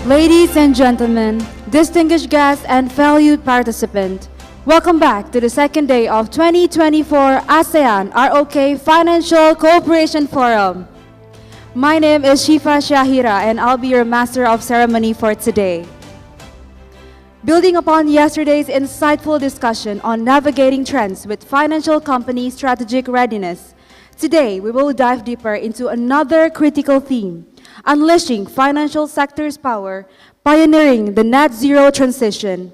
Ladies and gentlemen, distinguished guests and valued participants, welcome back to the second day of 2024 ASEAN-ROK Financial Cooperation Forum. My name is Shifa Shahira and I'll be your master of ceremony for today. Building upon yesterday's insightful discussion on navigating trends with financial company strategic readiness, today we will dive deeper into another critical theme: unleashing financial sector's power, pioneering the net zero transition.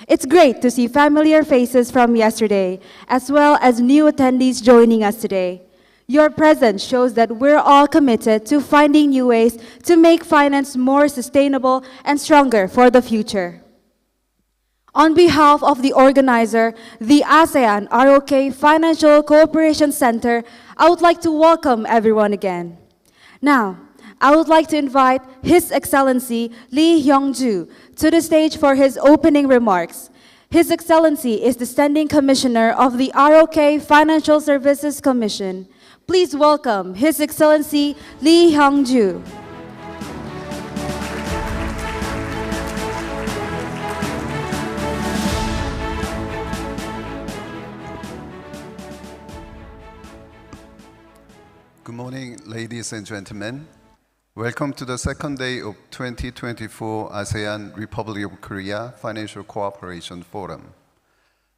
It's great to see familiar faces from yesterday, as well as new attendees joining us today. Your presence shows that we're all committed to finding new ways to make finance more sustainable and stronger for the future. On behalf of the organizer, the ASEAN-ROK Financial Cooperation Center, I would like to welcome everyone again. Now, I would like to invite His Excellency Lee Hyung-ju to the stage for his opening remarks. His Excellency is the Standing Commissioner of the ROK Financial Services Commission. Please welcome His Excellency Lee Hyung-ju. Good morning, ladies and gentlemen. Welcome to the second day of 2024 ASEAN Republic of Korea Financial Cooperation Forum.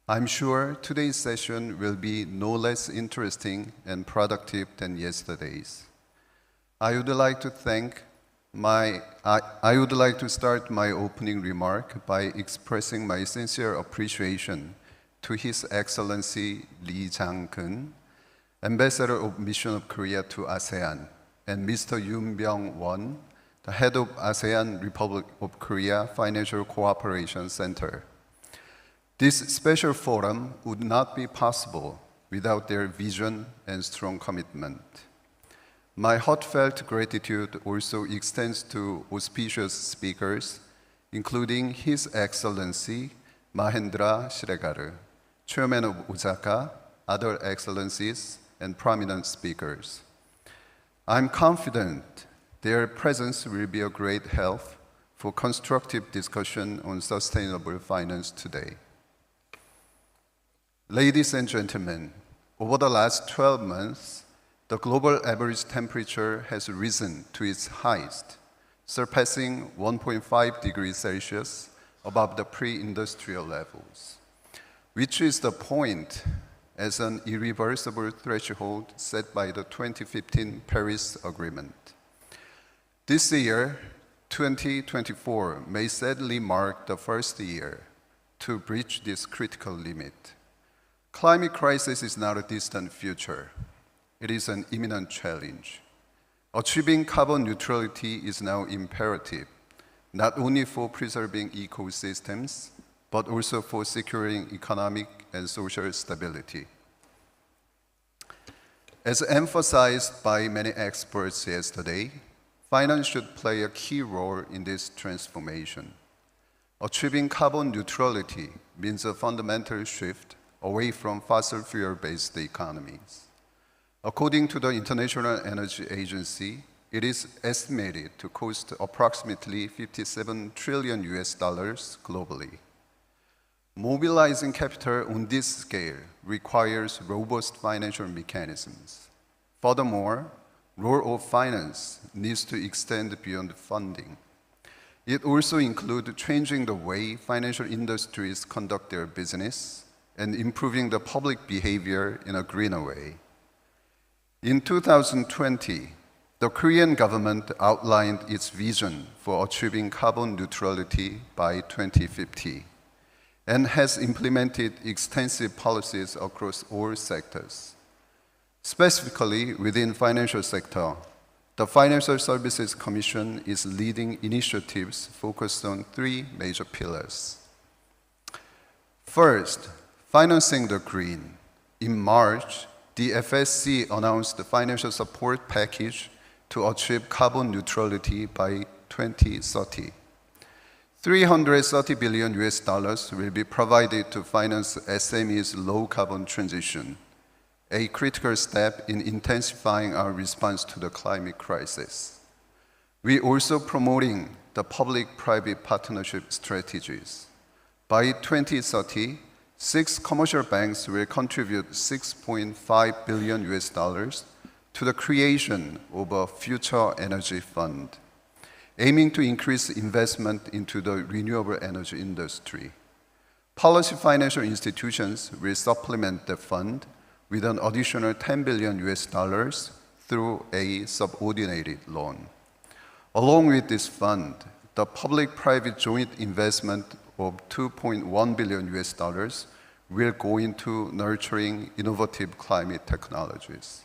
I'm sure today's session will be no less interesting and productive than yesterday's. I would like to start my opening remark by expressing my sincere appreciation to His Excellency Lee Jang-keun, Ambassador of Mission of Korea to ASEAN, and Mr. Yoon Byung-won, the head of ASEAN Republic of Korea Financial Cooperation Center. This special forum would not be possible without their vision and strong commitment. My heartfelt gratitude also extends to auspicious speakers, including His Excellency Mahendra Shiregaru, Chairman of Osaka, other excellencies, and prominent speakers. I'm confident their presence will be a great help for constructive discussion on sustainable finance today. Ladies and gentlemen, over the last 12 months, the global average temperature has risen to its highest, surpassing 1.5 degrees Celsius above the pre-industrial levels, which is the point as an irreversible threshold set by the 2015 Paris Agreement. This year, 2024, may sadly mark the first year to breach this critical limit. Climate crisis is not a distant future. It is an imminent challenge. Achieving carbon neutrality is now imperative, not only for preserving ecosystems, but also for securing economic and social stability. As emphasized by many experts yesterday, finance should play a key role in this transformation. Achieving carbon neutrality means a fundamental shift away from fossil fuel-based economies. According to the International Energy Agency, it is estimated to cost approximately $57 trillion globally. Mobilizing capital on this scale requires robust financial mechanisms. Furthermore, role of finance needs to extend beyond funding. It also includes changing the way financial industries conduct their business and improving the public behavior in a greener way. In 2020, the Korean government outlined its vision for achieving carbon neutrality by 2050 and has implemented extensive policies across all sectors. Specifically, within financial sector, the Financial Services Commission is leading initiatives focused on three major pillars. First, financing the green. In March, the FSC announced the financial support package to achieve carbon neutrality by 2030. $330 billion will be provided to finance SME's low carbon transition, a critical step in intensifying our response to the climate crisis. We also promoting the public-private partnership strategies. By 2030, 6 commercial banks will contribute $6.5 billion to the creation of a future energy fund, aiming to increase investment into the renewable energy industry. Policy financial institutions will supplement the fund with an additional $10 billion through a subordinated loan. Along with this fund, the public-private joint investment of $2.1 billion will go into nurturing innovative climate technologies.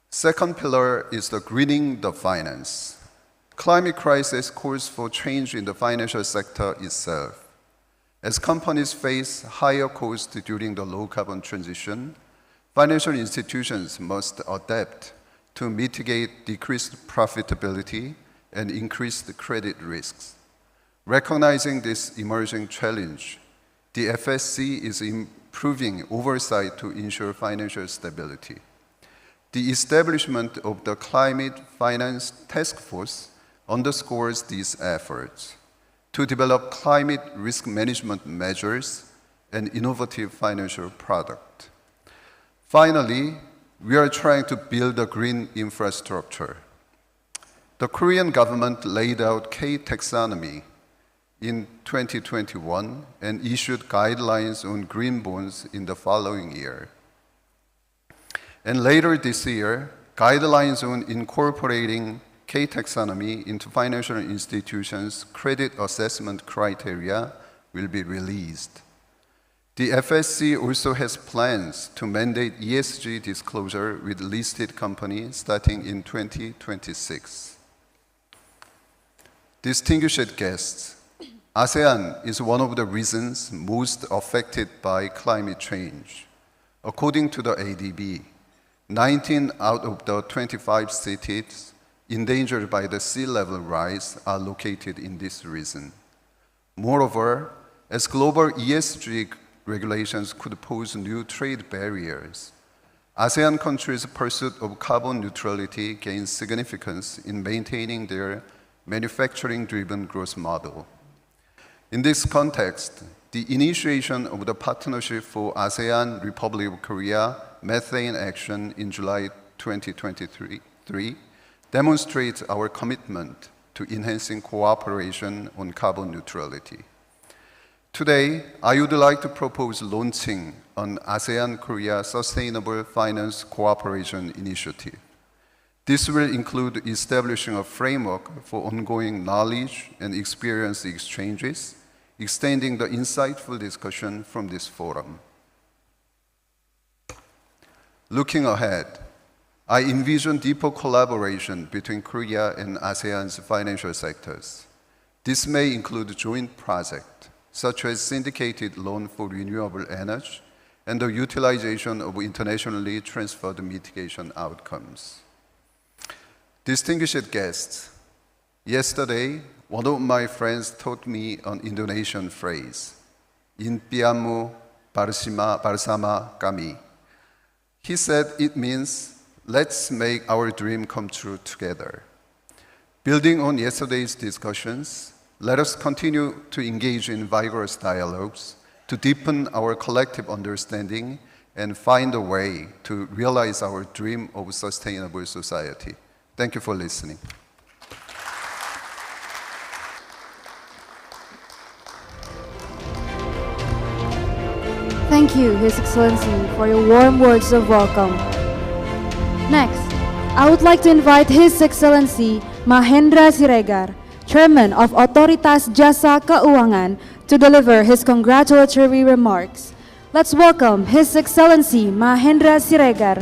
Second pillar is the greening the finance. Climate crisis calls for change in the financial sector itself. As companies face higher costs during the low-carbon transition, financial institutions must adapt to mitigate decreased profitability and increased credit risks. Recognizing this emerging challenge, the FSC is improving oversight to ensure financial stability. The establishment of the Climate Finance Task Force underscores these efforts to develop climate risk management measures and innovative financial products. Finally, we are trying to build a green infrastructure. The Korean government laid out K-taxonomy in 2021 and issued guidelines on green bonds in the following year. And later this year, guidelines on incorporating K-taxonomy into financial institutions' credit assessment criteria will be released. The FSC also has plans to mandate ESG disclosure with listed companies starting in 2026. Distinguished guests, ASEAN is one of the regions most affected by climate change. According to the ADB, 19 out of the 25 cities endangered by the sea level rise are located in this region. Moreover, as global ESG regulations could pose new trade barriers, ASEAN countries' pursuit of carbon neutrality gains significance in maintaining their manufacturing-driven growth model. In this context, the initiation of the Partnership for ASEAN Republic of Korea Methane Action in July 2023 demonstrates our commitment to enhancing cooperation on carbon neutrality. Today, I would like to propose launching an ASEAN-Korea Sustainable Finance Cooperation Initiative. This will include establishing a framework for ongoing knowledge and experience exchanges, extending the insightful discussion from this forum. Looking ahead, I envision deeper collaboration between Korea and ASEAN's financial sectors. This may include joint projects, such as syndicated loan for renewable energy and the utilization of internationally transferred mitigation outcomes. Distinguished guests, yesterday, one of my friends taught me an Indonesian phrase, "Impianmu bersama kami." He said it means, let's make our dream come true together. Building on yesterday's discussions, let us continue to engage in vigorous dialogues to deepen our collective understanding and find a way to realize our dream of a sustainable society. Thank you for listening. Thank you, His Excellency, for your warm words of welcome. Next, I would like to invite His Excellency Mahendra Siregar, Chairman of Otoritas Jasa Keuangan, to deliver his congratulatory remarks. Let's welcome His Excellency Mahendra Siregar.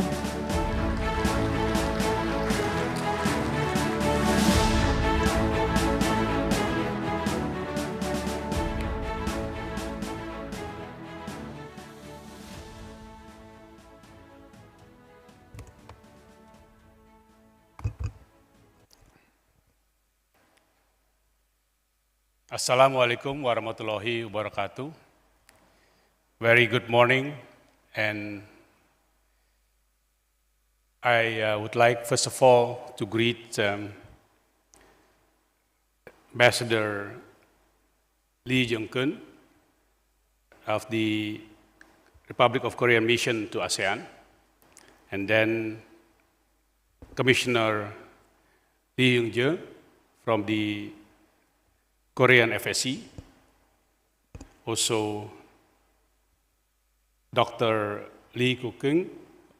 Assalamualaikum warahmatullahi wabarakatuh. Very good morning, and I would like first of all to greet Ambassador Lee Jong-kun of the Republic of Korea mission to ASEAN, and then Commissioner Lee Young-je from the Korean FSC, also Dr. Lee Kuk-keung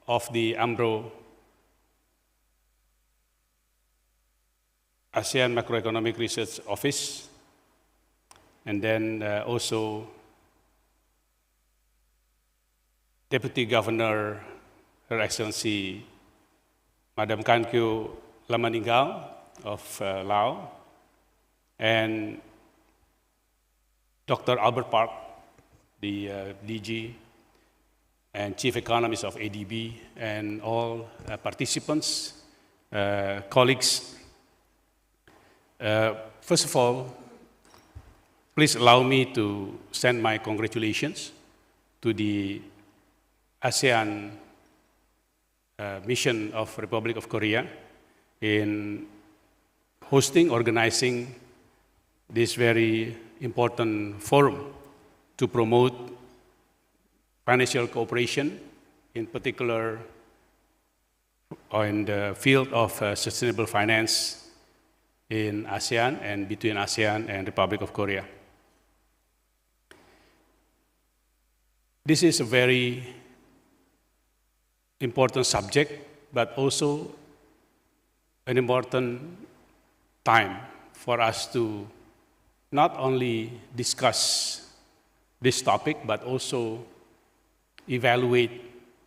of the ASEAN Macroeconomic Research Office, and then also Deputy Governor, Her Excellency Madam Kan Kyo Lamaninggal of Laos, and Dr. Albert Park, the DG and Chief Economist of ADB, and all participants, colleagues. First of all, please allow me to send my congratulations to the ASEAN mission of Republic of Korea in organizing this very important forum to promote financial cooperation, in particular in the field of sustainable finance in ASEAN and between ASEAN and Republic of Korea. This is a very important subject, but also an important time for us to not only discuss this topic, but also evaluate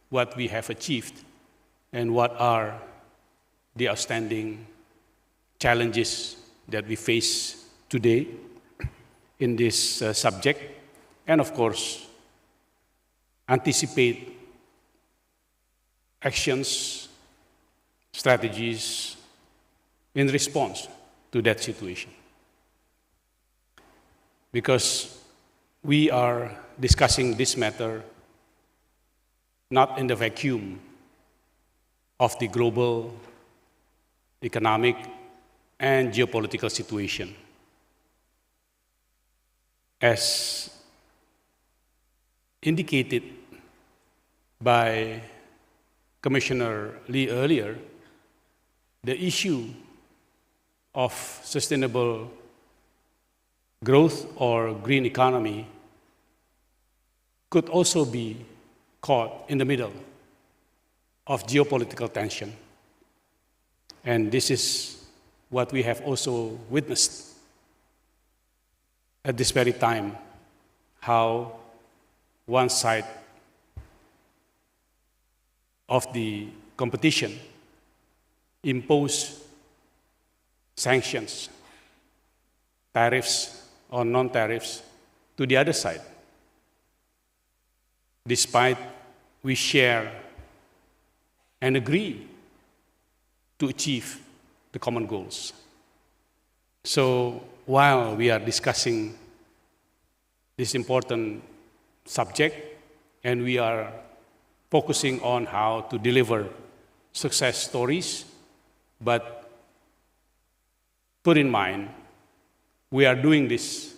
what we have achieved and what are the outstanding challenges that we face today in this subject, and of course, anticipate actions, strategies in response to that situation. Because we are discussing this matter not in the vacuum of the global economic and geopolitical situation. As indicated by Commissioner Lee earlier, the issue of sustainable growth or green economy could also be caught in the middle of geopolitical tension. And this is what we have also witnessed at this very time, how one side of the competition impose sanctions, tariffs or non-tariffs to the other side, despite we share and agree to achieve the common goals. So while we are discussing this important subject and we are focusing on how to deliver success stories, but put in mind, we are doing this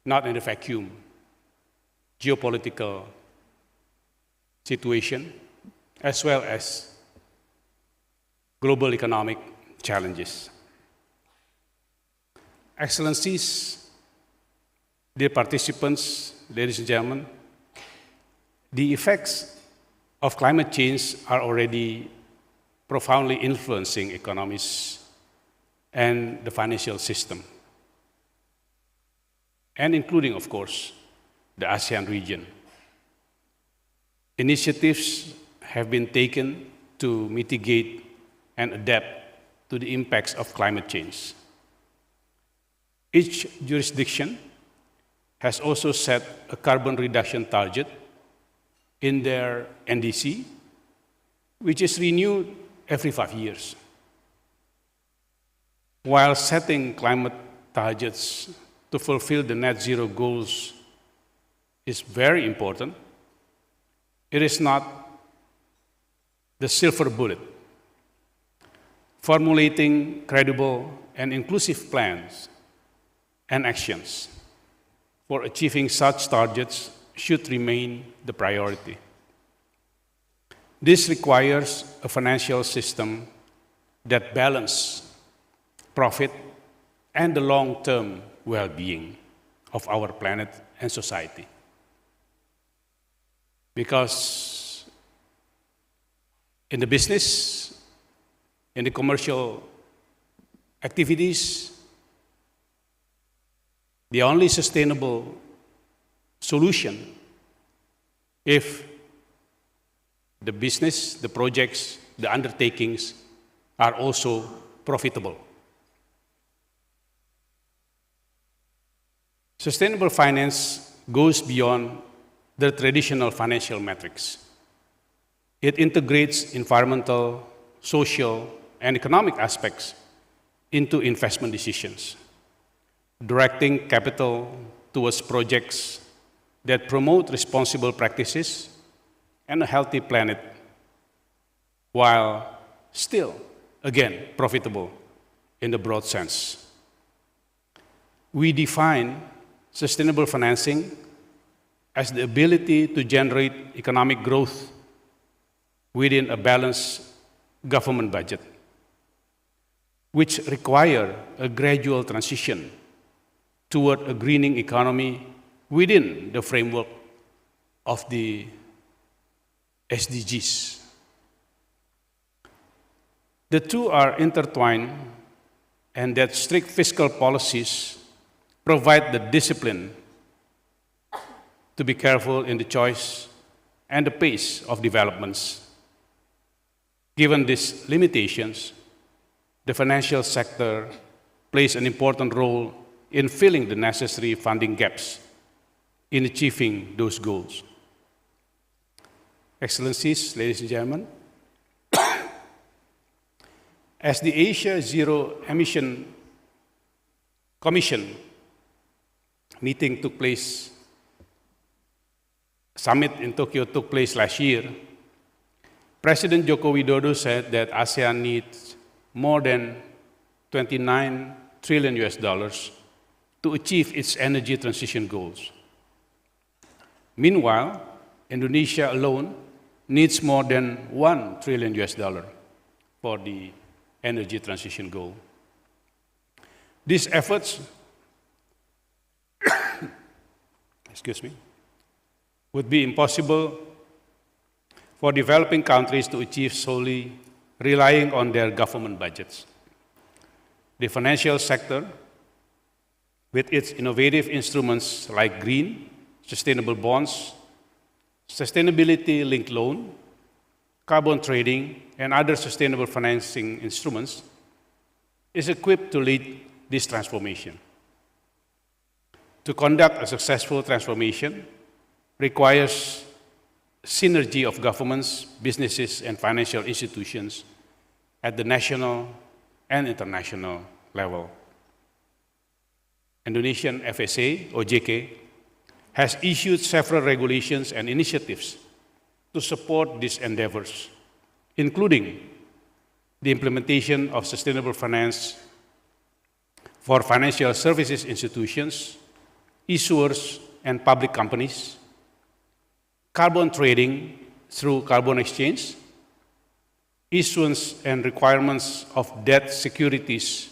not in a vacuum, geopolitical situation, as well as global economic challenges. Excellencies, dear participants, ladies and gentlemen, the effects of climate change are already profoundly influencing economies and the financial system, and including, of course, the ASEAN region. Initiatives have been taken to mitigate and adapt to the impacts of climate change. Each jurisdiction has also set a carbon reduction target in their NDC, which is renewed every 5 years. While setting climate targets to fulfill the net zero goals is very important, it is not the silver bullet. Formulating credible and inclusive plans and actions for achieving such targets should remain the priority. This requires a financial system that balances profit and the long-term well-being of our planet and society. Because in the business, in the commercial activities, the only sustainable solution if the business, the projects, the undertakings are also profitable. Sustainable finance goes beyond the traditional financial metrics. It integrates environmental, social, and economic aspects into investment decisions, directing capital towards projects that promote responsible practices and a healthy planet, while still, again, profitable in the broad sense. We define sustainable financing as the ability to generate economic growth within a balanced government budget, which require a gradual transition toward a greening economy within the framework of the SDGs. The two are intertwined, and that strict fiscal policies provide the discipline to be careful in the choice and the pace of developments. Given these limitations, the financial sector plays an important role in filling the necessary funding gaps in achieving those goals. Excellencies, ladies and gentlemen, as the Asia Zero Emission Commission meeting took place, summit in Tokyo took place last year, President Joko Widodo said that ASEAN needs more than 29 trillion US dollars to achieve its energy transition goals. Meanwhile, Indonesia alone needs more than 1 trillion US dollar for the energy transition goal. These efforts would be impossible for developing countries to achieve solely relying on their government budgets. The financial sector, with its innovative instruments like green, sustainable bonds, sustainability-linked loan, carbon trading, and other sustainable financing instruments, is equipped to lead this transformation. To conduct a successful transformation requires synergy of governments, businesses, and financial institutions at the national and international level. Indonesian FSA, OJK, has issued several regulations and initiatives to support these endeavors, including the implementation of sustainable finance for financial services institutions, issuers, and public companies, carbon trading through carbon exchange, issuance and requirements of debt securities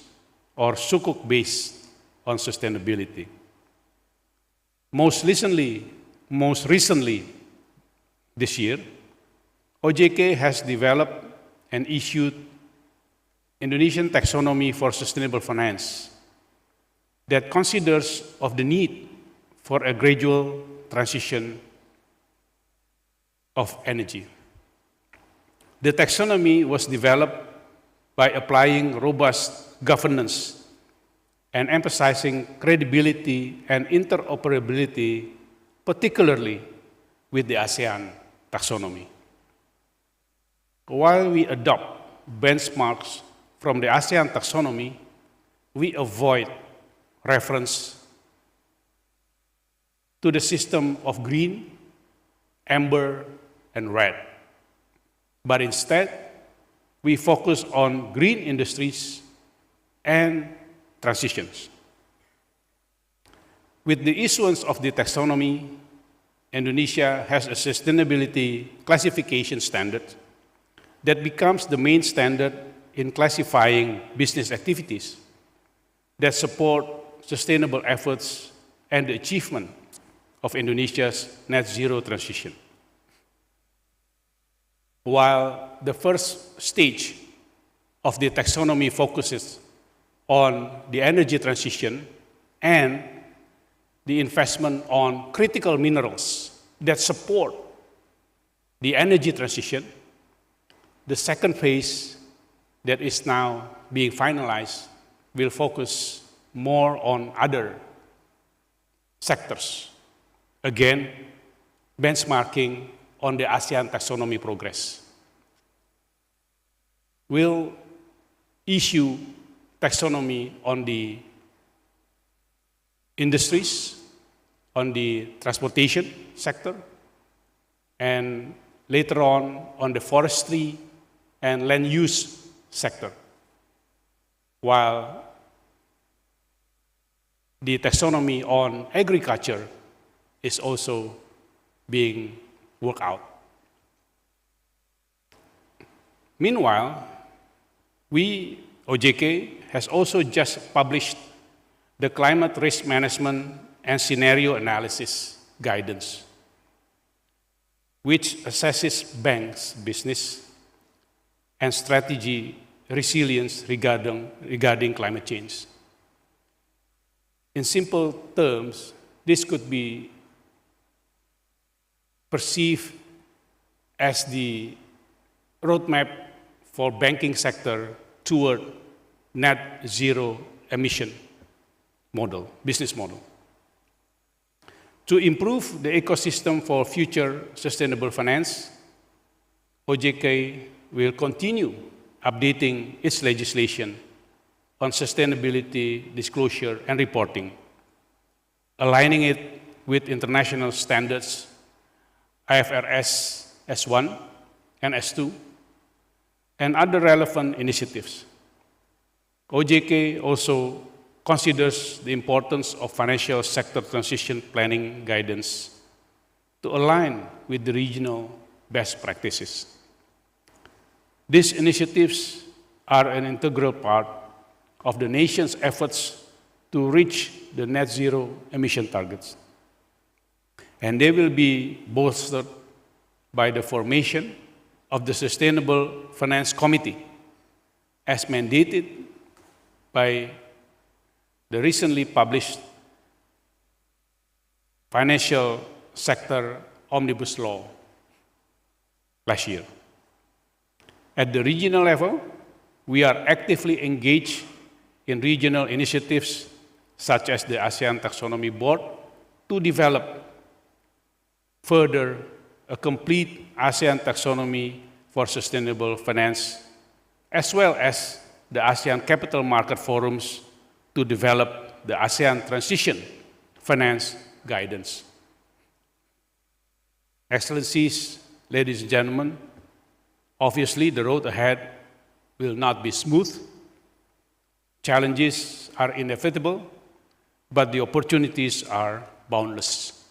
or sukuk based on sustainability. Most recently, this year, OJK has developed and issued Indonesian taxonomy for sustainable finance that considers of the need for a gradual transition of energy. The taxonomy was developed by applying robust governance and emphasizing credibility and interoperability, particularly with the ASEAN taxonomy. While we adopt benchmarks from the ASEAN taxonomy, we avoid reference to the system of green, amber, and red. But instead, we focus on green industries and transitions. With the issuance of the taxonomy, Indonesia has a sustainability classification standard that becomes the main standard in classifying business activities that support sustainable efforts and the achievement of Indonesia's net zero transition. While the first stage of the taxonomy focuses on the energy transition and the investment on critical minerals that support the energy transition, the second phase that is now being finalized will focus more on other sectors. Again, benchmarking on the ASEAN taxonomy progress. We'll issue taxonomy on the industries, on the transportation sector, and later on the forestry and land use sector, while the taxonomy on agriculture is also being worked out. Meanwhile, OJK has also just published the Climate Risk Management and Scenario Analysis Guidance, which assesses banks' business and strategy resilience regarding climate change. In simple terms, this could be perceived as the roadmap for banking sector toward net zero emission model, business model. To improve the ecosystem for future sustainable finance, OJK will continue updating its legislation on sustainability, disclosure, and reporting, aligning it with international standards, IFRS S1 and S2, and other relevant initiatives. OJK also considers the importance of financial sector transition planning guidance to align with the regional best practices. These initiatives are an integral part of the nation's efforts to reach the net zero emission targets. And they will be bolstered by the formation of the Sustainable Finance Committee, as mandated by the recently published Financial Sector Omnibus Law last year. At the regional level, we are actively engaged in regional initiatives such as the ASEAN Taxonomy Board to develop further a complete ASEAN taxonomy for sustainable finance, as well as the ASEAN Capital Market Forums to develop the ASEAN Transition Finance Guidance. Excellencies, ladies and gentlemen, obviously the road ahead will not be smooth. Challenges are inevitable, but the opportunities are boundless.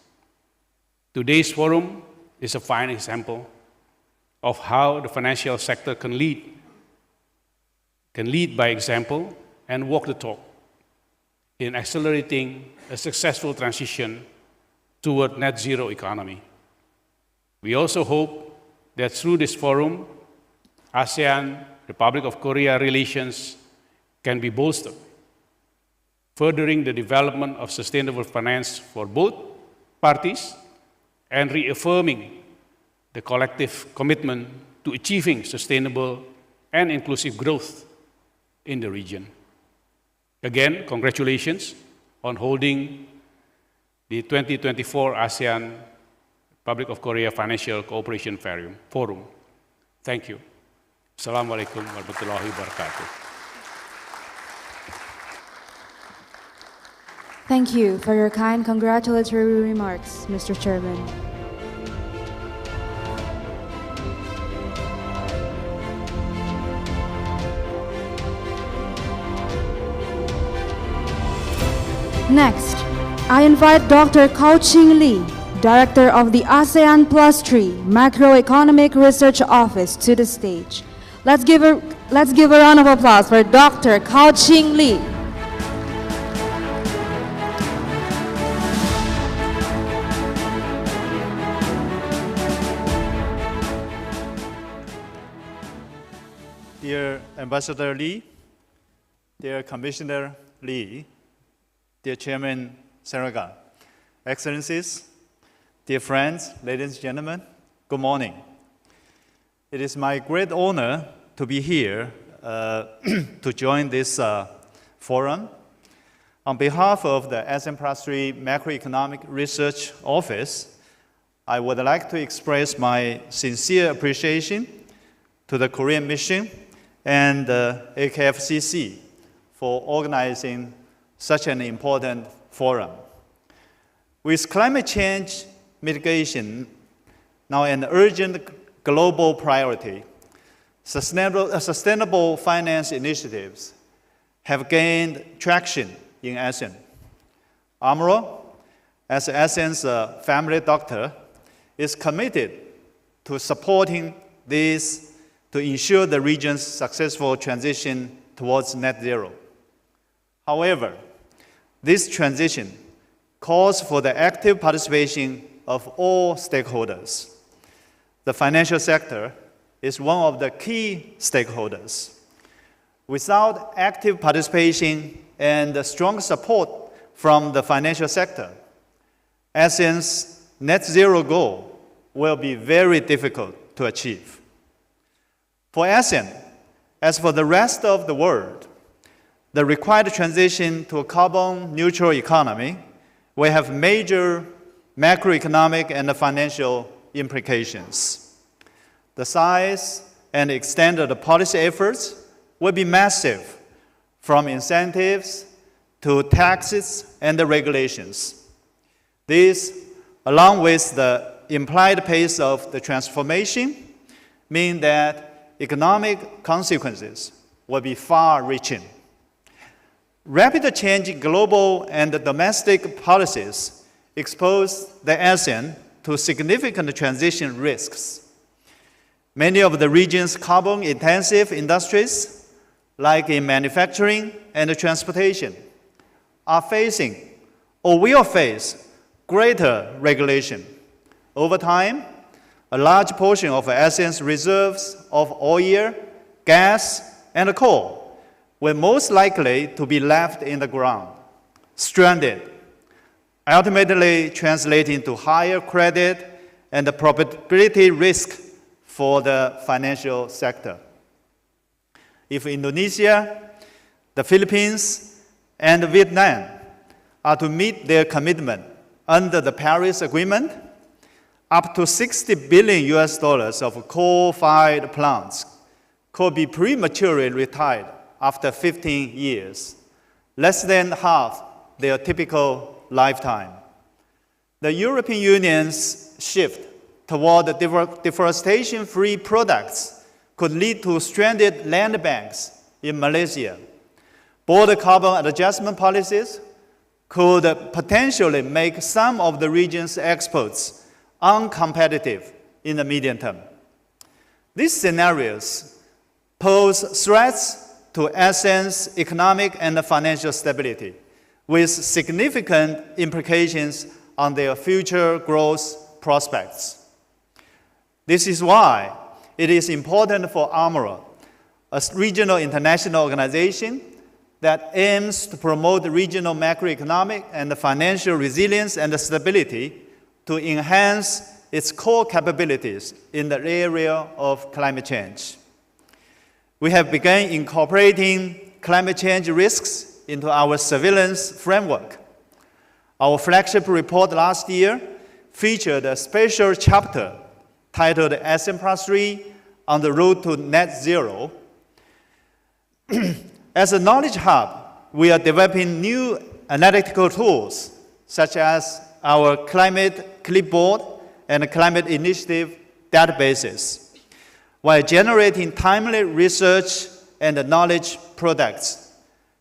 Today's forum is a fine example of how the financial sector can lead by example and walk the talk in accelerating a successful transition toward net zero economy. We also hope that through this forum, ASEAN-Republic of Korea relations can be bolstered, furthering the development of sustainable finance for both parties and reaffirming the collective commitment to achieving sustainable and inclusive growth in the region. Again, congratulations on holding the 2024 ASEAN-Republic of Korea Financial Cooperation Forum. Thank you. Assalamualaikum warahmatullahi wabarakatuh. Thank you for your kind congratulatory remarks, Mr. Chairman. Next, I invite Dr. Kao-Ching Lee, Director of the ASEAN Plus 3 Macroeconomic Research Office, to the stage. Let's give a round of applause for Dr. Kao-Ching Lee. Dear Ambassador Lee, dear Commissioner Lee, dear Chairman Asean-Rok, Excellencies, dear friends, ladies and gentlemen, good morning. It is my great honor to be here to join this forum. On behalf of the ASEAN Plus 3 Macroeconomic Research Office, I would like to express my sincere appreciation to the Korean Mission and the AKFCC for organizing such an important forum. With climate change mitigation now an urgent global priority, sustainable finance initiatives have gained traction in ASEAN. Asean-Rok, as ASEAN's family doctor, is committed to supporting these to ensure the region's successful transition towards net zero. However, this transition calls for the active participation of all stakeholders. The financial sector is one of the key stakeholders. Without active participation and strong support from the financial sector, ASEAN's net zero goal will be very difficult to achieve. For ASEAN, as for the rest of the world, the required transition to a carbon-neutral economy will have major macroeconomic and financial implications. The size and extent of the policy efforts will be massive, from incentives to taxes and the regulations. These, along with the implied pace of the transformation, mean that economic consequences will be far-reaching. Rapid change in global and domestic policies expose the ASEAN to significant transition risks. Many of the region's carbon-intensive industries, like in manufacturing and transportation, are facing or will face greater regulation. Over time, a large portion of ASEAN's reserves of oil, gas, and coal will most likely to be left in the ground, stranded, ultimately translating to higher credit and profitability risk for the financial sector. If Indonesia, the Philippines, and Vietnam are to meet their commitment under the Paris Agreement, up to $60 billion of coal-fired plants could be prematurely retired after 15 years, less than half their typical lifetime. The European Union's shift toward deforestation-free products could lead to stranded land banks in Malaysia. Border carbon adjustment policies could potentially make some of the region's exports uncompetitive in the medium term. These scenarios pose threats to ASEAN's economic and financial stability, with significant implications on their future growth prospects. This is why it is important for Asean-Rok, a regional international organization that aims to promote regional macroeconomic and financial resilience and stability, to enhance its core capabilities in the area of climate change. We have begun incorporating climate change risks into our surveillance framework. Our flagship report last year featured a special chapter titled ASEAN Plus 3 on the road to net zero. As a knowledge hub, we are developing new analytical tools, such as our climate clipboard and climate initiative databases, while generating timely research and knowledge products,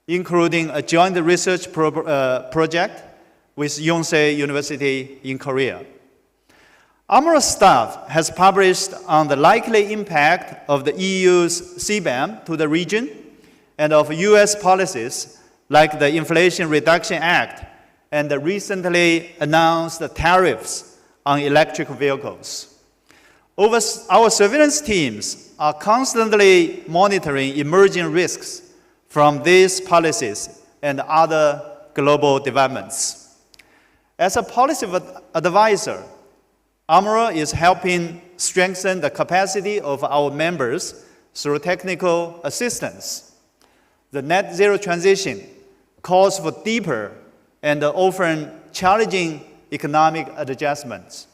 including a joint research project with Yonsei University in Korea. AMRO staff has published on the likely impact of the EU's CBAM to the region and of US policies like the Inflation Reduction Act and the recently announced tariffs on electric vehicles. Our surveillance teams are constantly monitoring emerging risks from these policies and other global developments. As a policy advisor, AMRO is helping strengthen the capacity of our members through technical assistance. The net zero transition calls for deeper and often challenging economic adjustments.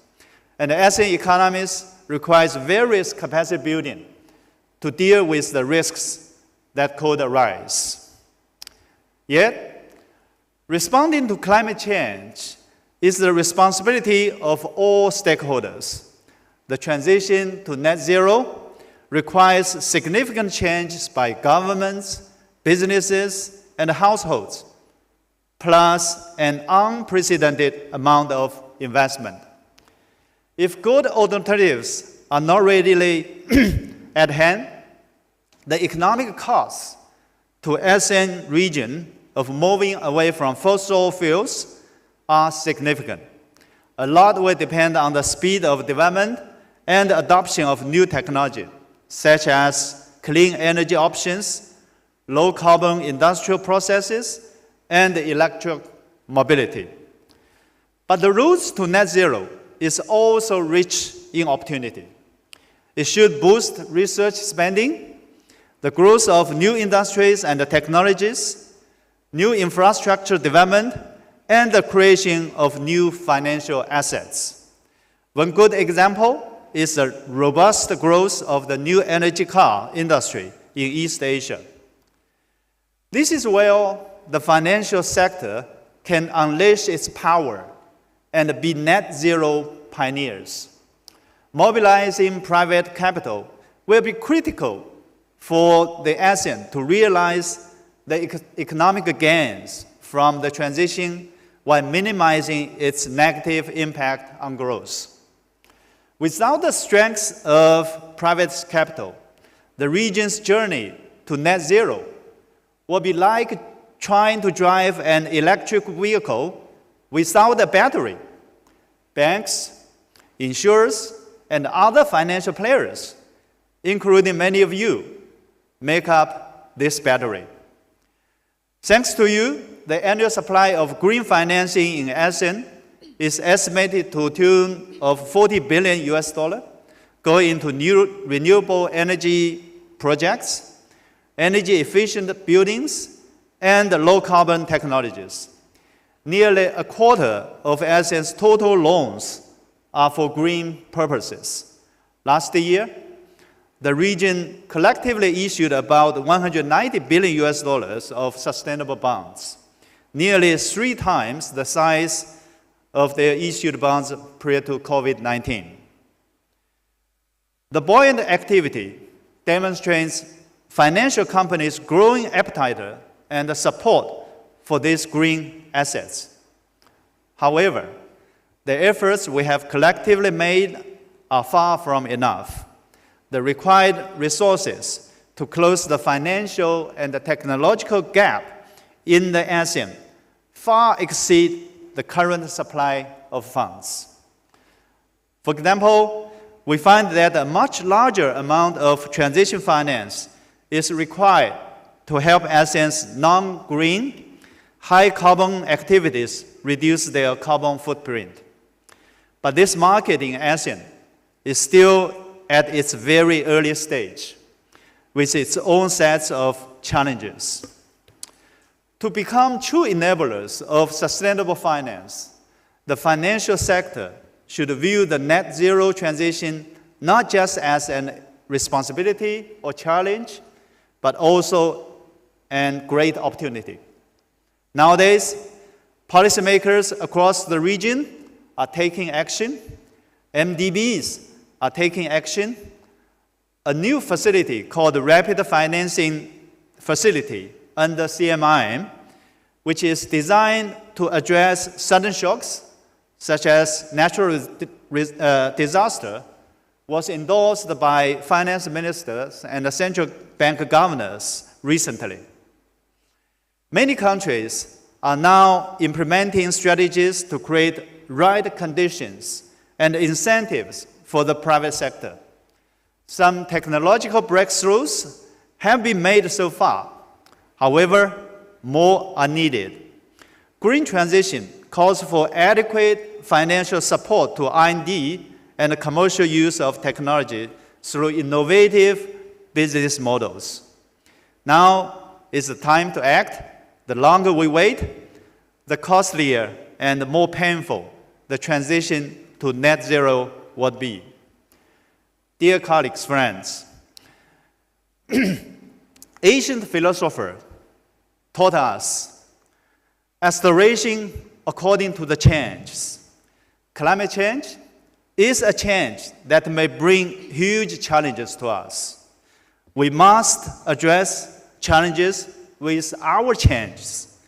And the ASEAN economies requires various capacity building to deal with the risks that could arise. Yet, responding to climate change is the responsibility of all stakeholders. The transition to net zero requires significant changes by governments, businesses, and households, plus an unprecedented amount of investment. If good alternatives are not readily at hand, the economic costs to ASEAN region of moving away from fossil fuels are significant. A lot will depend on the speed of development and adoption of new technology, such as clean energy options, low-carbon industrial processes, and electric mobility. But the route to net zero is also rich in opportunity. It should boost research spending, the growth of new industries and technologies, new infrastructure development, and the creation of new financial assets. One good example is the robust growth of the new energy car industry in East Asia. This is where the financial sector can unleash its power and be net zero pioneers. Mobilizing private capital will be critical for the ASEAN to realize the economic gains from the transition while minimizing its negative impact on growth. Without the strength of private capital, the region's journey to net zero will be like trying to drive an electric vehicle without a battery. Banks, insurers, and other financial players, including many of you, make up this battery. Thanks to you, the annual supply of green financing in ASEAN is estimated to the tune of $40 billion going into new renewable energy projects, energy efficient buildings, and low-carbon technologies. Nearly a quarter of ASEAN's total loans are for green purposes. Last year, the region collectively issued about $190 billion of sustainable bonds, nearly 3 times the size of their issued bonds prior to COVID-19. The buoyant activity demonstrates financial companies' growing appetite and support for these green assets. However, the efforts we have collectively made are far from enough. The required resources to close the financial and the technological gap in the ASEAN far exceed the current supply of funds. For example, we find that a much larger amount of transition finance is required to help ASEAN's non-green, high-carbon activities reduce their carbon footprint. But this market in ASEAN is still at its very early stage, with its own sets of challenges. To become true enablers of sustainable finance, the financial sector should view the net zero transition not just as a responsibility or challenge, but also a great opportunity. Nowadays, policymakers across the region are taking action. MDBs are taking action. A new facility called the Rapid Financing Facility under CMIM, which is designed to address sudden shocks, such as natural disaster, was endorsed by finance ministers and the central bank governors recently. Many countries are now implementing strategies to create right conditions and incentives for the private sector. Some technological breakthroughs have been made so far. However, more are needed. Green transition calls for adequate financial support to R&D and commercial use of technology through innovative business models. Now is the time to act. The longer we wait, the costlier and more painful the transition to net zero would be. Dear colleagues, friends, ancient philosophers taught us acceleration according to the changes. Climate change is a change that may bring huge challenges to us. We must address challenges with our changes.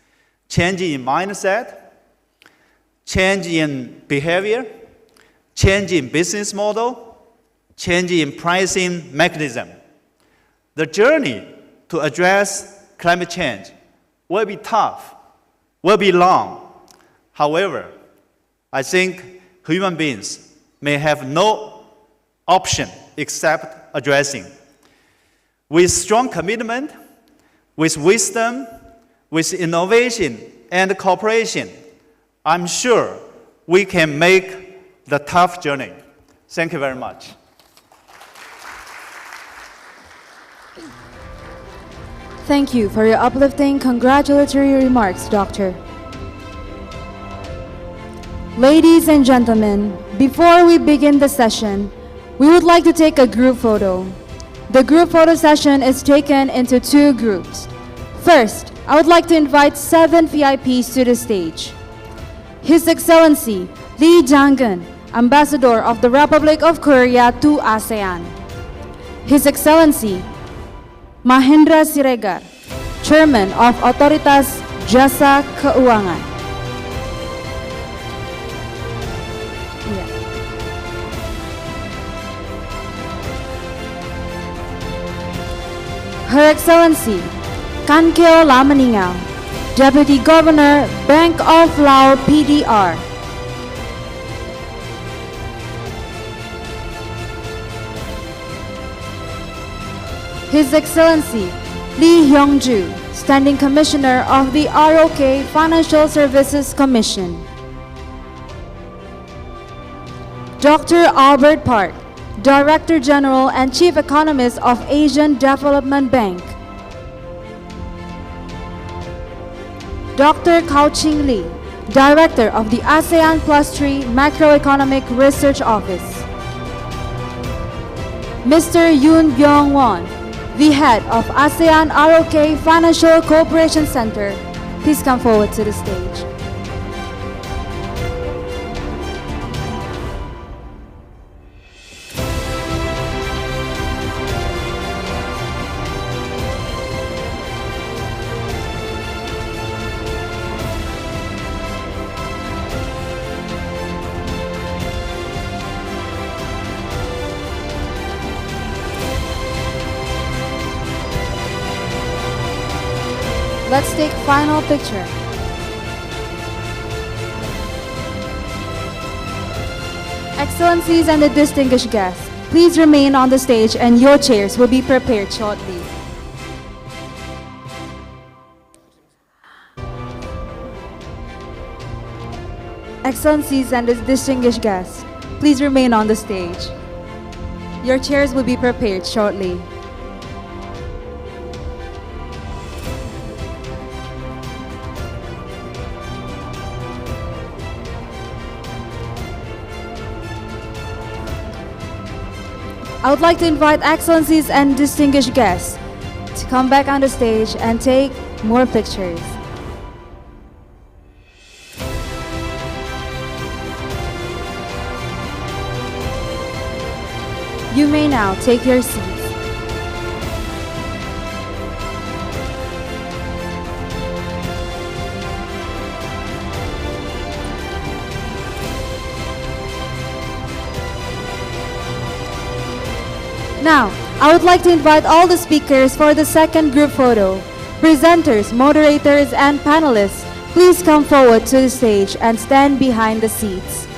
Change in mindset, change in behavior, change in business model, change in pricing mechanism. The journey to address climate change will be tough, will be long. However, I think human beings may have no option except addressing. With strong commitment, with wisdom, with innovation and cooperation, I'm sure we can make the tough journey. Thank you very much. Thank you for your uplifting congratulatory remarks, Doctor. Ladies and gentlemen, before we begin the session, we would like to take a group photo. The group photo session is taken into two groups. First, I would like to invite 7 VIPs to the stage. His Excellency Lee Jang-geun, Ambassador of the Republic of Korea to ASEAN. His Excellency Mahendra Siregar, Chairman of Otoritas Jasa Keuangan. Her Excellency Kankeo Lameningau, Deputy Governor, Bank of Lao PDR. His Excellency Lee Hyung-ju, Standing Commissioner of the ROK Financial Services Commission. Dr. Albert Park, Director General and Chief Economist of Asian Development Bank. Dr. Kao-Ching Lee, Director of the ASEAN Plus 3 Macroeconomic Research Office. Mr. Yoon Byung-won, the head of ASEAN ROK Financial Cooperation Center. Please come forward to the stage. Let's take final picture. Excellencies and the distinguished guests, please remain on the stage and your chairs will be prepared shortly. Excellencies and the distinguished guests, please remain on the stage. Your chairs will be prepared shortly. I would like to invite Excellencies and distinguished guests to come back on the stage and take more pictures. You may now take your seats. Now, I would like to invite all the speakers for the second group photo. Presenters, moderators, and panelists, please come forward to the stage and stand behind the seats.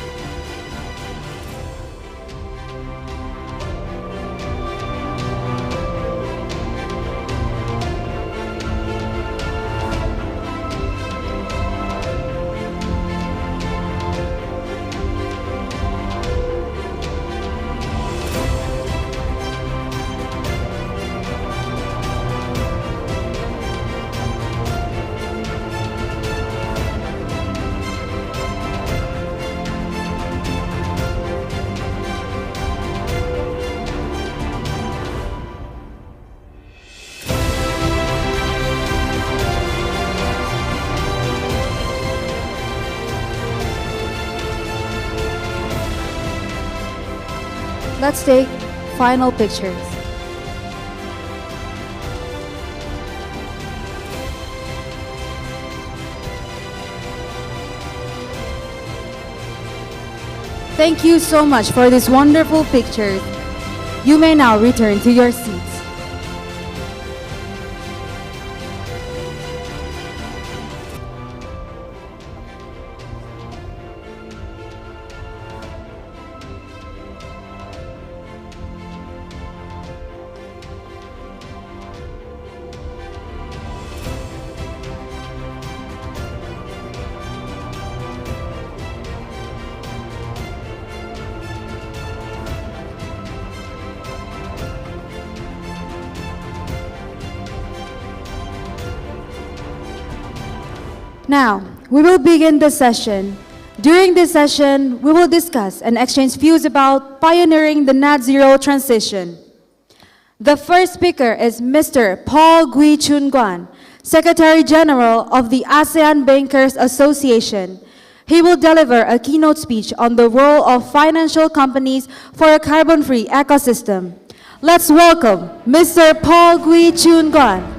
Let's take final pictures. Thank you so much for this wonderful picture. You may now return to your seats. Now, we will begin the session. During this session, we will discuss and exchange views about pioneering the net zero transition. The first speaker is Mr. Paul Gui Chun Guan, Secretary General of the ASEAN Bankers Association. He will deliver a keynote speech on the role of financial companies for a carbon-free ecosystem. Let's welcome Mr. Paul Gui Chun Guan.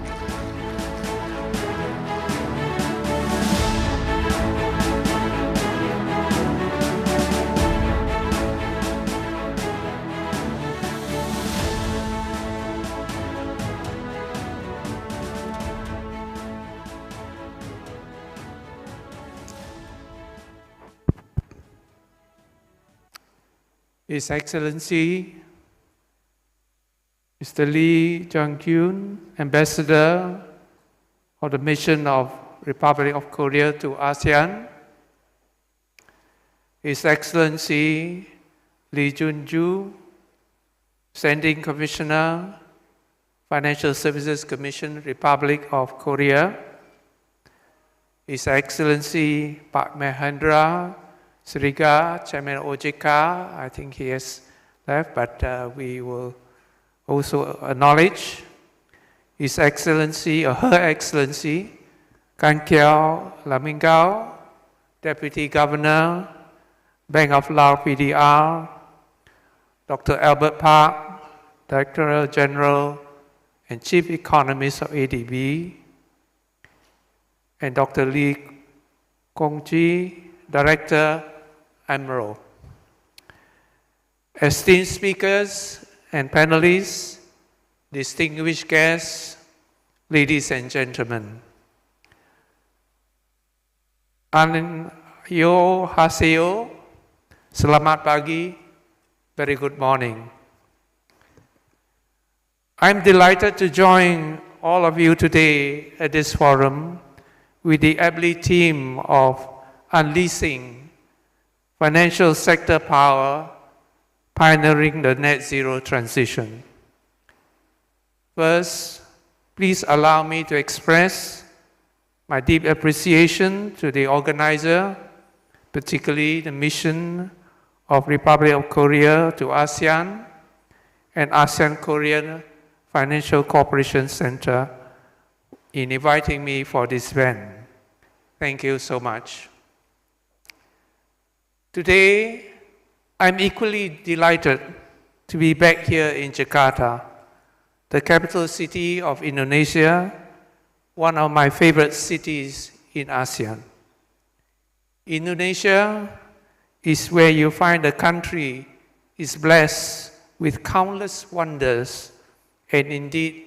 His Excellency, Mr. Lee Jung-kyun, Ambassador of the Mission of Republic of Korea to ASEAN, His Excellency Lee Jun-ju, Standing Commissioner, Financial Services Commission, Republic of Korea, His Excellency Pak Mahendra Sriga, Chairman OJK, I think he has left, but we will also acknowledge His Excellency or Her Excellency Kan Kiao Lamingao, Deputy Governor, Bank of Laos PDR, Dr. Albert Park, Director General and Chief Economist of ADB, and Dr. Lee Kongji, Director Asean-Rok. Esteemed speakers and panelists, distinguished guests, ladies and gentlemen. Annyeonghaseyo, selamat pagi, very good morning. I'm delighted to join all of you today at this forum with the ably theme of unleashing financial sector power, pioneering the net zero transition. First, please allow me to express my deep appreciation to the organizer, particularly the Mission of Republic of Korea to ASEAN and ASEAN-Korean Financial Cooperation Center in inviting me for this event. Thank you so much. Today, I'm equally delighted to be back here in Jakarta, the capital city of Indonesia, one of my favorite cities in ASEAN. Indonesia is where you find a country is blessed with countless wonders and indeed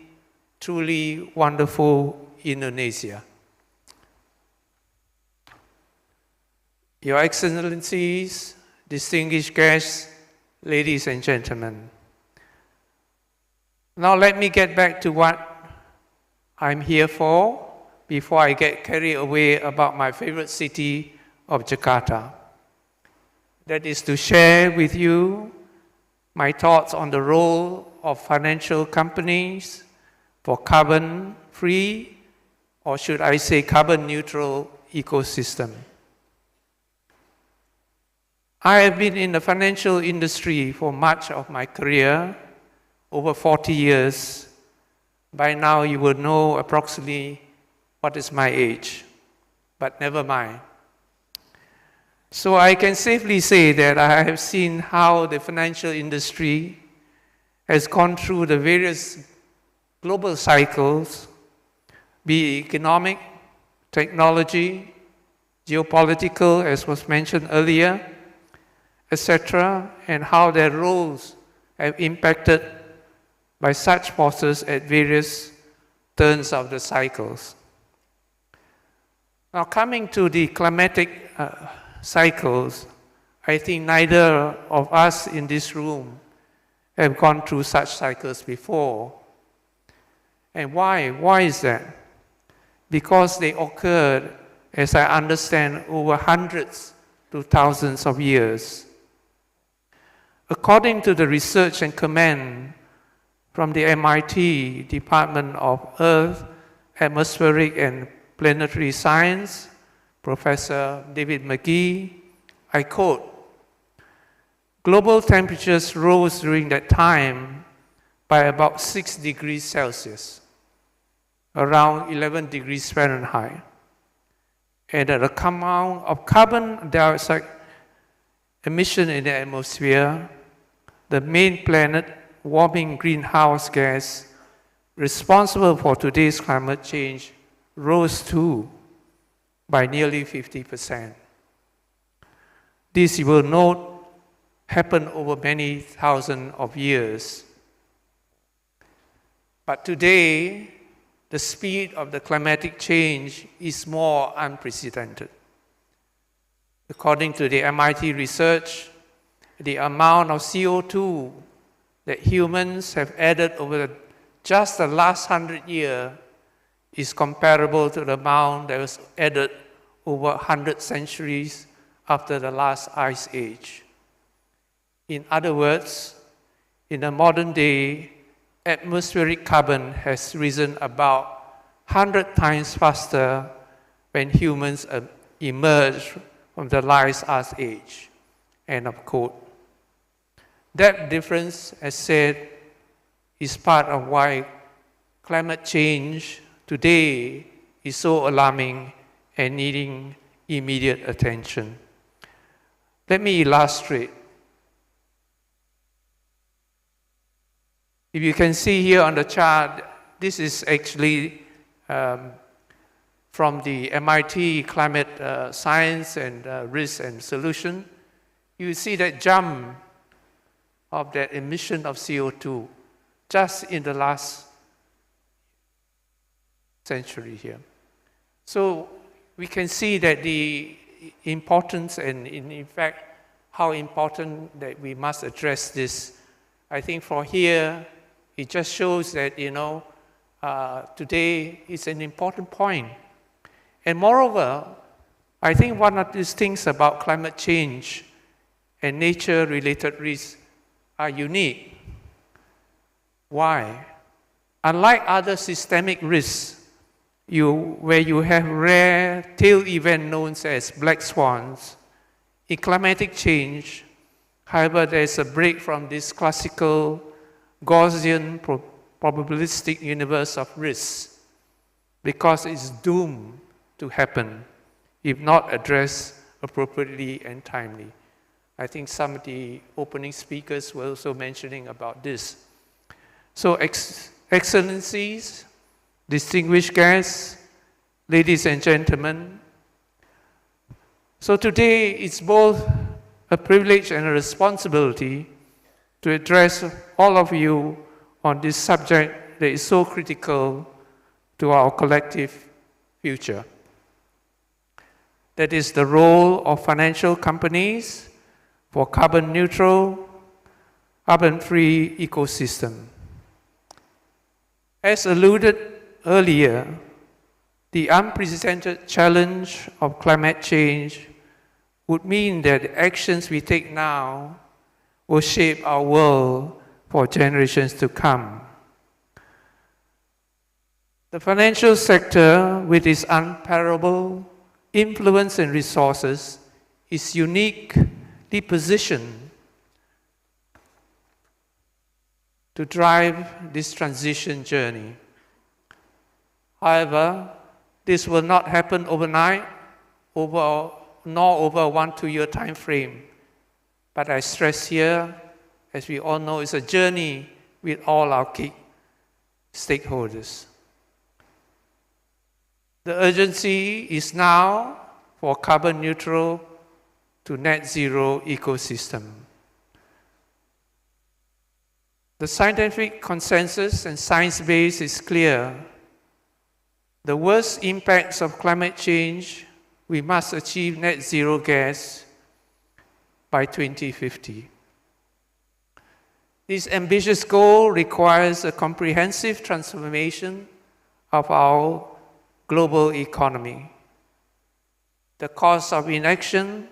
truly wonderful Indonesia. Your Excellencies, distinguished guests, ladies and gentlemen. Now let me get back to what I'm here for before I get carried away about my favorite city of Jakarta. That is to share with you my thoughts on the role of financial companies for carbon-free, or should I say carbon-neutral ecosystem. I have been in the financial industry for much of my career, over 40 years. By now you will know approximately what is my age, but never mind. So I can safely say that I have seen how the financial industry has gone through the various global cycles, be it economic, technology, geopolitical, as was mentioned earlier, etc., and how their roles have impacted by such forces at various turns of the cycles. Now coming to the climatic cycles, I think neither of us in this room have gone through such cycles before. And why? Why is that? Because they occurred, as I understand, over hundreds to thousands of years. According to the research and comment from the MIT Department of Earth, Atmospheric and Planetary Science, Professor David McGee, I quote, "Global temperatures rose during that time by about 6 degrees Celsius, around 11 degrees Fahrenheit, and the amount of carbon dioxide emission in the atmosphere, the main planet warming greenhouse gas responsible for today's climate change, rose too by nearly 50%. This, you will note, happened over many thousands of years. But today, the speed of the climatic change is more unprecedented. According to the MIT research, the amount of CO2 that humans have added over just the last 100 years is comparable to the amount that was added over 100 centuries after the last ice age. In other words, in the modern day, atmospheric carbon has risen about 100 times faster when humans emerged from the last ice age. End of quote. That difference, as said, is part of why climate change today is so alarming and needing immediate attention. Let me illustrate. If you can see here on the chart, this is actually from the MIT Climate Science and Risk and Solution. You see that jump of that emission of CO2 just in the last century here. So we can see that the importance and in fact how important that we must address this. I think for here, it just shows that, today is an important point. And moreover, I think one of these things about climate change and nature-related risks are unique. Why? Unlike other systemic risks, where you have rare tail events known as black swans, in climatic change, however, there's a break from this classical Gaussian probabilistic universe of risks because it's doomed to happen if not addressed appropriately and timely. I think some of the opening speakers were also mentioning about this. So, Excellencies, distinguished guests, ladies and gentlemen, so today it's both a privilege and a responsibility to address all of you on this subject that is so critical to our collective future. That is the role of financial companies for carbon neutral, carbon-free ecosystem. As alluded earlier, the unprecedented challenge of climate change would mean that the actions we take now will shape our world for generations to come. The financial sector, with its unparalleled influence and resources, is uniquely positioned to drive this transition journey. However, this will not happen overnight, nor over a 1-2 year time frame. But I stress here, as we all know, it's a journey with all our key stakeholders. The urgency is now for carbon neutral to net zero ecosystem. The scientific consensus and science base is clear. The worst impacts of climate change, we must achieve net zero gas by 2050. This ambitious goal requires a comprehensive transformation of our global economy. The cost of inaction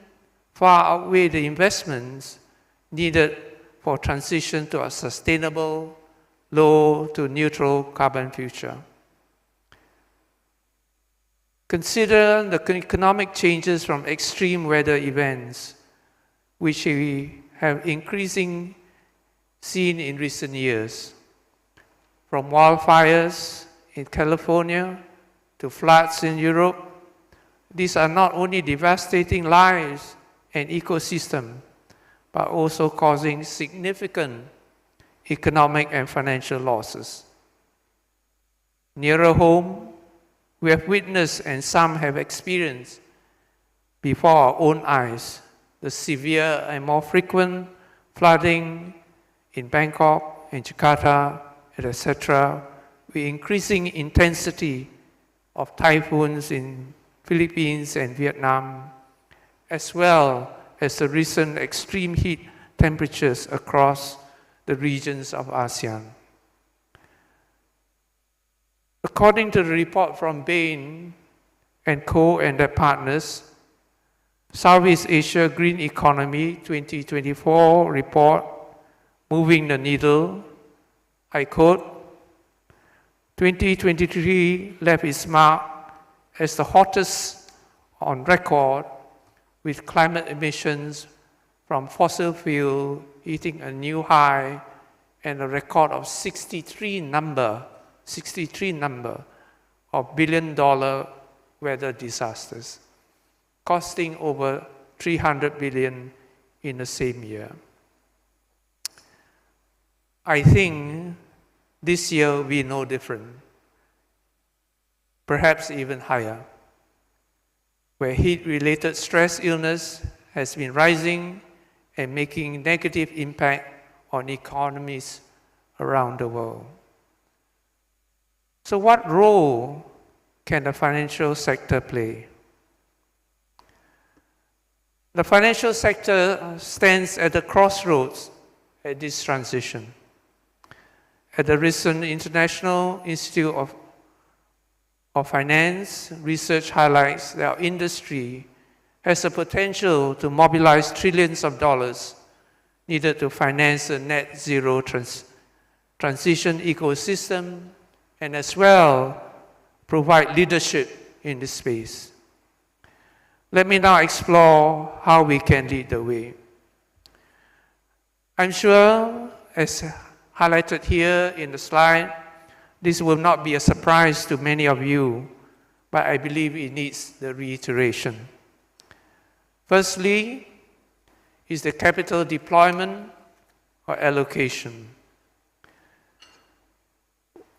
far outweigh the investments needed for transition to a sustainable, low to neutral carbon future. Consider the economic changes from extreme weather events, which we have increasingly seen in recent years. From wildfires in California to floods in Europe, these are not only devastating lives and ecosystem, but also causing significant economic and financial losses. Nearer home, we have witnessed and some have experienced before our own eyes the severe and more frequent flooding in Bangkok, in Jakarta, etc., with increasing intensity of typhoons in Philippines and Vietnam, as well as the recent extreme heat temperatures across the regions of ASEAN. According to the report from Bain and Co. and their partners, Southeast Asia Green Economy 2024 report, Moving the Needle, I quote, 2023 left its mark as the hottest on record, with climate emissions from fossil fuel hitting a new high and a record of 63 number of billion-dollar weather disasters, costing over $300 billion in the same year. I think this year will be no different, perhaps even higher, where heat-related stress illness has been rising and making negative impact on economies around the world. So what role can the financial sector play? The financial sector stands at the crossroads at this transition. At the recent International Institute of Finance, research highlights that our industry has the potential to mobilize trillions of dollars needed to finance a net zero transition ecosystem and as well provide leadership in this space. Let me now explore how we can lead the way. I'm sure, as highlighted here in the slide, this will not be a surprise to many of you, but I believe it needs the reiteration. Firstly, is the capital deployment or allocation.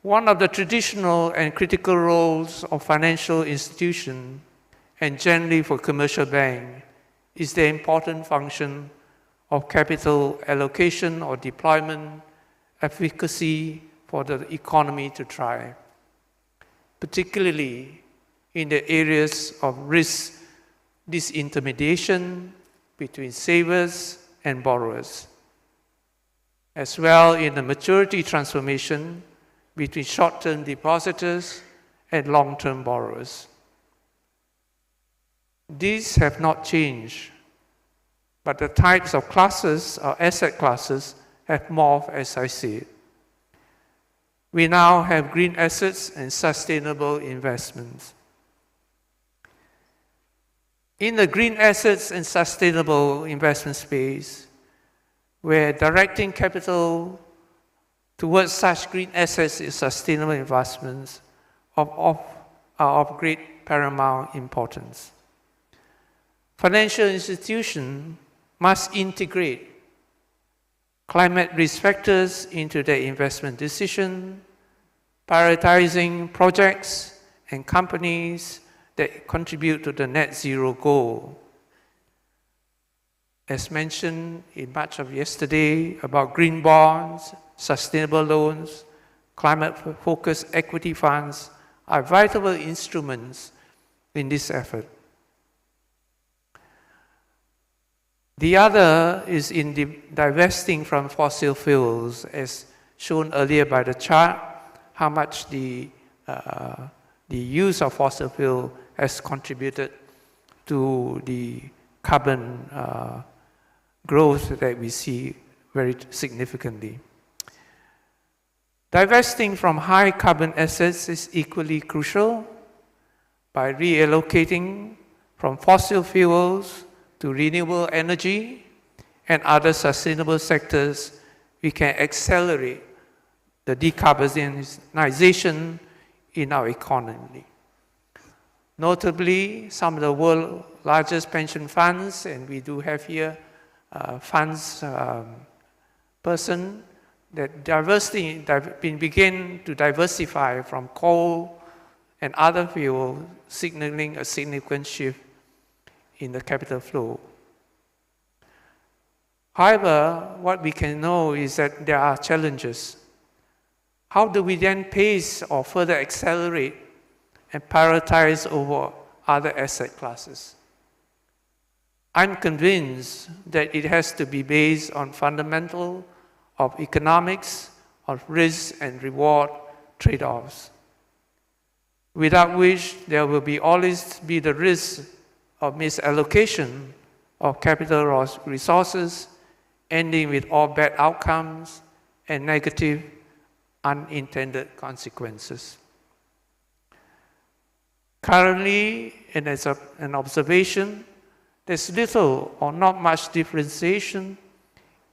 One of the traditional and critical roles of financial institutions, and generally for commercial bank, is the important function of capital allocation or deployment efficacy for the economy to thrive, particularly in the areas of risk disintermediation between savers and borrowers, as well in the maturity transformation between short-term depositors and long-term borrowers. These have not changed, but the types of classes or asset classes have morphed as I see it. We now have green assets and sustainable investments. In the green assets and sustainable investment space, we're directing capital towards such green assets and sustainable investments are of great paramount importance. Financial institutions must integrate climate risk factors into their investment decision, prioritizing projects and companies that contribute to the net zero goal. As mentioned in much of yesterday about green bonds, sustainable loans, climate-focused equity funds are vital instruments in this effort. The other is in divesting from fossil fuels, as shown earlier by the chart, how much the use of fossil fuel has contributed to the carbon growth that we see very significantly. Divesting from high carbon assets is equally crucial. By reallocating from fossil fuels to renewable energy and other sustainable sectors, we can accelerate the decarbonization in our economy. Notably, some of the world's largest pension funds, and we do have here funds person that begin to diversify from coal and other fuels, signaling a significant shift in the capital flow. However, what we can know is that there are challenges. How do we then pace or further accelerate and prioritize over other asset classes? I'm convinced that it has to be based on fundamental of economics, of risk and reward trade-offs, without which there will always be the risk of misallocation of capital resources, ending with all bad outcomes and negative unintended consequences. Currently, and as an observation, there's little or not much differentiation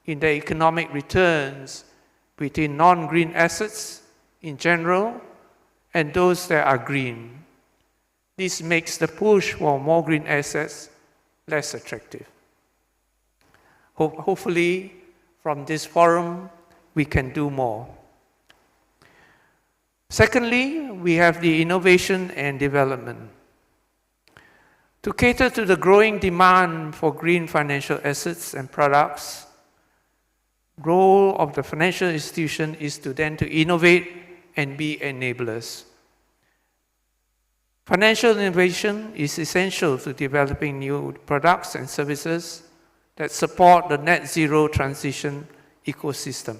in the economic returns between non-green assets in general and those that are green. This makes the push for more green assets less attractive. Hopefully, from this forum, we can do more. Secondly, we have the innovation and development. To cater to the growing demand for green financial assets and products, the role of the financial institution is to innovate and be enablers. Financial innovation is essential to developing new products and services that support the net zero transition ecosystem.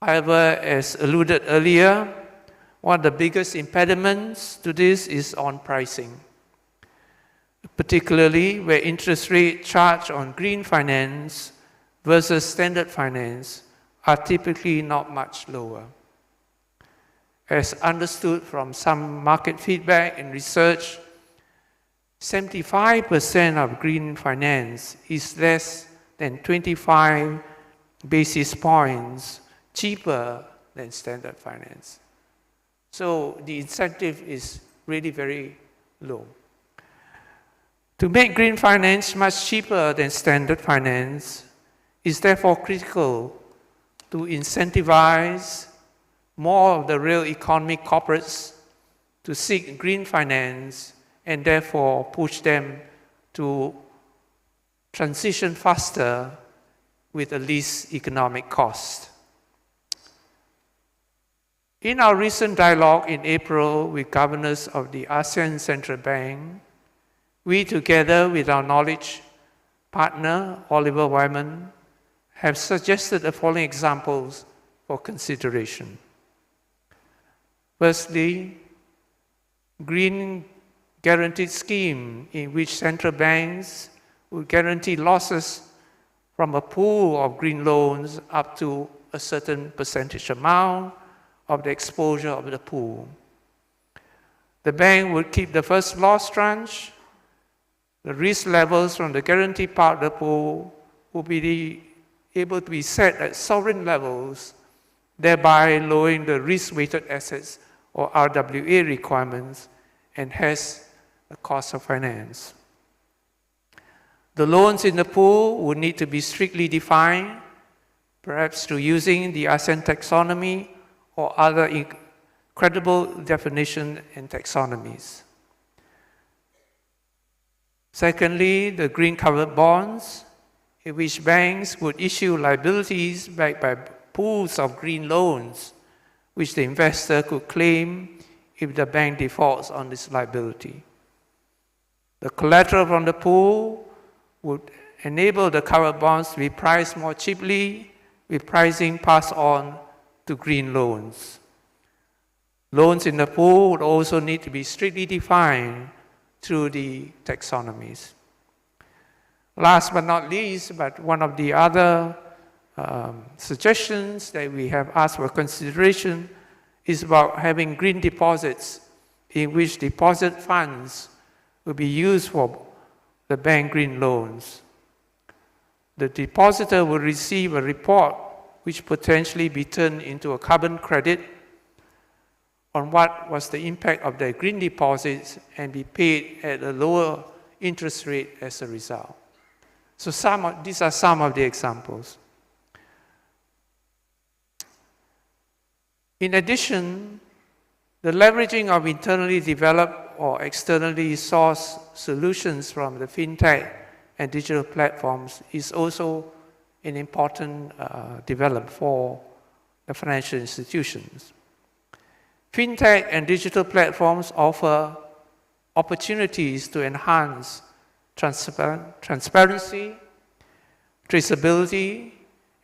However, as alluded earlier, one of the biggest impediments to this is on pricing, particularly where interest rates charged on green finance versus standard finance are typically not much lower. As understood from some market feedback and research, 75% of green finance is less than 25 basis points cheaper than standard finance. So the incentive is really very low. To make green finance much cheaper than standard finance is therefore critical to incentivize more of the real economy corporates to seek green finance and therefore push them to transition faster with the least economic cost. In our recent dialogue in April with governors of the ASEAN Central Bank, we, together with our knowledge partner, Oliver Wyman, have suggested the following examples for consideration. Firstly, green guaranteed scheme in which central banks would guarantee losses from a pool of green loans up to a certain percentage amount of the exposure of the pool. The bank would keep the first loss tranche. The risk levels from the guarantee part of the pool will be able to be set at sovereign levels, thereby lowering the risk-weighted assets or RWA requirements and hence the cost of finance. The loans in the pool would need to be strictly defined, perhaps through using the ASEAN taxonomy or other credible definition and taxonomies. Secondly, the green covered bonds, in which banks would issue liabilities backed by pools of green loans, which the investor could claim if the bank defaults on this liability. The collateral from the pool would enable the covered bonds to be priced more cheaply, with pricing passed on to green loans. Loans in the pool would also need to be strictly defined through the taxonomies. Last but not least, but one of the other suggestions that we have asked for consideration is about having green deposits in which deposit funds will be used for the bank green loans. The depositor will receive a report which potentially be turned into a carbon credit on what was the impact of their green deposits and be paid at a lower interest rate as a result. So these are some of the examples. In addition, the leveraging of internally developed or externally sourced solutions from the fintech and digital platforms is also an important development for the financial institutions. Fintech and digital platforms offer opportunities to enhance transparency, traceability,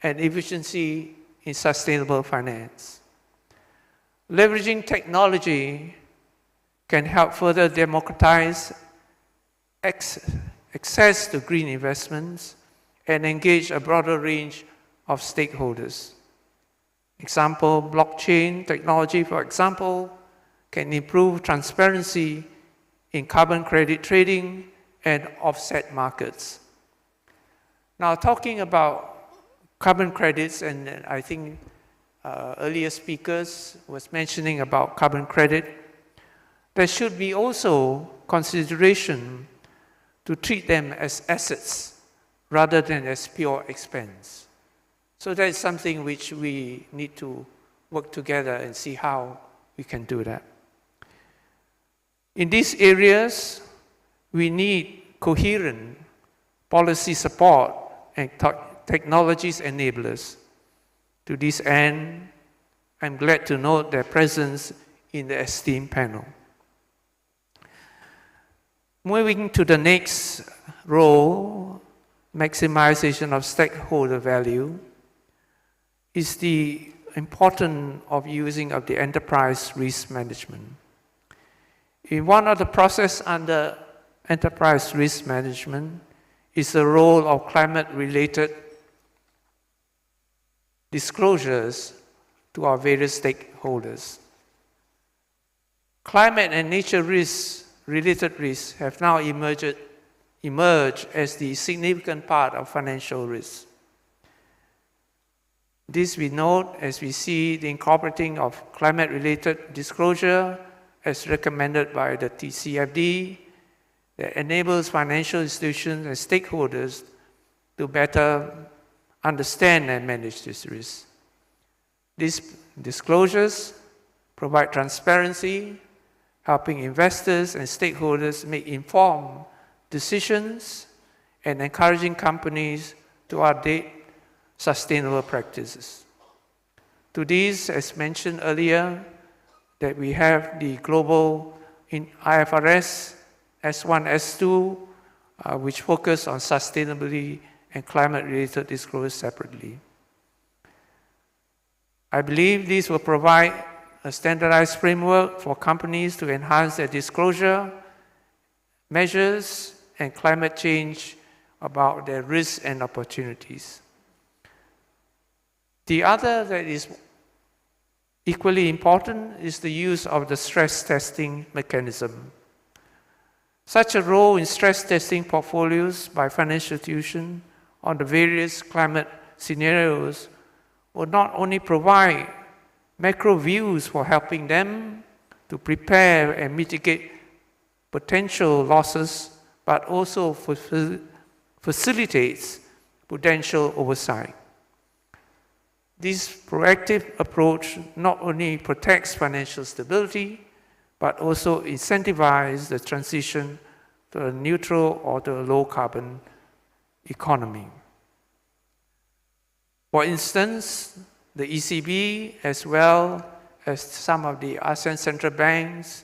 and efficiency in sustainable finance. Leveraging technology can help further democratize access to green investments and engage a broader range of stakeholders. Example, blockchain technology, for example, can improve transparency in carbon credit trading and offset markets. Now, talking about carbon credits, and I think earlier speakers was mentioning about carbon credit, there should be also consideration to treat them as assets rather than as pure expense. So that is something which we need to work together and see how we can do that. In these areas, we need coherent policy support and technologies enablers. To this end, I'm glad to note their presence in the esteemed panel. Moving to the next role, maximization of stakeholder value, is the importance of using of the enterprise risk management. In one of the process under enterprise risk management is the role of climate-related disclosures to our various stakeholders. Climate and nature related risks have now emerged as the significant part of financial risk. This we note as we see the incorporating of climate-related disclosure as recommended by the TCFD that enables financial institutions and stakeholders to better understand and manage this risk. These disclosures provide transparency, helping investors and stakeholders make informed decisions and encouraging companies to adopt sustainable practices. To these, as mentioned earlier, that we have the global in IFRS S1, S2, which focus on sustainability and climate-related disclosure separately. I believe these will provide a standardized framework for companies to enhance their disclosure measures and climate change about their risks and opportunities. The other that is equally important is the use of the stress testing mechanism. Such a role in stress testing portfolios by financial institutions on the various climate scenarios will not only provide macro views for helping them to prepare and mitigate potential losses, but also facilitates potential oversight. This proactive approach not only protects financial stability, but also incentivizes the transition to a neutral or to a low-carbon economy. For instance, the ECB, as well as some of the ASEAN central banks,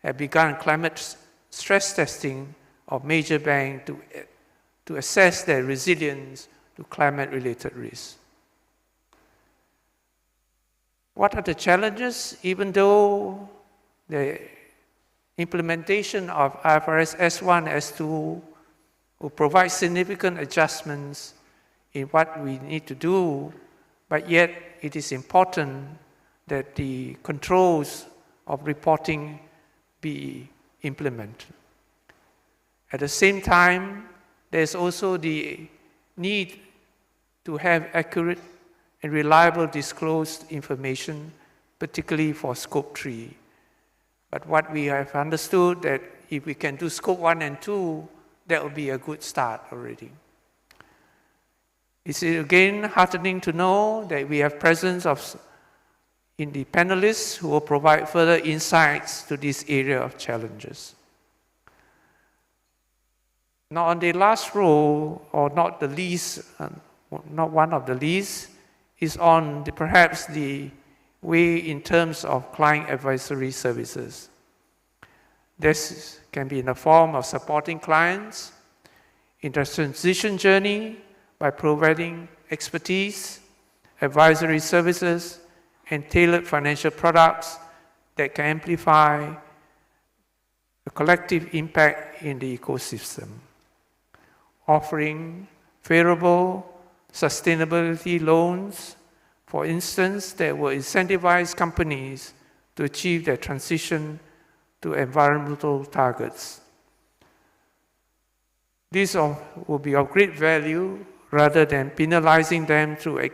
have begun climate stress testing of major banks to assess their resilience to climate-related risks. What are the challenges? Even though the implementation of IFRS S1, S2 will provide significant adjustments in what we need to do, but yet it is important that the controls of reporting be implemented. At the same time, there's also the need to have accurate and reliable disclosed information, particularly for Scope 3. But what we have understood that if we can do Scope 1 and 2, that will be a good start already. It's again heartening to know that we have presence in the panelists who will provide further insights to this area of challenges. Now on the last row, or not the least, not one of the least, is on perhaps the way in terms of client advisory services. This can be in the form of supporting clients in their transition journey by providing expertise, advisory services, and tailored financial products that can amplify the collective impact in the ecosystem, offering favorable sustainability loans, for instance, that will incentivize companies to achieve their transition to environmental targets. These will be of great value rather than penalizing them through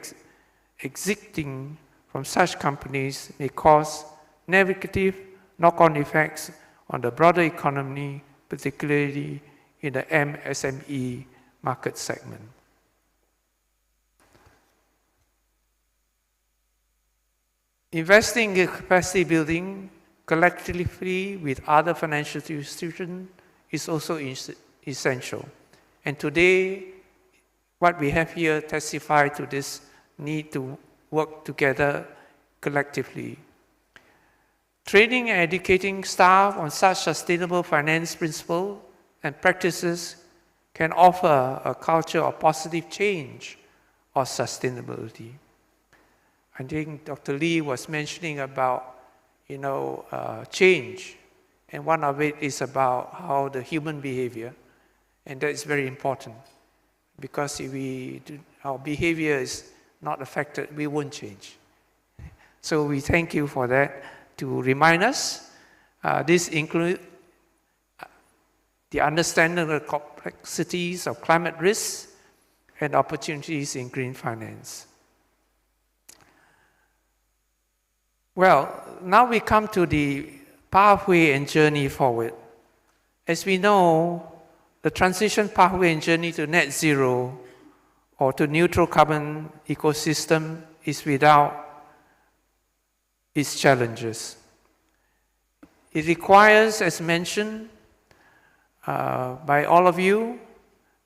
exiting from such companies may cause negative knock-on effects on the broader economy, particularly in the MSME market segment. Investing in capacity building collectively with other financial institutions is also essential. And today, what we have here testifies to this need to work together collectively. Training and educating staff on such sustainable finance principles and practices can offer a culture of positive change or sustainability. I think Dr. Lee was mentioning about, change, and one of it is about how the human behavior, and that is very important, because if our behavior is not affected, we won't change. So we thank you for that to remind us. This includes the understanding of the complexities of climate risks and opportunities in green finance. Well, now we come to the pathway and journey forward. As we know, the transition pathway and journey to net zero or to neutral carbon ecosystem is without its challenges. It requires, as mentioned by all of you,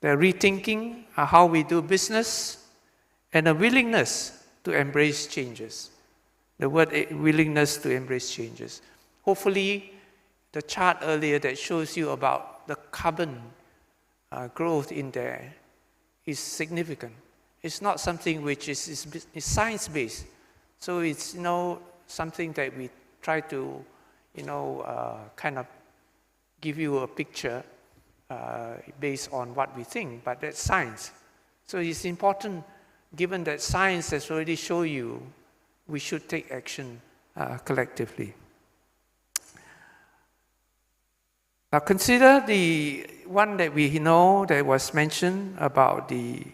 the rethinking how we do business, and a willingness to embrace changes. The word willingness to embrace changes. Hopefully, the chart earlier that shows you about the carbon growth in there is significant. It's not something which is science-based. So it's something that we try to kind of give you a picture based on what we think, but that's science. So it's important, given that science has already shown you, we should take action collectively. Now consider the one that we know that was mentioned about the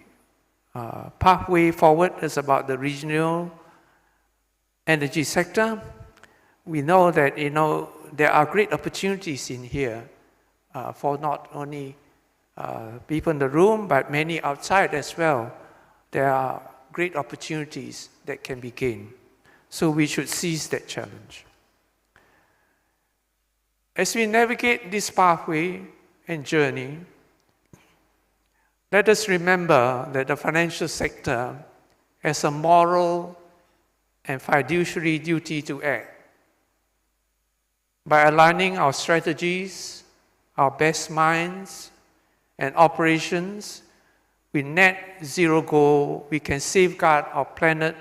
pathway forward is about the regional energy sector. We know that there are great opportunities in here for not only people in the room, but many outside as well. There are great opportunities that can be gained. So we should seize that challenge. As we navigate this pathway and journey, let us remember that the financial sector has a moral and fiduciary duty to act. By aligning our strategies, our best minds, and operations with net zero goal, we can safeguard our planet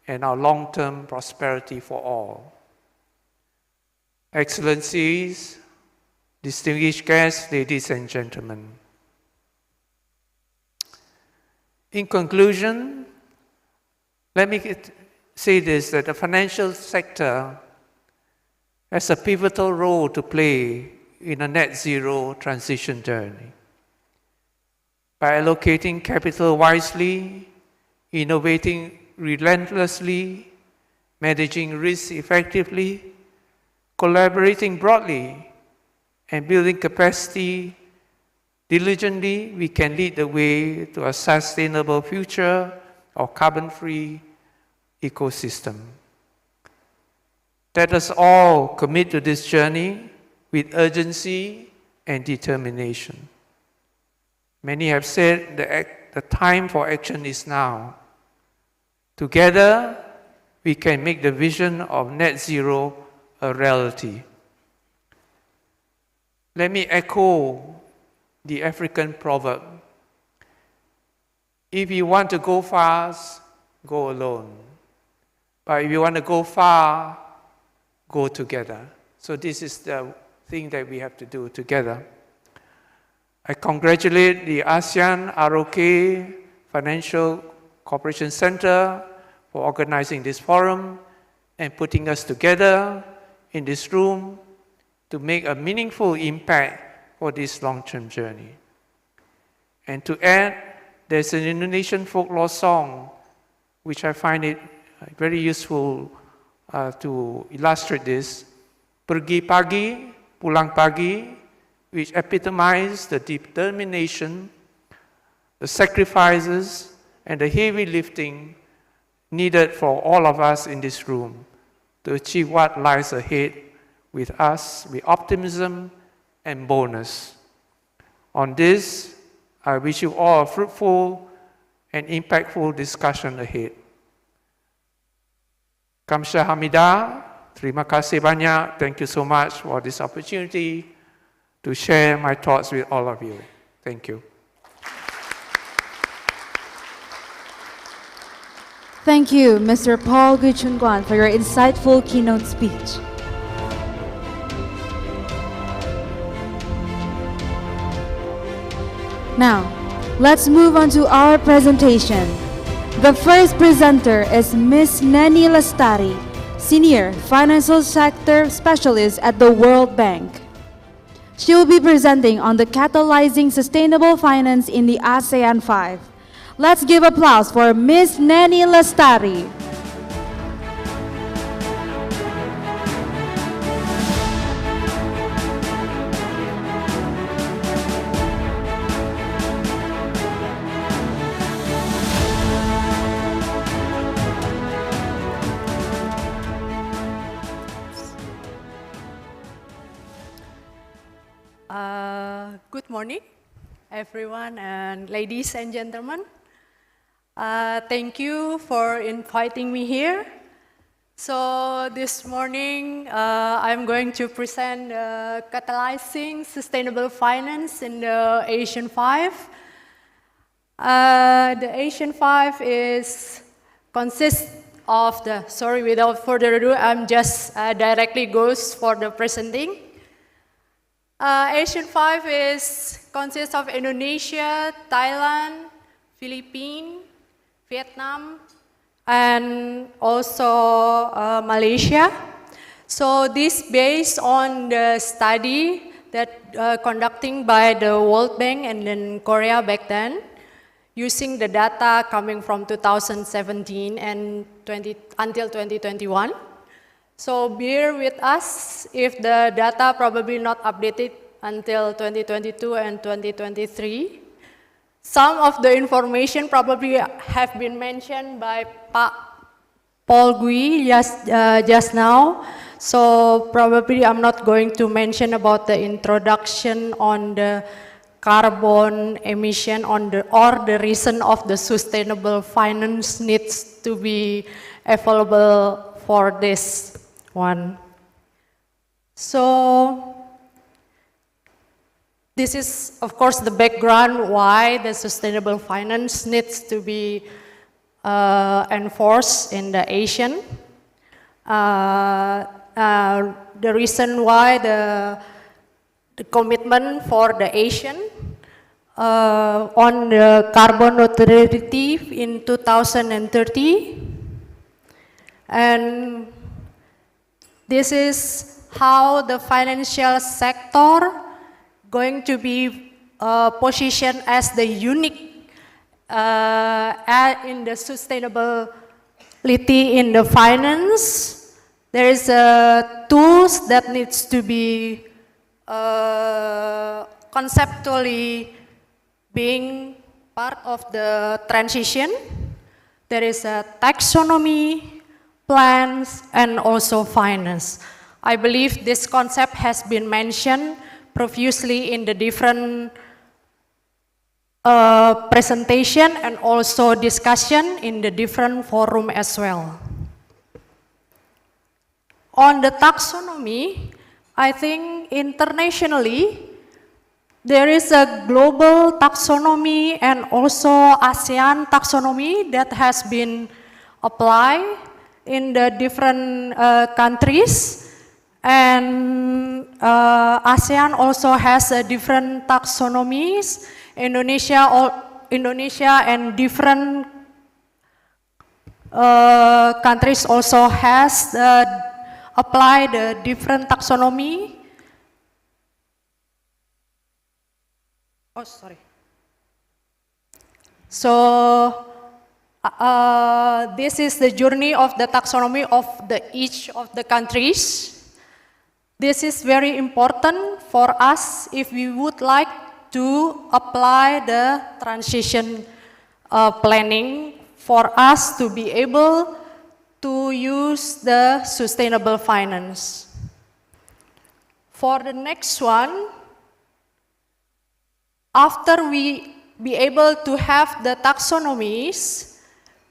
and our long-term prosperity for all. Excellencies, distinguished guests, ladies and gentlemen. In conclusion, let me say this, that the financial sector has a pivotal role to play in a net zero transition journey. By allocating capital wisely, innovating relentlessly, managing risks effectively, collaborating broadly, and building capacity diligently, we can lead the way to a sustainable future of carbon-free ecosystem. Let us all commit to this journey with urgency and determination. Many have said the time for action is now. Together, we can make the vision of net zero a reality. Let me echo the African proverb. If you want to go fast, go alone. But if you want to go far, go together. So this is the thing that we have to do together. I congratulate the Asean-Rok Financial Cooperation Center for organizing this forum and putting us together in this room to make a meaningful impact for this long-term journey. And to add, there's an Indonesian folklore song which I find it very useful to illustrate this. Pergi pagi, pulang pagi, which epitomizes the determination, the sacrifices, and the heavy lifting needed for all of us in this room to achieve what lies ahead with us with optimism and boldness. On this, I wish you all a fruitful and impactful discussion ahead. Kamsahamnida, terima kasih banyak. Thank you so much for this opportunity to share my thoughts with all of you. Thank you. Thank you, Mr. Paul Guchunguan, for your insightful keynote speech. Now, let's move on to our presentation. The first presenter is Ms. Neni Lestari, Senior Financial Sector Specialist at the World Bank. She will be presenting on the catalyzing sustainable finance in the ASEAN 5. Let's give applause for Ms. Neni Lestari. Good morning. everyone, and ladies and gentlemen. Thank you for inviting me here. So this morning, I'm going to present catalyzing sustainable finance in the Asian 5. The Asian 5 consists of the, sorry, without further ado, I'm just directly goes for the presenting. Asian 5 consists of Indonesia, Thailand, Philippines, Vietnam, and also Malaysia. So this based on the study that conducting by the World Bank and then Korea back then, using the data coming from 2017 and until 2021. So bear with us if the data probably not updated until 2022 and 2023. Some of the information probably have been mentioned by Paul Gui just now. So probably I'm not going to mention about the introduction on the carbon emission or the reason of the sustainable finance needs to be available for this one. So this is, of course, the background why the sustainable finance needs to be enforced in the Asian. The reason why the commitment for the Asian on the carbon neutrality in 2030. And this is how the financial sector going to be positioned as the unique in the sustainability in the finance. There is tools that needs to be conceptually being part of the transition. There is a taxonomy, plans, and also finance. I believe this concept has been mentioned previously in the different presentation and also discussion in the different forum as well. On the taxonomy, I think internationally, there is a global taxonomy and also ASEAN taxonomy that has been applied in the different countries. And ASEAN also has different taxonomies. Indonesia and different countries also has applied the different taxonomy. Oh, sorry. So this is the journey of the taxonomy of each of the countries. This is very important for us if we would like to apply the transition planning for us to be able to use the sustainable finance. For the next one, after we be able to have the taxonomies,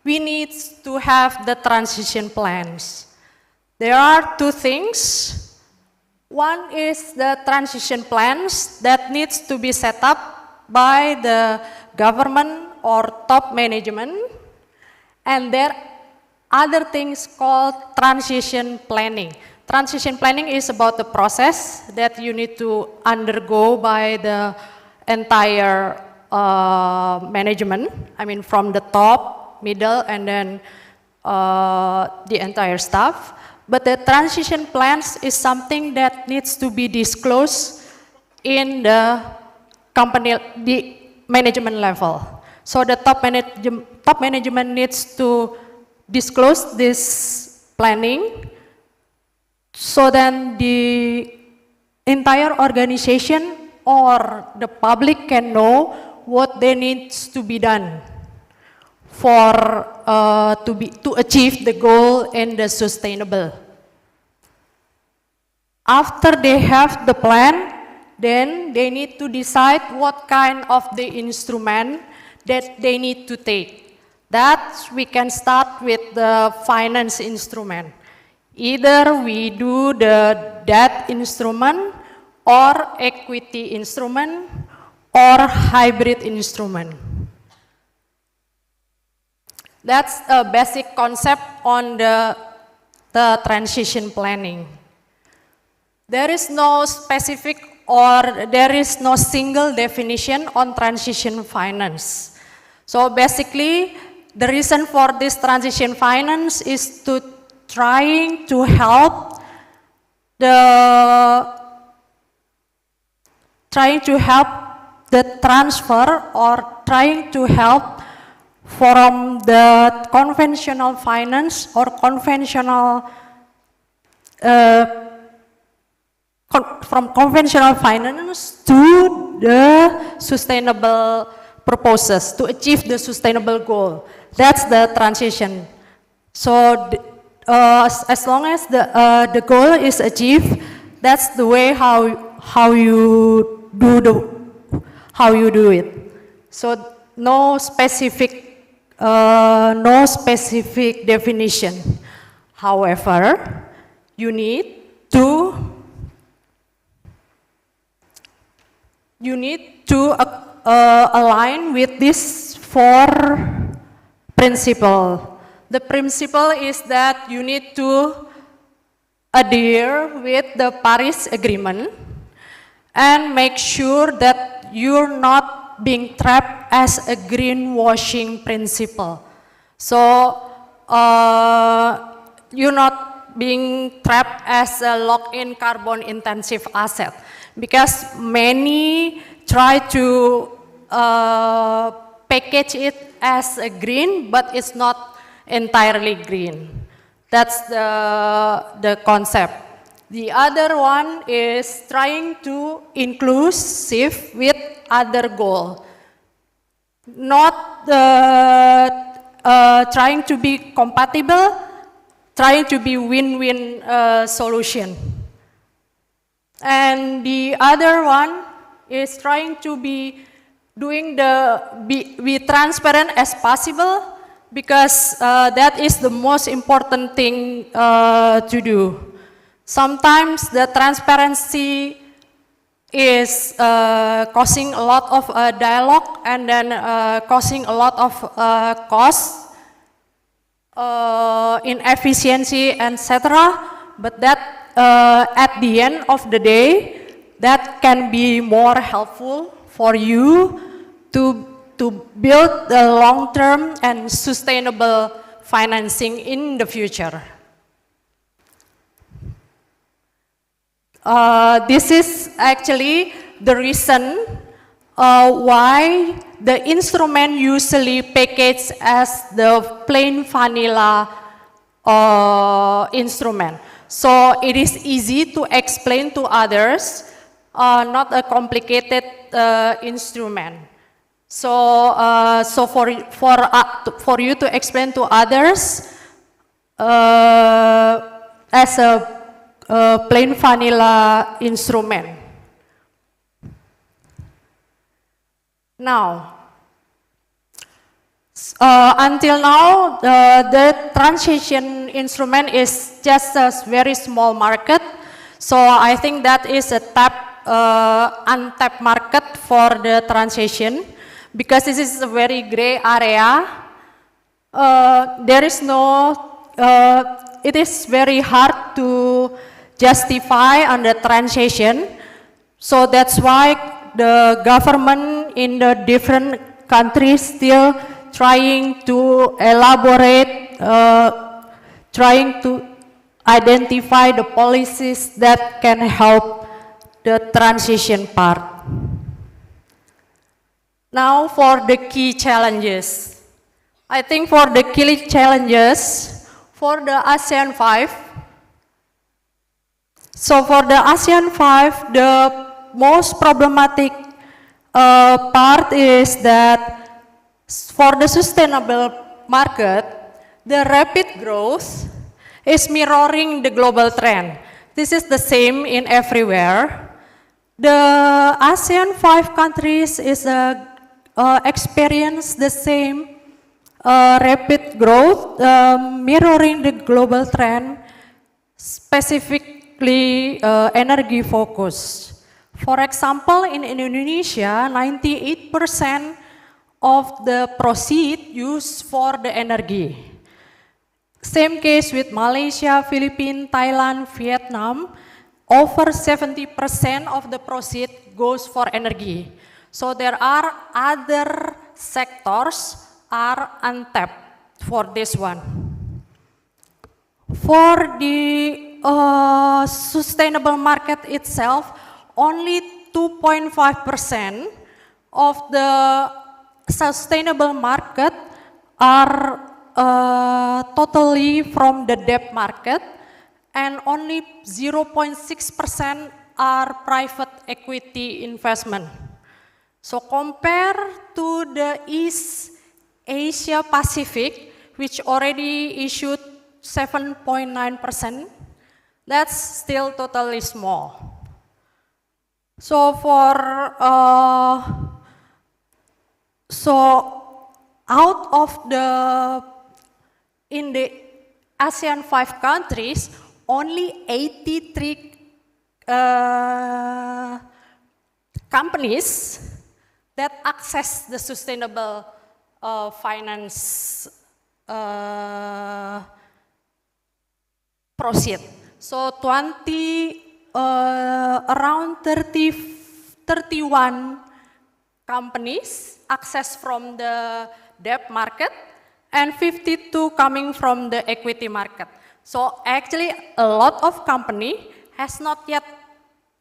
we need to have the transition plans. There are two things. One is the transition plans that needs to be set up by the government or top management, and there are other things called transition planning. Transition planning is about the process that you need to undergo by the entire management. I mean, from the top, middle, and then the entire staff. But the transition plans is something that needs to be disclosed in the company, the management level. So the top management needs to disclose this planning, so then the entire organization or the public can know what they needs to be done for to achieve the goal in the sustainable. After they have the plan, then they need to decide what kind of the instrument that they need to take. That we can start with the finance instrument. Either we do the debt instrument or equity instrument or hybrid instrument. That's a basic concept on the transition planning. There is no specific or there is no single definition on transition finance. So basically, the reason for this transition finance is to trying to help the transfer or trying to help from the conventional finance or conventional from conventional finance to the sustainable purposes, to achieve the sustainable goal. That's the transition. So as long as the goal is achieved, that's the way how you do it. So no specific definition. However, you need to align with these 4 principles. The principle is that you need to adhere with the Paris Agreement and make sure that you're not being trapped as a greenwashing principle. So you're not being trapped as a lock-in carbon intensive asset, because many try to package it as a green, but it's not entirely green. That's the concept. The other one is trying to inclusive with other goal. Not trying to be compatible, trying to be win-win solution. And the other one is trying to be transparent as possible, because that is the most important thing to do. Sometimes the transparency is causing a lot of dialogue and then causing a lot of cost, inefficiency, etc. But that at the end of the day, that can be more helpful for you to build the long-term and sustainable financing in the future. This is actually the reason why the instrument usually packaged as the plain vanilla instrument. So it is easy to explain to others, not a complicated instrument. So, for you to explain to others as a plain vanilla instrument. Now, until now, the transition instrument is just a very small market. So I think that is a untapped market for the transition, because this is a very gray area. It is very hard to justify on the transition. So that's why the government in the different countries still trying to elaborate, trying to identify the policies that can help the transition part. Now for the key challenges. I think for the key challenges for the ASEAN 5. So for the ASEAN 5, the most problematic part is that for the sustainable market, the rapid growth is mirroring the global trend. This is the same in everywhere. The ASEAN 5 countries is experience the same rapid growth, mirroring the global trend, specifically energy focus. For example, in Indonesia, 98% of the proceed used for the energy. Same case with Malaysia, Philippines, Thailand, Vietnam. Over 70% of the proceed goes for energy. So there are other sectors are untapped for this one. For the sustainable market itself, only 2.5% of the sustainable market are totally from the debt market, and only 0.6% are private equity investment. So compare to the East Asia Pacific, which already issued 7.9%, that's still totally small. So out of in the ASEAN 5 countries, only 83 companies that access the sustainable finance proceed. So around 31 companies access from the debt market and 52 coming from the equity market. So actually a lot of company has not yet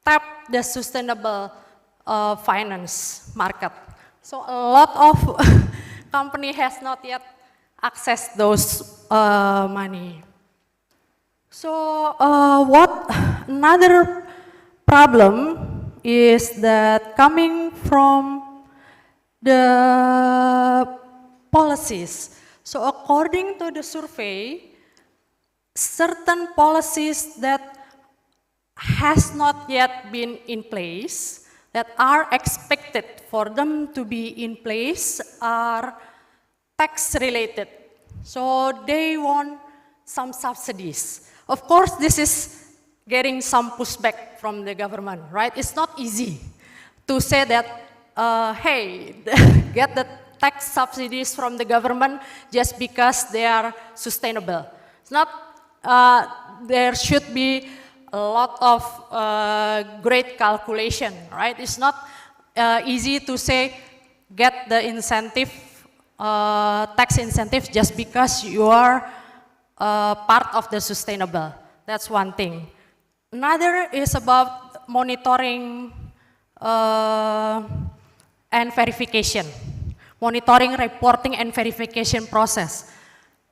tapped the sustainable finance market. So a lot of company has not yet accessed those money. So what another problem is that coming from the policies. So according to the survey, certain policies that has not yet been in place, that are expected for them to be in place, are tax related. So they want some subsidies. Of course, this is getting some pushback from the government, right? It's not easy to say that, hey, get the tax subsidies from the government just because they are sustainable. It's not, there should be a lot of great calculation, right? It's not easy to say, get the incentive, tax incentive just because you are part of the sustainable. That's one thing. Another is about monitoring and verification. Monitoring, reporting, and verification process.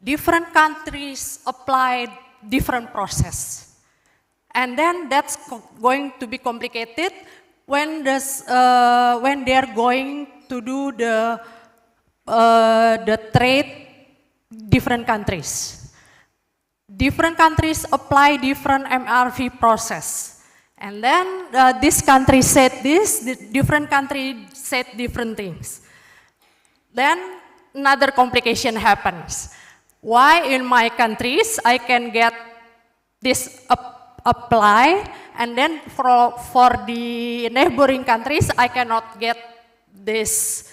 Different countries apply different process. And then that's going to be complicated when they're going to do the trade different countries. Different countries apply different MRV process. And then this country said this, the different country said different things. Then another complication happens. Why in my countries I can get this apply, and then for the neighboring countries I cannot get this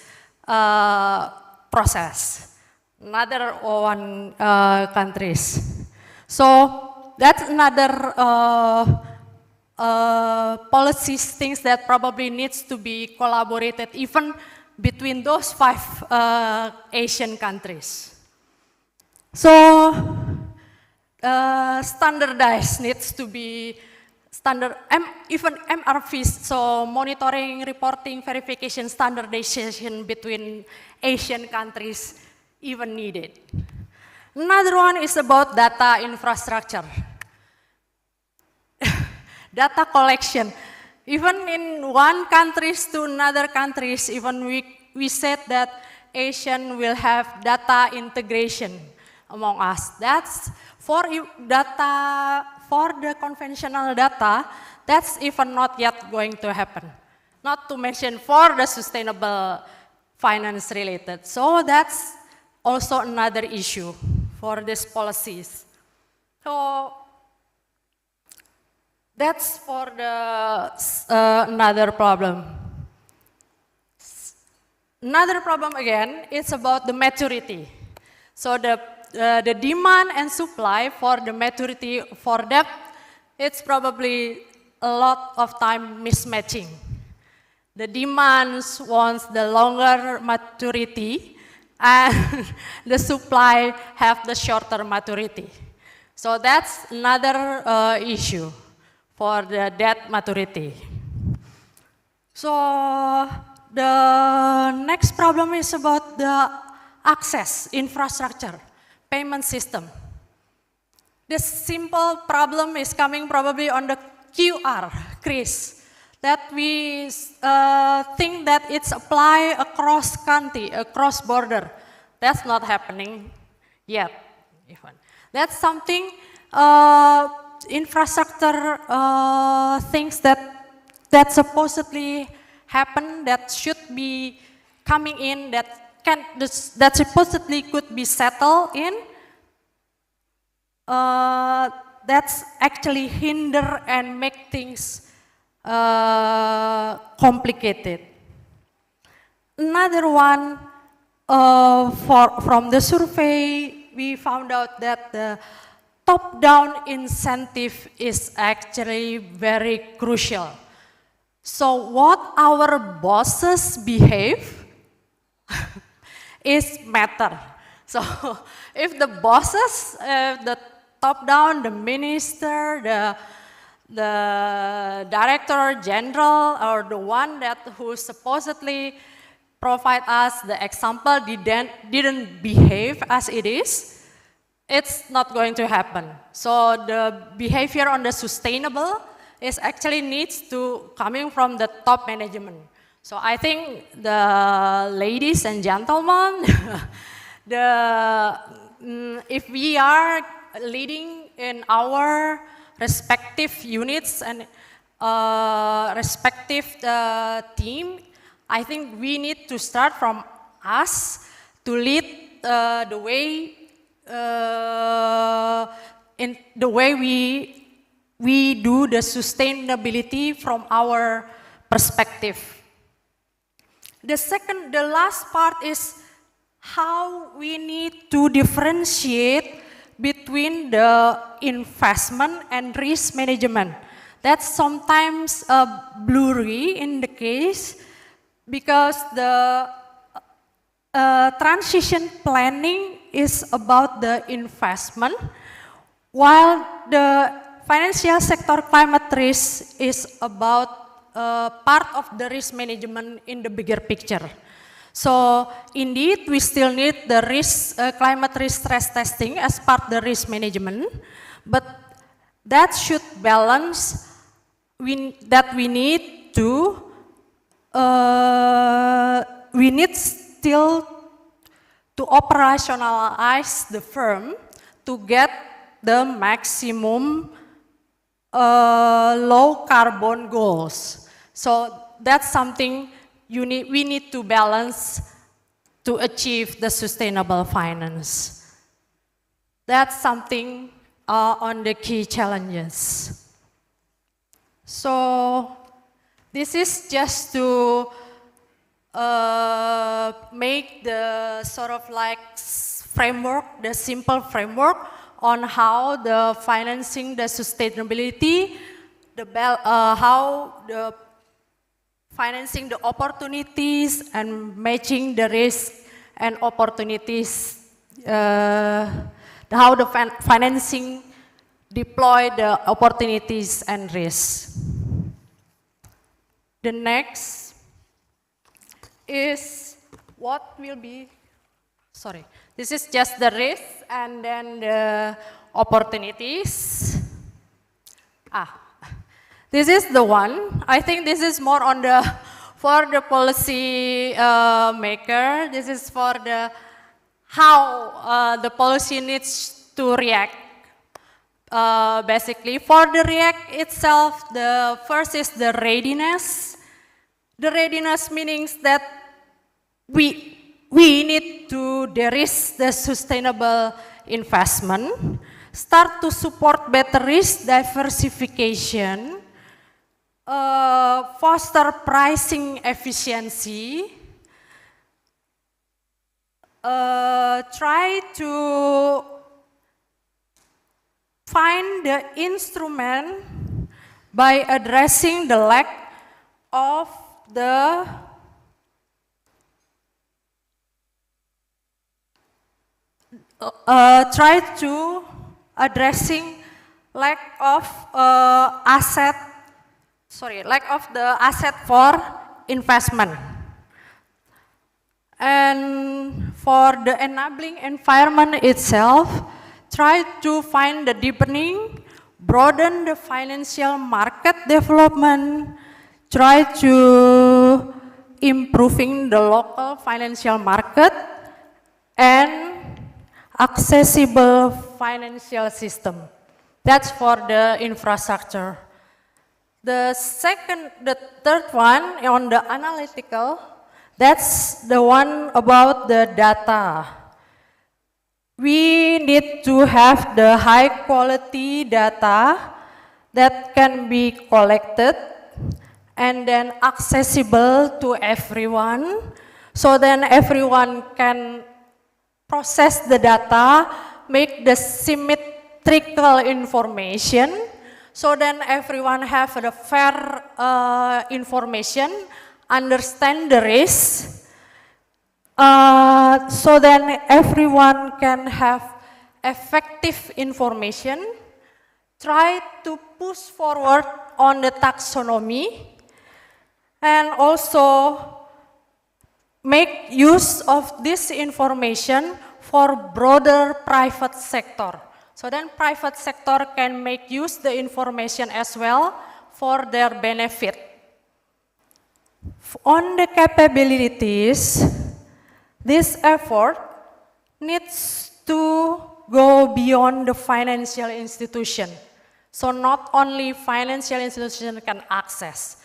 process. Another one countries. So that's another policies, things that probably needs to be collaborated even between those 5 Asian countries. So standardized needs to be even MRVs, so monitoring, reporting, verification, standardization between Asian countries even needed. Another one is about data infrastructure. Data collection. Even in one countries to another countries, even we said that Asian will have data integration among us. That's for data, for the conventional data, That's even not yet going to happen. Not to mention for the sustainable finance related. So that's also another issue for these policies. So that's for the another problem. Another problem again, it's about the maturity. So the demand and supply for the maturity for debt, it's probably a lot of time mismatching. The demands wants the longer maturity and the supply have the shorter maturity. So that's another issue for the debt maturity. So the next problem is about the access, infrastructure, payment system. The simple problem is coming probably on the QR, Chris, that we think that it's applied across country, across border. That's not happening yet, even. That's something, infrastructure things that supposedly happen, that should be coming in, that supposedly could be settled in, that's actually hinder and make things complicated. Another one, from the survey, we found out that the top-down incentive is actually very crucial. So what our bosses behave is matter. So if the bosses, the top-down, the minister, the director general, or the one who supposedly provide us the example didn't behave as it is, it's not going to happen. So the behavior on the sustainable is actually needs to coming from the top management. So I think the ladies and gentlemen, if we are leading in our respective units and respective team, I think we need to start from us to lead the way in the way we do the sustainability from our perspective. The last part is how we need to differentiate between the investment and risk management. That's sometimes blurry in the case because the transition planning is about the investment, while the financial sector climate risk is about part of the risk management in the bigger picture. So indeed, we still need the climate risk stress testing as part of the risk management, but that should balance that we need still to operationalize the firm to get the maximum low carbon goals. So that's something we need to balance to achieve the sustainable finance. That's something on the key challenges. So this is just to make the sort of like framework, the simple framework on how the financing the sustainability, how the financing the opportunities and matching the risk and opportunities, how the financing deploy the opportunities and risks. The next is what will be, this is just the risk and then the opportunities. This is the one. I think this is more on for the policy maker. This is for how the policy needs to react Basically, for the React itself, the first is the readiness. The readiness means that we need to de-risk the sustainable investment, start to support better risk diversification, foster pricing efficiency, try to find the instrument by addressing the lack of the try to addressing lack of lack of the asset for investment. And for the enabling environment itself, try to find the deepening, broaden the financial market development, try to improving the local financial market, and accessible financial system. That's for the infrastructure. The third one on the analytical, that's the one about the data. We need to have the high quality data that can be collected and then accessible to everyone, so then everyone can process the data, make the symmetrical information, so then everyone have the fair information, understand the risk, so then everyone can have effective information, try to push forward on the taxonomy, and also make use of this information for broader private sector. So then private sector can make use the information as well for their benefit. On the capabilities, this effort needs to go beyond the financial institution. So not only financial institution can access.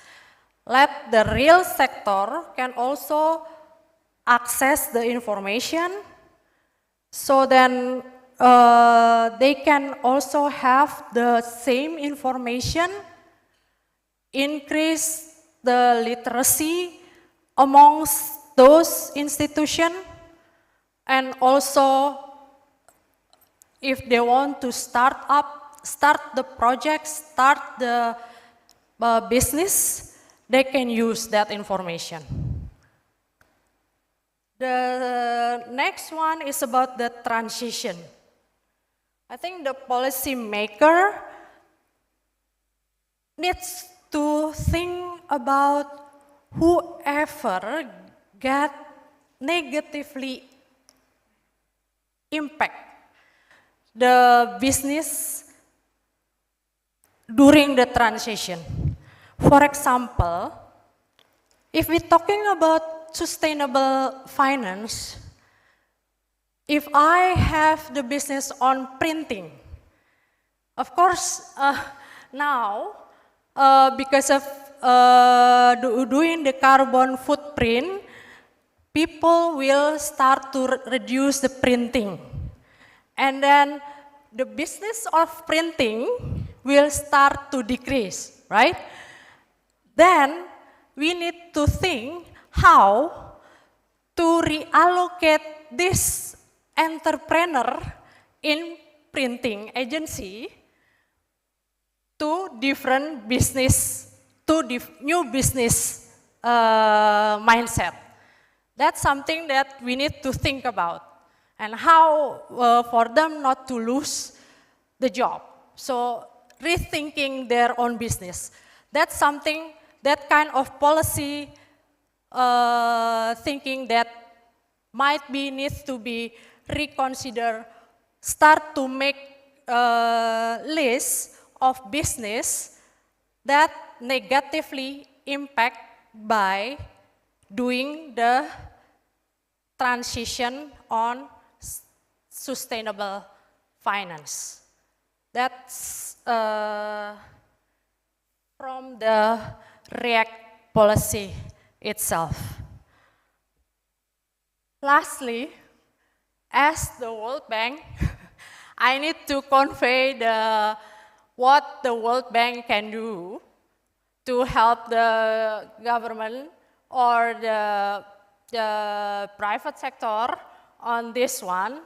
Let the real sector can also access the information, so then they can also have the same information, increase the literacy amongst those institutions, and also if they want to start the project, start the business, they can use that information. The next one is about the transition. I think the policy maker needs to think about whoever get negatively impact the business during the transition. For example, if we're talking about sustainable finance, if I have the business on printing, of course, now, because of doing the carbon footprint, people will start to reduce the printing. And then the business of printing will start to decrease, right? Then we need to think how to reallocate this entrepreneur in printing agency to different business, to new business mindset. That's something that we need to think about, and how for them not to lose the job. So rethinking their own business. That's something, that kind of policy thinking that might be needs to be reconsidered. Start to make a list of business that negatively impact by doing the transition on sustainable finance. That's from the REACT policy itself. Lastly, as the World Bank, I need to convey what the World Bank can do to help the government or the private sector on this one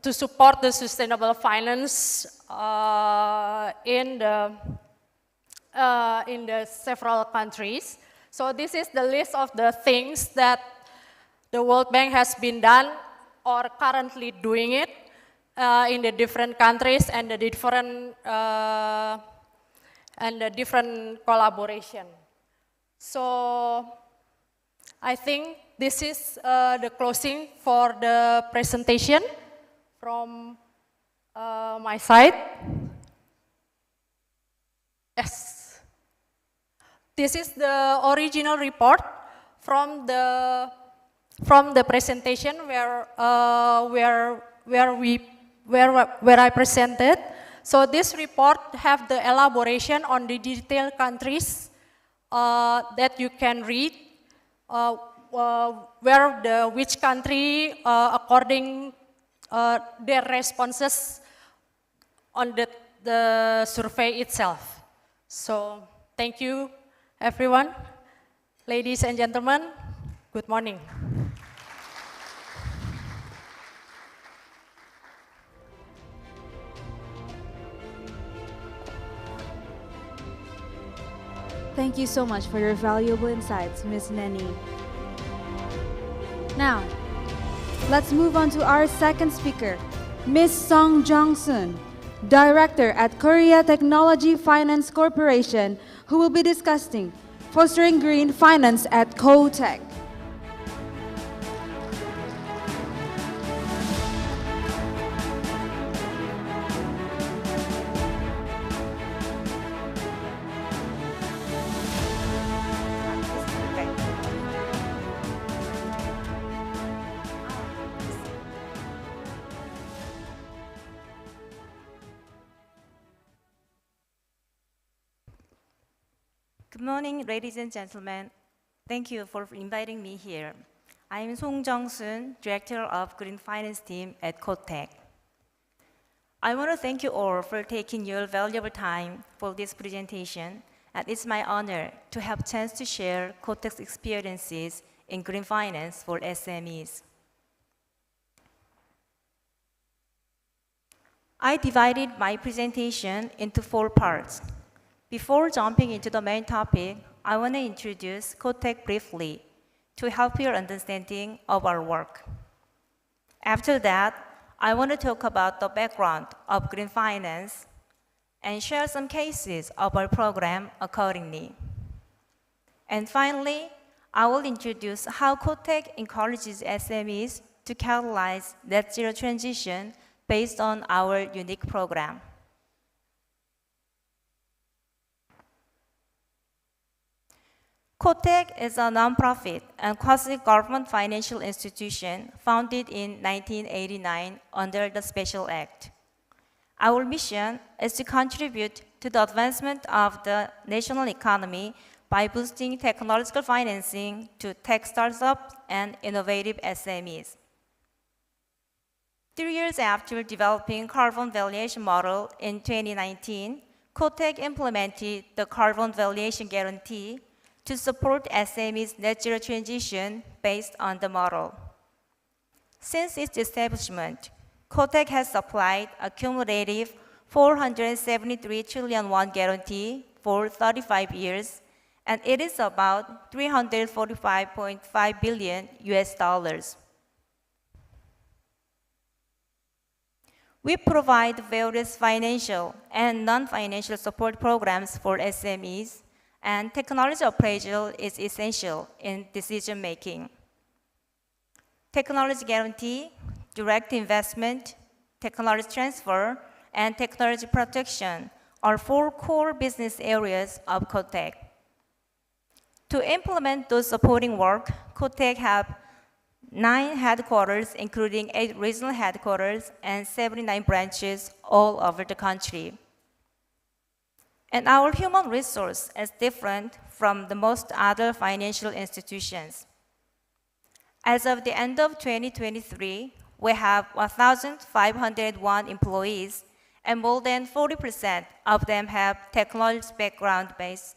to support the sustainable finance in the several countries. So this is the list of the things that the World Bank has been done or currently doing it in the different countries and the different collaboration. So I think this is the closing for the presentation from my side. Yes. This is the original report from the presentation where I presented. So this report have the elaboration on the detailed countries that you can read, which country according their responses on the survey itself. So thank you everyone. Ladies and gentlemen, good morning. Thank you so much for your valuable insights, Ms. Neni. Now, let's move on to our second speaker, Ms. Song Jong-sun, Director at Korea Technology Finance Corporation, who will be discussing fostering green finance at KOTEC. Good morning, ladies and gentlemen. Thank you for inviting me here. I am Song Jong-sun, Director of Green Finance Team at KOTEC. I want to thank you all for taking your valuable time for this presentation, and it's my honor to have a chance to share KOTEC's experiences in green finance for SMEs. I divided my presentation into 4 parts. Before jumping into the main topic, I want to introduce KOTEC briefly to help your understanding of our work. After that, I want to talk about the background of green finance and share some cases of our program accordingly. And finally, I will introduce how KOTEC encourages SMEs to catalyze net zero transition based on our unique program. KOTEC is a nonprofit and quasi-government financial institution founded in 1989 under the Special Act. Our mission is to contribute to the advancement of the national economy by boosting technological financing to tech startups and innovative SMEs. 3 years after developing carbon valuation model in 2019, KOTEC implemented the carbon valuation guarantee to support SMEs' net zero transition based on the model. Since its establishment, KOTEC has supplied a cumulative 473 trillion won guarantee for 35 years, and it is about 345.5 billion US dollars. We provide various financial and non-financial support programs for SMEs, and technology appraisal is essential in decision-making. Technology guarantee, direct investment, technology transfer, and technology protection are 4 core business areas of KOTEC. To implement those supporting work, KOTEC have 9 headquarters, including 8 regional headquarters and 79 branches all over the country. And our human resource is different from the most other financial institutions. As of the end of 2023, we have 1,501 employees, and more than 40% of them have technology background based,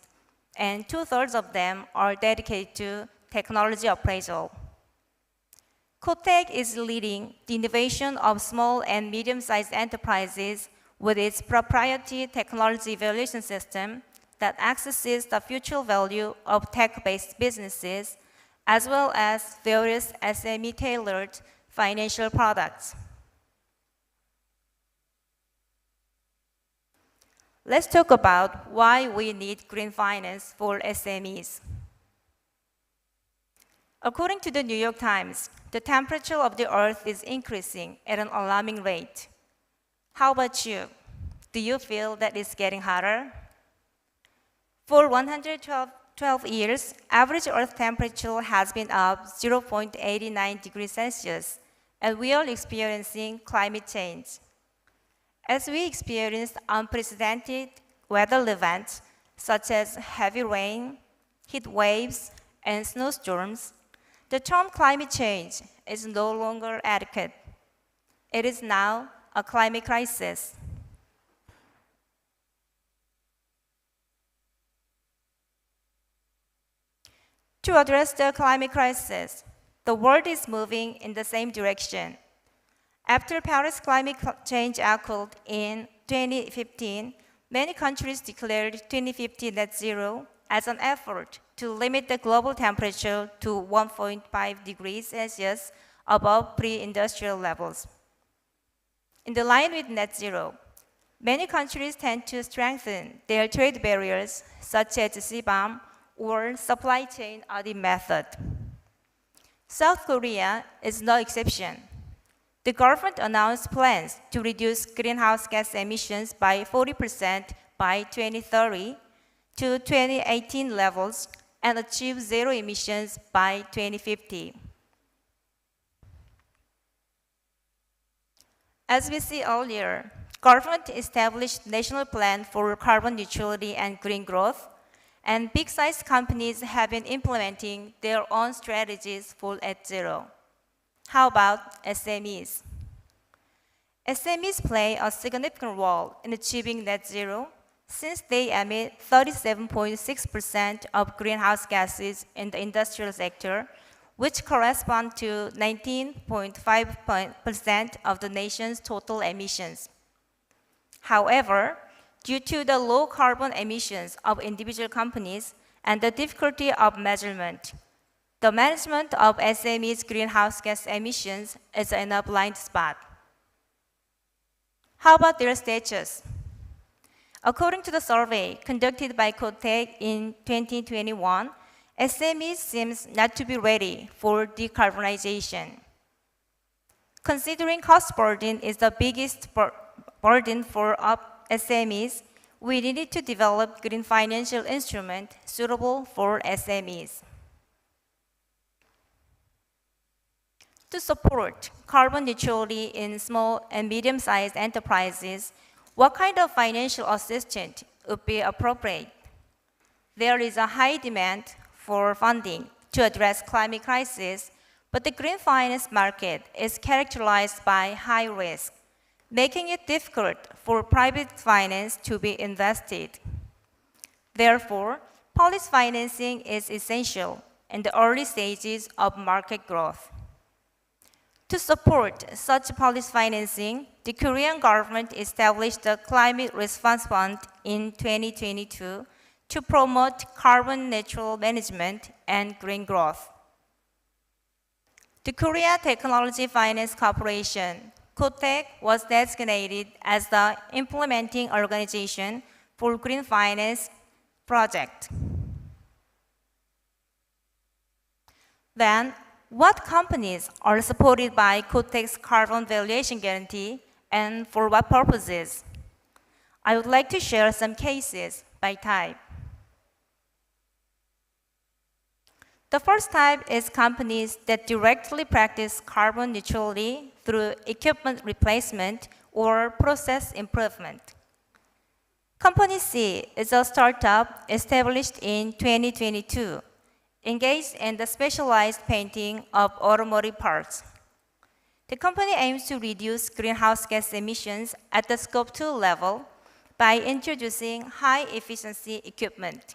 and 2/3 of them are dedicated to technology appraisal. Kotek is leading the innovation of small and medium-sized enterprises with its proprietary technology evaluation system that accesses the future value of tech-based businesses, as well as various SME-tailored financial products. Let's talk about why we need green finance for SMEs. According to the New York Times, the temperature of the Earth is increasing at an alarming rate. How about you? Do you feel that it's getting hotter? For 112 years, average Earth temperature has been up 0.89 degrees Celsius, and we are experiencing climate change. As we experience unprecedented weather events, such as heavy rain, heat waves, and snowstorms, the term climate change is no longer adequate. It is now a climate crisis. To address the climate crisis, the world is moving in the same direction. After Paris climate change accord in 2015, many countries declared 2050 net zero as an effort to limit the global temperature to 1.5 degrees Celsius above pre-industrial levels. In the line with net zero, many countries tend to strengthen their trade barriers, such as CBAM or supply chain audit method. South Korea is no exception. The government announced plans to reduce greenhouse gas emissions by 40% by 2030 to 2018 levels and achieve zero emissions by 2050. As we see earlier, government established national plan for carbon neutrality and green growth, and big-sized companies have been implementing their own strategies for net zero. How about SMEs? SMEs play a significant role in achieving net zero since they emit 37.6% of greenhouse gases in the industrial sector, which correspond to 19.5% of the nation's total emissions. However, due to the low carbon emissions of individual companies and the difficulty of measurement, the management of SMEs' greenhouse gas emissions is in a blind spot. How about their status? According to the survey conducted by Kotek in 2021, SMEs seems not to be ready for decarbonization. Considering cost burden is the biggest burden for SMEs, we needed to develop green financial instrument suitable for SMEs. To support carbon neutrality in small and medium-sized enterprises, what kind of financial assistance would be appropriate? There is a high demand for funding to address climate crisis, but the green finance market is characterized by high risk, making it difficult for private finance to be invested. Therefore, policy financing is essential in the early stages of market growth. To support such policy financing, the Korean government established the Climate Response Fund in 2022 to promote carbon neutral management and green growth. The Korea Technology Finance Corporation, Kotek, was designated as the implementing organization for green finance project. Then, what companies are supported by Kotek's carbon valuation guarantee and for what purposes? I would like to share some cases by type. The first type is companies that directly practice carbon neutrality through equipment replacement or process improvement. Company C is a startup established in 2022, engaged in the specialized painting of automotive parts. The company aims to reduce greenhouse gas emissions at the Scope 2 level by introducing high-efficiency equipment.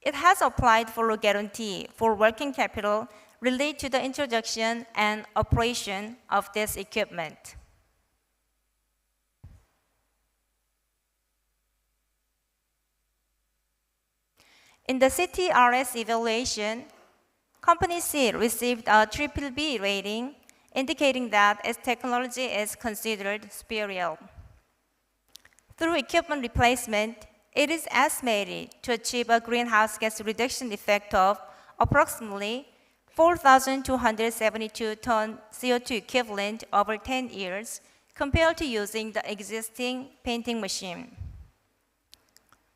It has applied for a guarantee for working capital related to the introduction and operation of this equipment. In the CTRS evaluation, Company C received a BBB rating, indicating that its technology is considered superior. Through equipment replacement, it is estimated to achieve a greenhouse gas reduction effect of approximately 4,272 tons CO2 equivalent over 10 years compared to using the existing painting machine.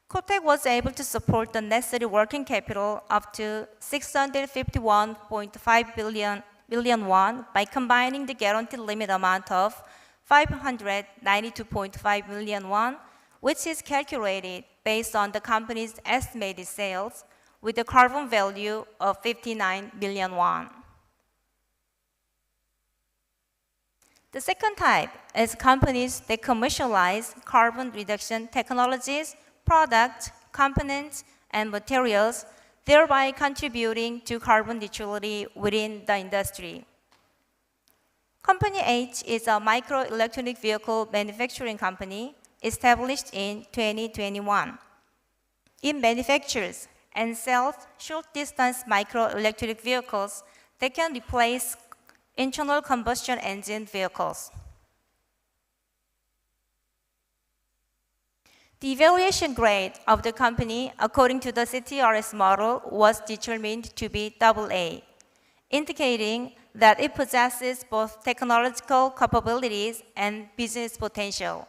Kotek was able to support the necessary working capital up to 651.5 billion won by combining the guaranteed limit amount of 592.5 million won, which is calculated based on the company's estimated sales with a carbon value of 59 billion won. The second type is companies that commercialize carbon reduction technologies, products, components, and materials, thereby contributing to carbon neutrality within the industry. Company H is a microelectronic vehicle manufacturing company established in 2021. It manufactures and sells short-distance microelectronic vehicles that can replace internal combustion engine vehicles. The evaluation grade of the company, according to the CTRS model, was determined to be AA, indicating that it possesses both technological capabilities and business potential.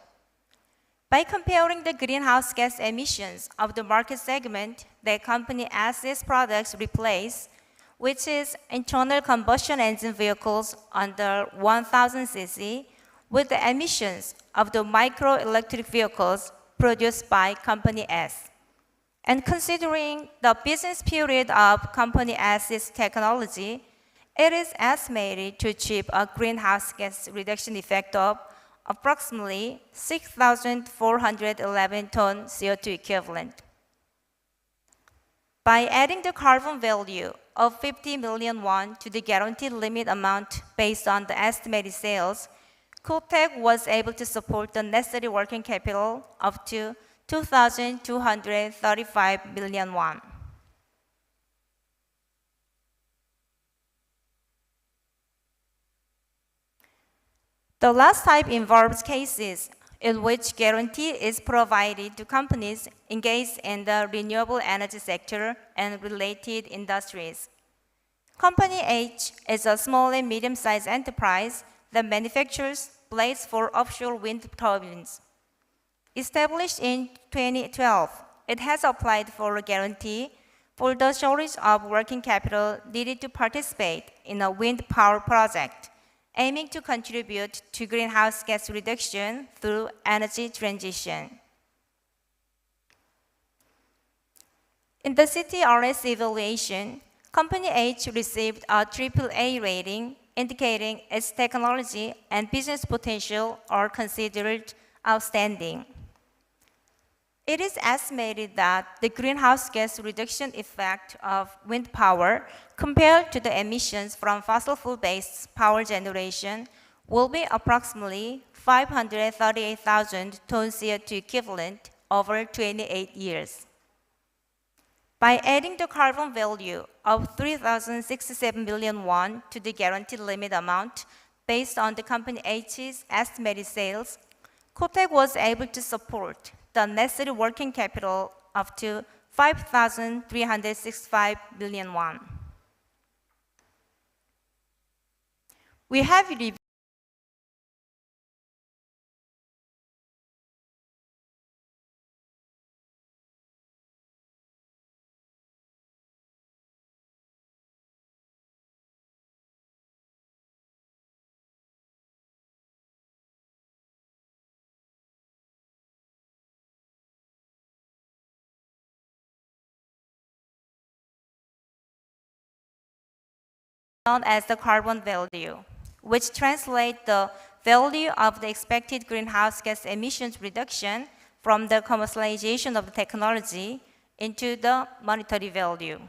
By comparing the greenhouse gas emissions of the market segment that company S's products replace, which is internal combustion engine vehicles under 1,000 cc, with the emissions of the microelectric vehicles produced by Company S. And considering the business period of Company S's technology, it is estimated to achieve a greenhouse gas reduction effect of approximately 6,411 tons CO2 equivalent. By adding the carbon value of 50 million won to the guaranteed limit amount based on the estimated sales, Kotek was able to support the necessary working capital up to 2,235 billion won. The last type involves cases in which guarantee is provided to companies engaged in the renewable energy sector and related industries. Company H is a small and medium-sized enterprise that manufactures blades for offshore wind turbines. Established in 2012, it has applied for a guarantee for the shortage of working capital needed to participate in a wind power project, aiming to contribute to greenhouse gas reduction through energy transition. In the CTRS evaluation, Company H received a AAA rating, indicating its technology and business potential are considered outstanding. It is estimated that the greenhouse gas reduction effect of wind power compared to the emissions from fossil fuel-based power generation will be approximately 538,000 tons CO2 equivalent over 28 years. By adding the carbon value of 3,067 billion won to the guaranteed limit amount based on the Company H's estimated sales, Kotek was able to support the necessary working capital up to 5,365 billion won. We have reviewed known as the carbon value, which translates the value of the expected greenhouse gas emissions reduction from the commercialization of the technology into the monetary value.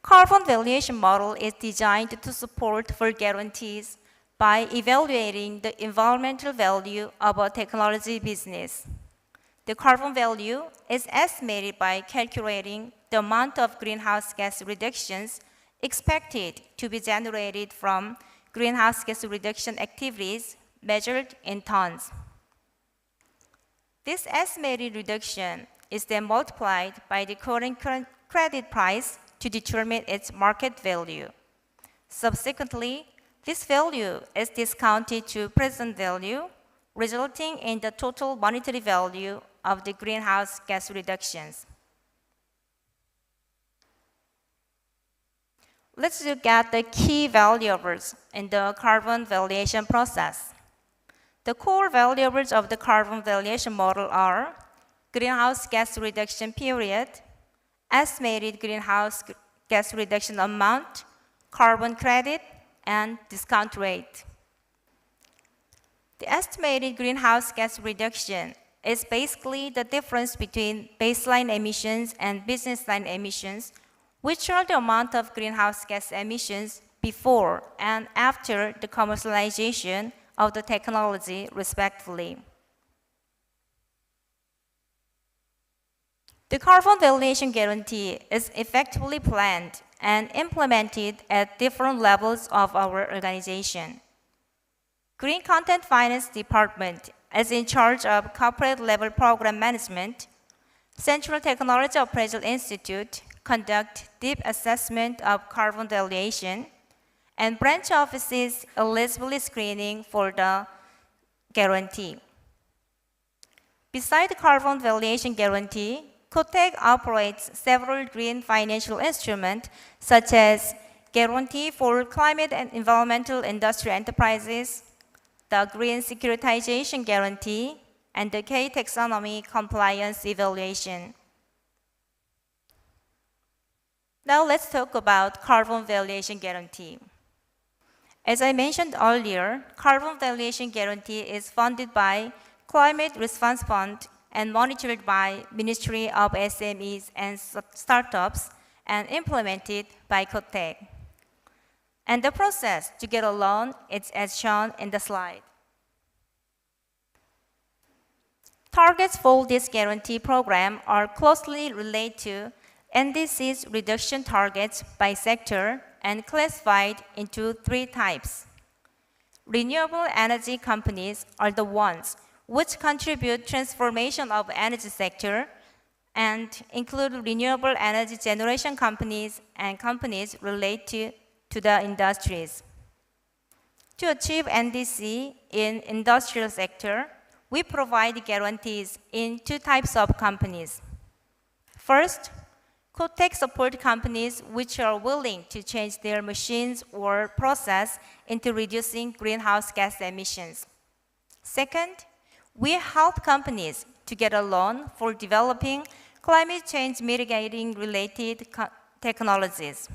Carbon valuation model is designed to support for guarantees by evaluating the environmental value of a technology business. The carbon value is estimated by calculating the amount of greenhouse gas reductions expected to be generated from greenhouse gas reduction activities measured in tons. This estimated reduction is then multiplied by the current credit price to determine its market value. Subsequently, this value is discounted to present value, resulting in the total monetary value of the greenhouse gas reductions. Let's look at the key variables in the carbon valuation process. The core variables of the carbon valuation model are greenhouse gas reduction period, estimated greenhouse gas reduction amount, carbon credit, and discount rate. The estimated greenhouse gas reduction is basically the difference between baseline emissions and business line emissions, which are the amount of greenhouse gas emissions before and after the commercialization of the technology, respectively. The carbon valuation guarantee is effectively planned and implemented at different levels of our organization. Green Content Finance Department is in charge of corporate level program management. Central Technology Appraisal Institute conduct deep assessment of carbon valuation, and branch offices eligibility screening for the guarantee. Besides the carbon valuation guarantee, COTEC operates several green financial instruments such as Guarantee for Climate and Environmental Industry Enterprises, the Green Securitization Guarantee, and the K-Taxonomy Compliance Evaluation. Now let's talk about carbon valuation guarantee. As I mentioned earlier, carbon valuation guarantee is funded by Climate Response Fund and monitored by Ministry of SMEs and Startups and implemented by COTEC. And the process to get a loan is as shown in the slide. Targets for this guarantee program are closely related to NDC's reduction targets by sector and classified into 3 types. Renewable energy companies are the ones which contribute transformation of energy sector and include renewable energy generation companies and companies related to the industries. To achieve NDC in industrial sector, we provide guarantees in 2 types of companies. First, COTEC support companies which are willing to change their machines or process into reducing greenhouse gas emissions. Second, we help companies to get a loan for developing climate change mitigating related technologies.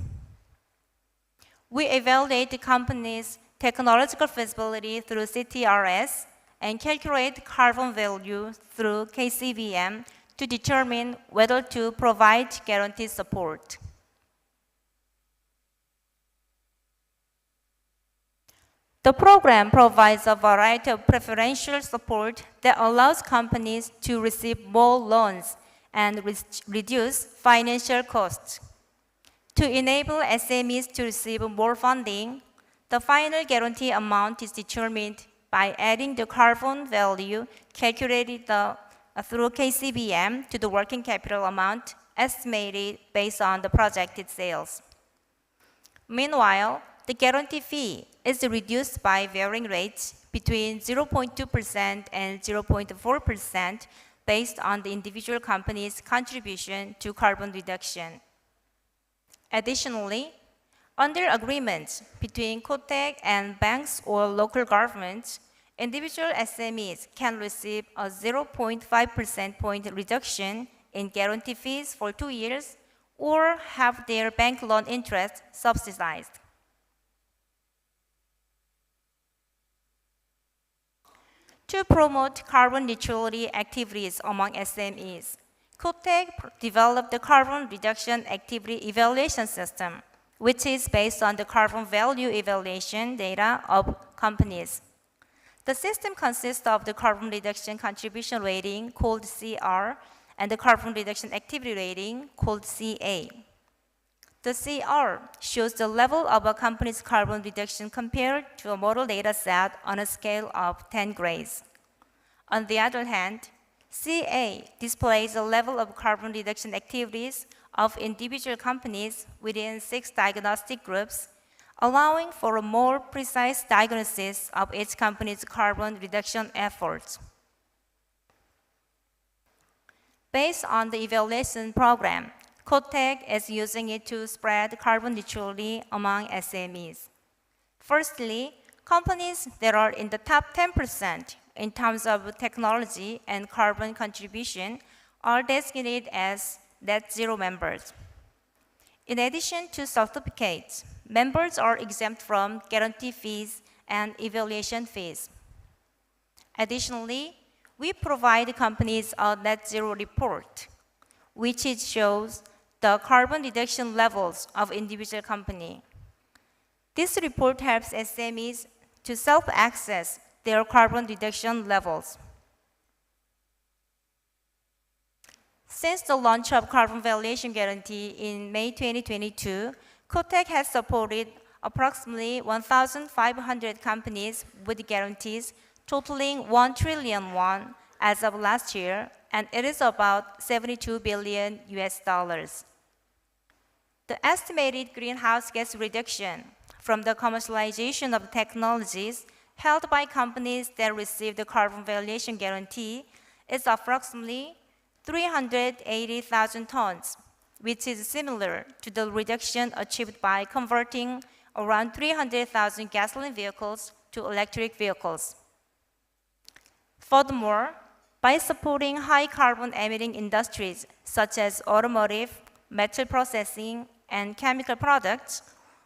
We evaluate the company's technological feasibility through CTRS and calculate carbon value through KCBM to determine whether to provide guaranteed support. The program provides a variety of preferential support that allows companies to receive more loans and reduce financial costs. To enable SMEs to receive more funding, the final guarantee amount is determined by adding the carbon value calculated through KCBM to the working capital amount estimated based on the projected sales. Meanwhile, the guarantee fee is reduced by varying rates between 0.2% and 0.4% based on the individual company's contribution to carbon reduction. Additionally, under agreements between COTEC and banks or local governments, individual SMEs can receive a 0.5% point reduction in guarantee fees for 2 years or have their bank loan interest subsidized. To promote carbon neutrality activities among SMEs, COTEC developed the carbon reduction activity evaluation system, which is based on the carbon value evaluation data of companies. The system consists of the carbon reduction contribution rating, called CR, and the carbon reduction activity rating, called CA. The CR shows the level of a company's carbon reduction compared to a model data set on a scale of 10 grades. On the other hand, CA displays the level of carbon reduction activities of individual companies within 6 diagnostic groups, allowing for a more precise diagnosis of each company's carbon reduction efforts. Based on the evaluation program, COTEC is using it to spread carbon neutrality among SMEs. Firstly, companies that are in the top 10% in terms of technology and carbon contribution are designated as net zero members. In addition to certificates, members are exempt from guarantee fees and evaluation fees. Additionally, we provide companies a net zero report, which shows the carbon reduction levels of individual company. This report helps SMEs to self-access their carbon reduction levels. Since the launch of Carbon Valuation Guarantee in May 2022, COTEC has supported approximately 1,500 companies with guarantees totaling 1 trillion won as of last year, and it is about 72 billion US dollars. The estimated greenhouse gas reduction from the commercialization of technologies held by companies that receive the Carbon Valuation Guarantee is approximately 380,000 tons, which is similar to the reduction achieved by converting around 300,000 gasoline vehicles to electric vehicles. Furthermore, by supporting high carbon emitting industries such as automotive, metal processing, and chemical products,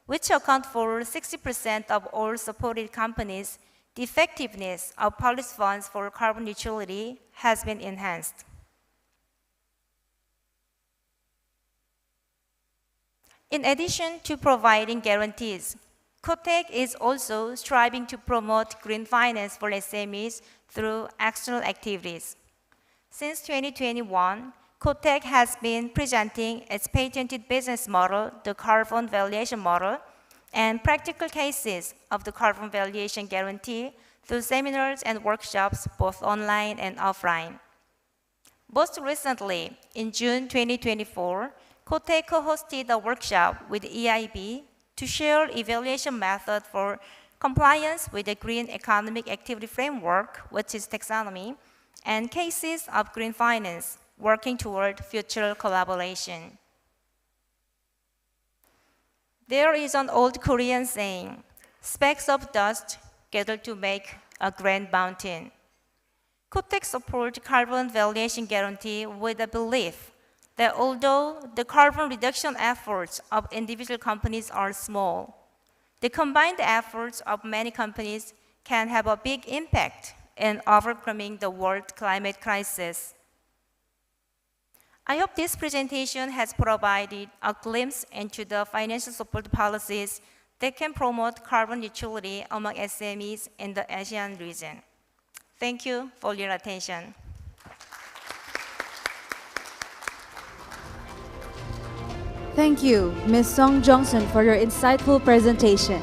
which account for 60% of all supported companies, the effectiveness of policy funds for carbon neutrality has been enhanced. In addition to providing guarantees, COTEC is also striving to promote green finance for SMEs through external activities. Since 2021, COTEC has been presenting its patented business model, the Carbon Valuation Model, and practical cases of the Carbon Valuation Guarantee through seminars and workshops, both online and offline. Most recently, in June 2024, COTEC hosted a workshop with EIB to share evaluation method for compliance with the Green Economic Activity Framework, which is taxonomy, and cases of green finance, working toward future collaboration. There is an old Korean saying, specks of dust gather to make a grand mountain. COTEC supports Carbon Valuation Guarantee with the belief that although the carbon reduction efforts of individual companies are small, the combined efforts of many companies can have a big impact in overcoming the world climate crisis. I hope this presentation has provided a glimpse into the financial support policies that can promote carbon neutrality among SMEs in the ASEAN region. Thank you for your attention. Thank you, Ms. Song Johnson, for your insightful presentation.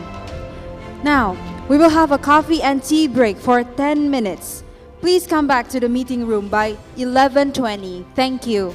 Now, we will have a coffee and tea break for 10 minutes. Please come back to the meeting room by 11:20. Thank you.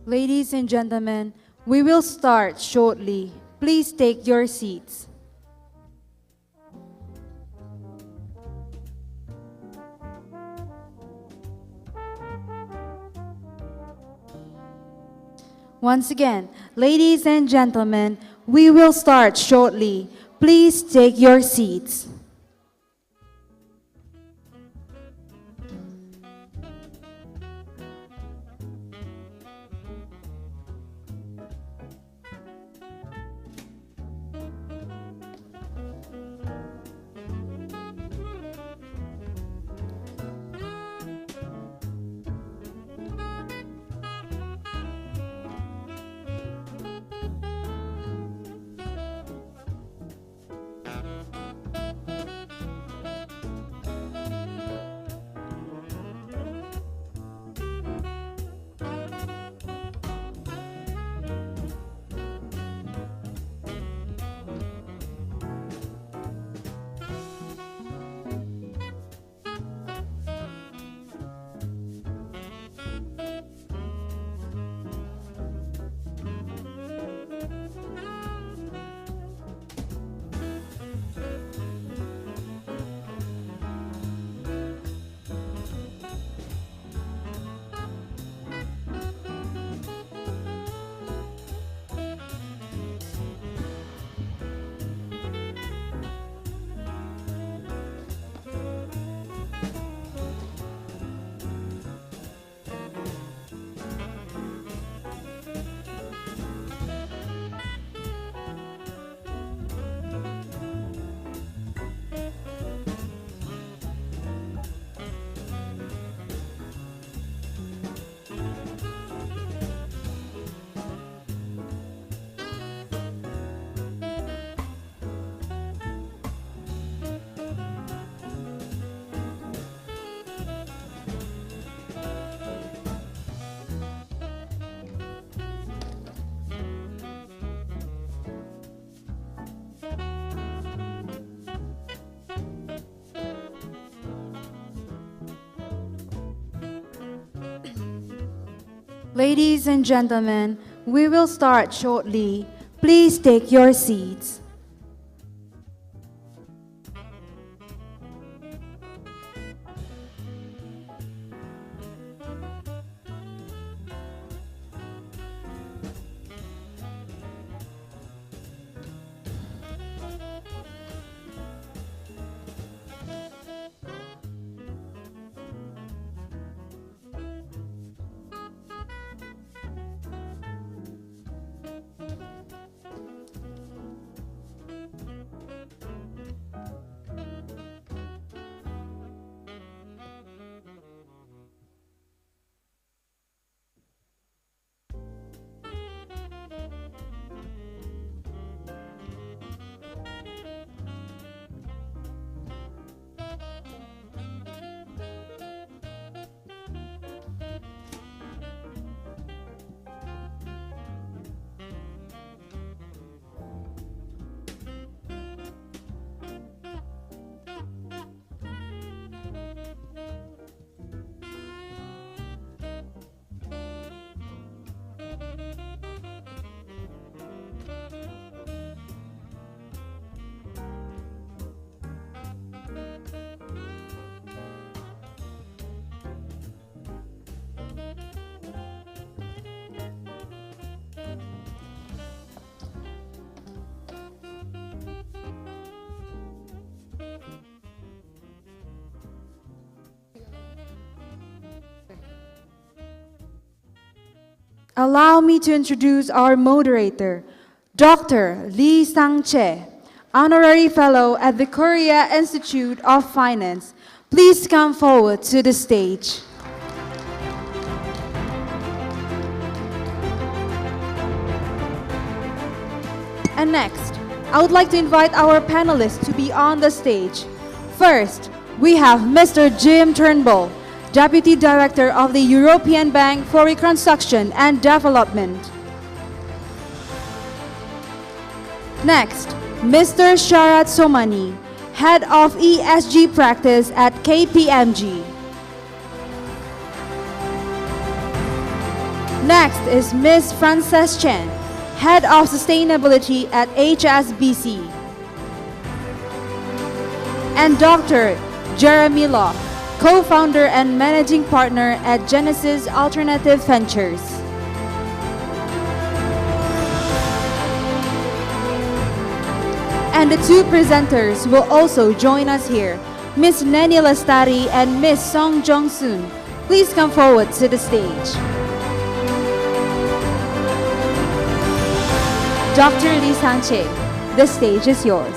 Ladies and gentlemen, we will start shortly. Please take your seats. Once again, ladies and gentlemen, we will start shortly. Please take your seats. Ladies and gentlemen, we will start shortly. Please take your seats. Allow me to introduce our moderator, Dr. Lee Sang-che, Honorary Fellow at the Korea Institute of Finance. Please come forward to the stage. And next, I would like to invite our panelists to be on the stage. First, we have Mr. Jim Turnbull, Deputy Director of the European Bank for Reconstruction and Development. Next, Mr. Sharat Somani, Head of ESG Practice at KPMG. Next is Ms. Frances Chen, Head of Sustainability at HSBC. And Dr. Jeremy Locke, Co-founder and Managing Partner at Genesis Alternative Ventures. And the two presenters will also join us here, Ms. Neni Lastari and Ms. Song Jong-soon. Please come forward to the stage. Dr. Lee Sang-che, the stage is yours.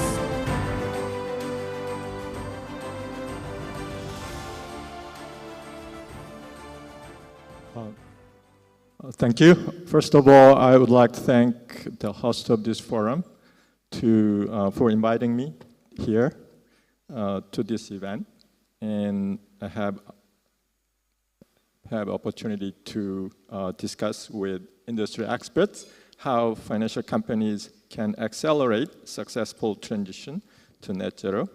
Thank you. First of all, I would like to thank the host of this forum for inviting me here to this event, and I have opportunity to discuss with industry experts how financial companies can accelerate successful transition to net zero.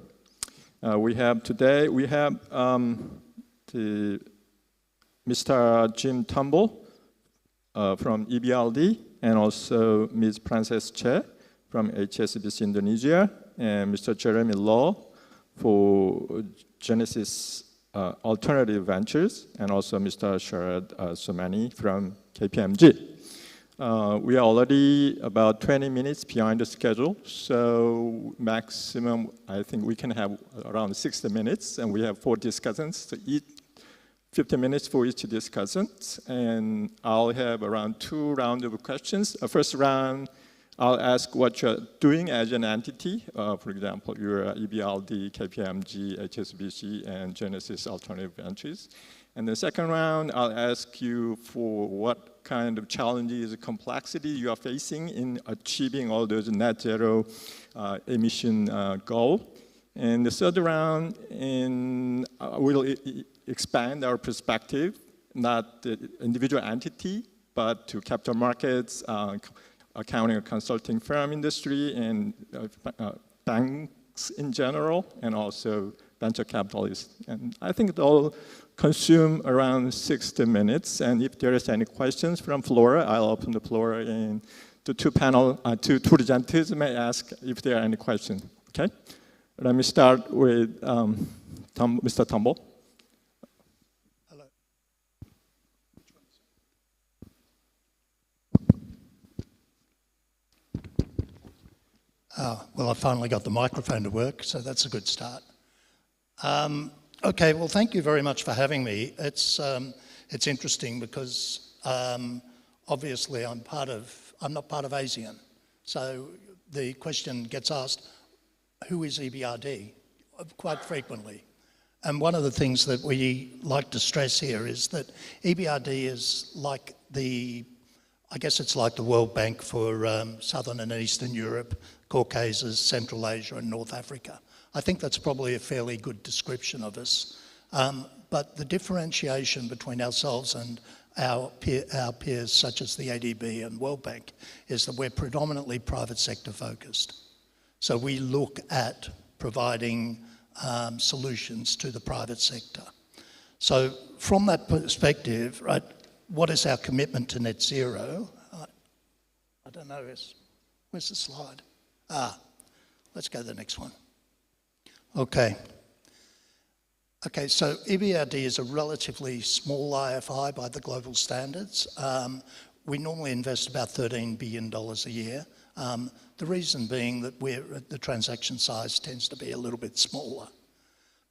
We have Mr. Jim Turnbull from EBRD, and also Ms. Frances Che from HSBC Indonesia, and Mr. Jeremy Law for Genesis Alternative Ventures, and also Mr. Sharad Somani from KPMG. We are already about 20 minutes behind the schedule, so maximum, I think we can have around 60 minutes, and we have 4 discussants, so 50 minutes for each discussant, and I'll have around 2 rounds of questions. First round, I'll ask what you're doing as an entity. For example, you're EBRD, KPMG, HSBC, and Genesis Alternative Ventures. And the second round, I'll ask you for what kind of challenges, complexity you are facing in achieving all those net zero emission goal. And the third round, we'll expand our perspective, not the individual entity, but to capital markets, accounting or consulting firm industry, and banks in general, and also venture capitalists. And I think it'll consume around 60 minutes. And if there is any questions from floor, I'll open the floor, and the two presenters may ask if there are any questions. Okay? Let me start with Mr. Turnbull. Well, I finally got the microphone to work, so that's a good start. Okay, well, thank you very much for having me. It's interesting because obviously I'm not part of ASEAN, so the question gets asked, who is EBRD? Quite frequently. And one of the things that we like to stress here is that EBRD is like I guess it's like the World Bank for Southern and Eastern Europe, Caucasus, Central Asia, and North Africa. I think that's probably a fairly good description of us. But the differentiation between ourselves and our peers, such as the ADB and World Bank, is that we're predominantly private sector focused. So we look at providing solutions to the private sector. So from that perspective, right, what is our commitment to net zero? I don't know, where's the slide? Let's go to the next one. Okay, so EBRD is a relatively small IFI by the global standards. We normally invest about $13 billion a year. The reason being that the transaction size tends to be a little bit smaller.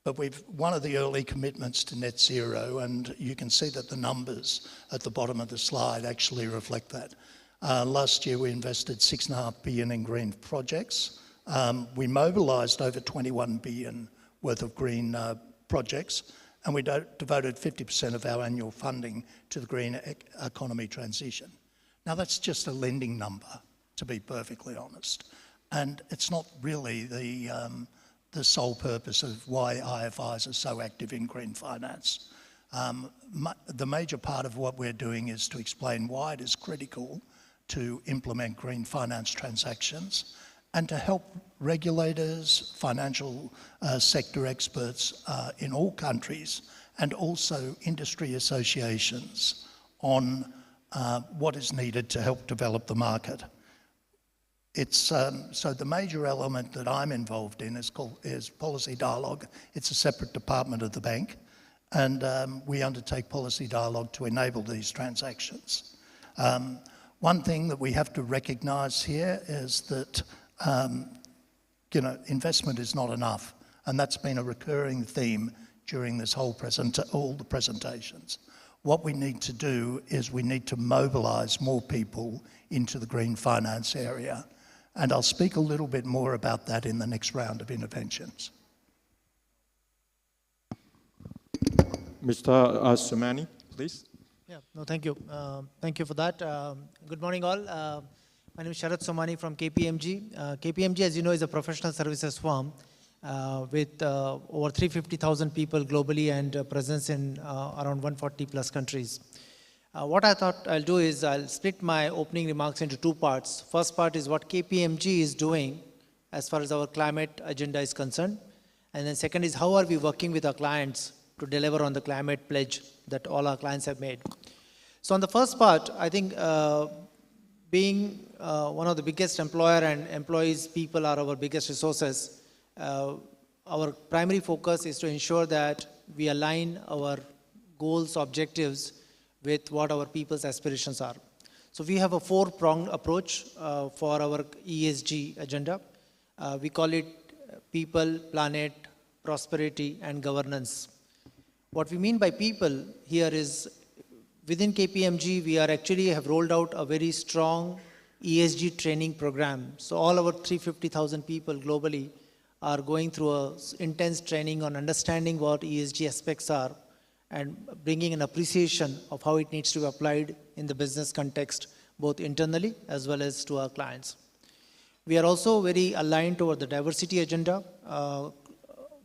But one of the early commitments to net zero, and you can see that the numbers at the bottom of the slide actually reflect that. Last year we invested $6.5 billion in green projects. We mobilised over $21 billion worth of green projects, and we devoted 50% of our annual funding to the green economy transition. Now that's just a lending number, to be perfectly honest, and it's not really the sole purpose of why IFIs are so active in green finance. The major part of what we're doing is to explain why it is critical to implement green finance transactions and to help regulators, financial sector experts in all countries, and also industry associations on what is needed to help develop the market. It's, so the major element that I'm involved in is policy dialogue. It's a separate department of the bank, and we undertake policy dialogue to enable these transactions. One thing that we have to recognise here is that investment is not enough, and that's been a recurring theme during this whole all the presentations. What we need to do is we need to mobilise more people into the green finance area, and I'll speak a little bit more about that in the next round of interventions. Mr. Asumani, please. Yeah, no, thank you. Thank you for that. Good morning, all. My name is Sharat Somani from KPMG. KPMG, as you know, is a professional services firm with over 350,000 people globally and presence in around 140 plus countries. What I thought I'll do is I'll split my opening remarks into two parts. First part is what KPMG is doing as far as our climate agenda is concerned. And then second is how are we working with our clients to deliver on the climate pledge that all our clients have made. So on the first part, I think being one of the biggest employer and employees, people are our biggest resources. Our primary focus is to ensure that we align our goals, objectives with what our people's aspirations are. So we have a four-pronged approach for our ESG agenda. We call it people, planet, prosperity, and governance. What we mean by people here is within KPMG, we are actually have rolled out a very strong ESG training program. So all our 350,000 people globally are going through a intense training on understanding what ESG aspects are and bringing an appreciation of how it needs to be applied in the business context, both internally as well as to our clients. We are also very aligned toward the diversity agenda.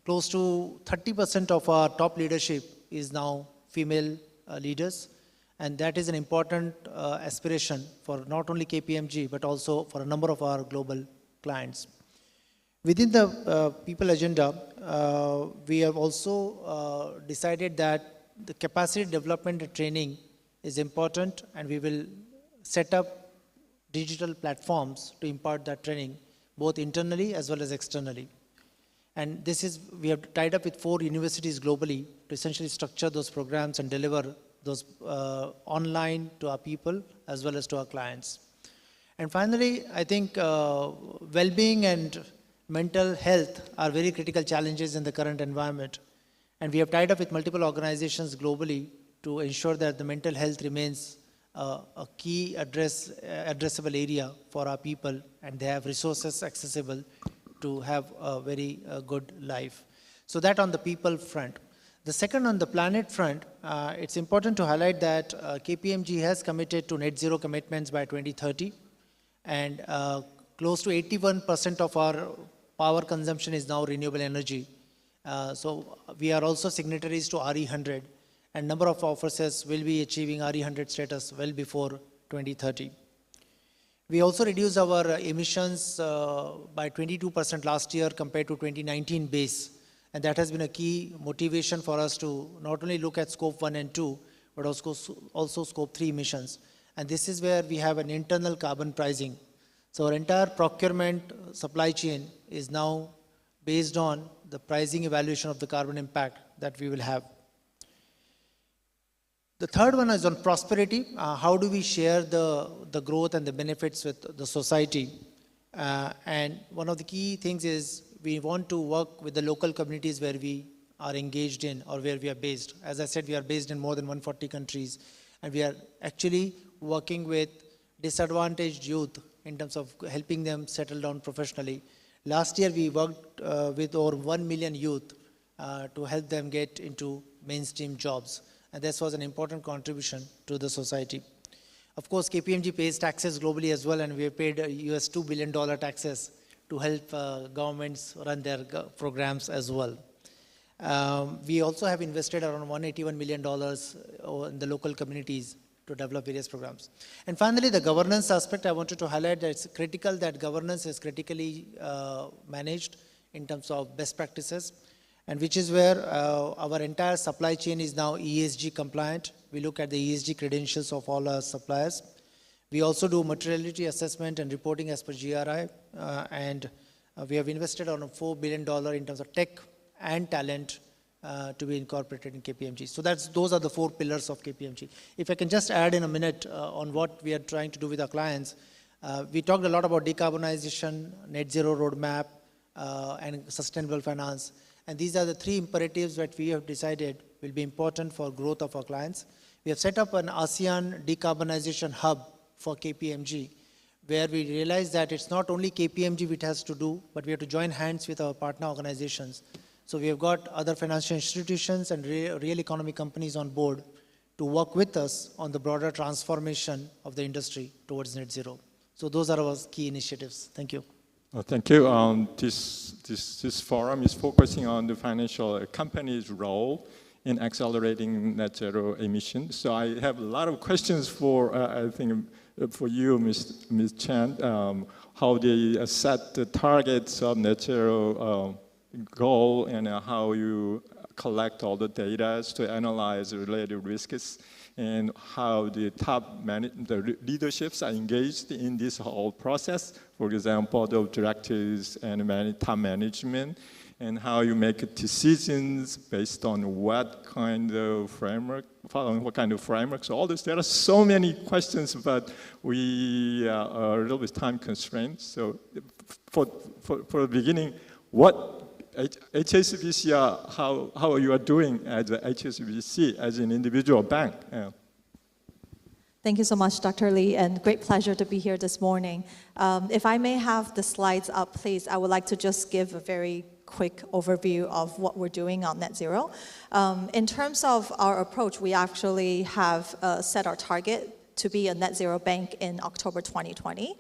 Close to 30% of our top leadership is now female leaders, and that is an important aspiration for not only KPMG but also for a number of our global clients. Within the people agenda, we have also decided that the capacity development and training is important, and we will set up digital platforms to impart that training both internally as well as externally. And this is, we have tied up with 4 universities globally to essentially structure those programs and deliver those online to our people as well as to our clients. And finally, I think well-being and mental health are very critical challenges in the current environment. And we have tied up with multiple organizations globally to ensure that the mental health remains a key addressable area for our people, and they have resources accessible to have a very good life. So that on the people front. The second, on the planet front, it's important to highlight that KPMG has committed to net zero commitments by 2030, and close to 81% of our power consumption is now renewable energy. So we are also signatories to RE100, and number of officers will be achieving RE100 status well before 2030. We also reduced our emissions by 22% last year compared to 2019 base. And that has been a key motivation for us to not only look at scope 1 and 2, but also scope 3 emissions. And this is where we have an internal carbon pricing. So our entire procurement supply chain is now based on the pricing evaluation of the carbon impact that we will have. The third one is on prosperity. How do we share the growth and the benefits with the society? And one of the key things is we want to work with the local communities where we are engaged in or where we are based. As I said, we are based in more than 140 countries, and we are actually working with disadvantaged youth in terms of helping them settle down professionally. Last year, we worked with over 1 million youth to help them get into mainstream jobs. And this was an important contribution to the society. Of course, KPMG pays taxes globally as well, and we have paid US $2 billion taxes to help governments run their programs as well. We also have invested around $181 million in the local communities to develop various programs. And finally, the governance aspect, I wanted to highlight that it's critical that governance is critically managed in terms of best practices, and which is where our entire supply chain is now ESG compliant, We look at the ESG credentials of all our suppliers. We also do materiality assessment and reporting as per GRI, and we have invested on $4 billion in terms of tech and talent to be incorporated in KPMG. So those are the 4 pillars of KPMG. If I can just add in a minute on what we are trying to do with our clients, we talked a lot about decarbonization, net zero roadmap, and sustainable finance. And these are the 3 imperatives that we have decided will be important for growth of our clients. We have set up an ASEAN decarbonization hub for KPMG, where we realize that it's not only KPMG which has to do, but we have to join hands with our partner organizations. So we have got other financial institutions and real economy companies on board to work with us on the broader transformation of the industry towards net zero. So those are our key initiatives. Thank you. Thank you. This forum is focusing on the financial company's role in accelerating net zero emissions. So I have a lot of questions for, I think, for you, Ms. Chan, how they set the targets of net zero goal and how you collect all the data to analyze related risks, and how the the leaderships are engaged in this whole process. For example, the directors and top management, and how you make decisions based on what kind of framework, following what kind of framework. So all this, there are so many questions, but we are a little bit time constrained. So for the beginning, what HSBC, how you are doing as a HSBC, as an individual bank? Thank you so much, Dr. Lee, and great pleasure to be here this morning. If I may have the slides up, please, I would like to just give a very quick overview of what we're doing on net zero. In terms of our approach, we actually have set our target to be a net zero bank in October 2020.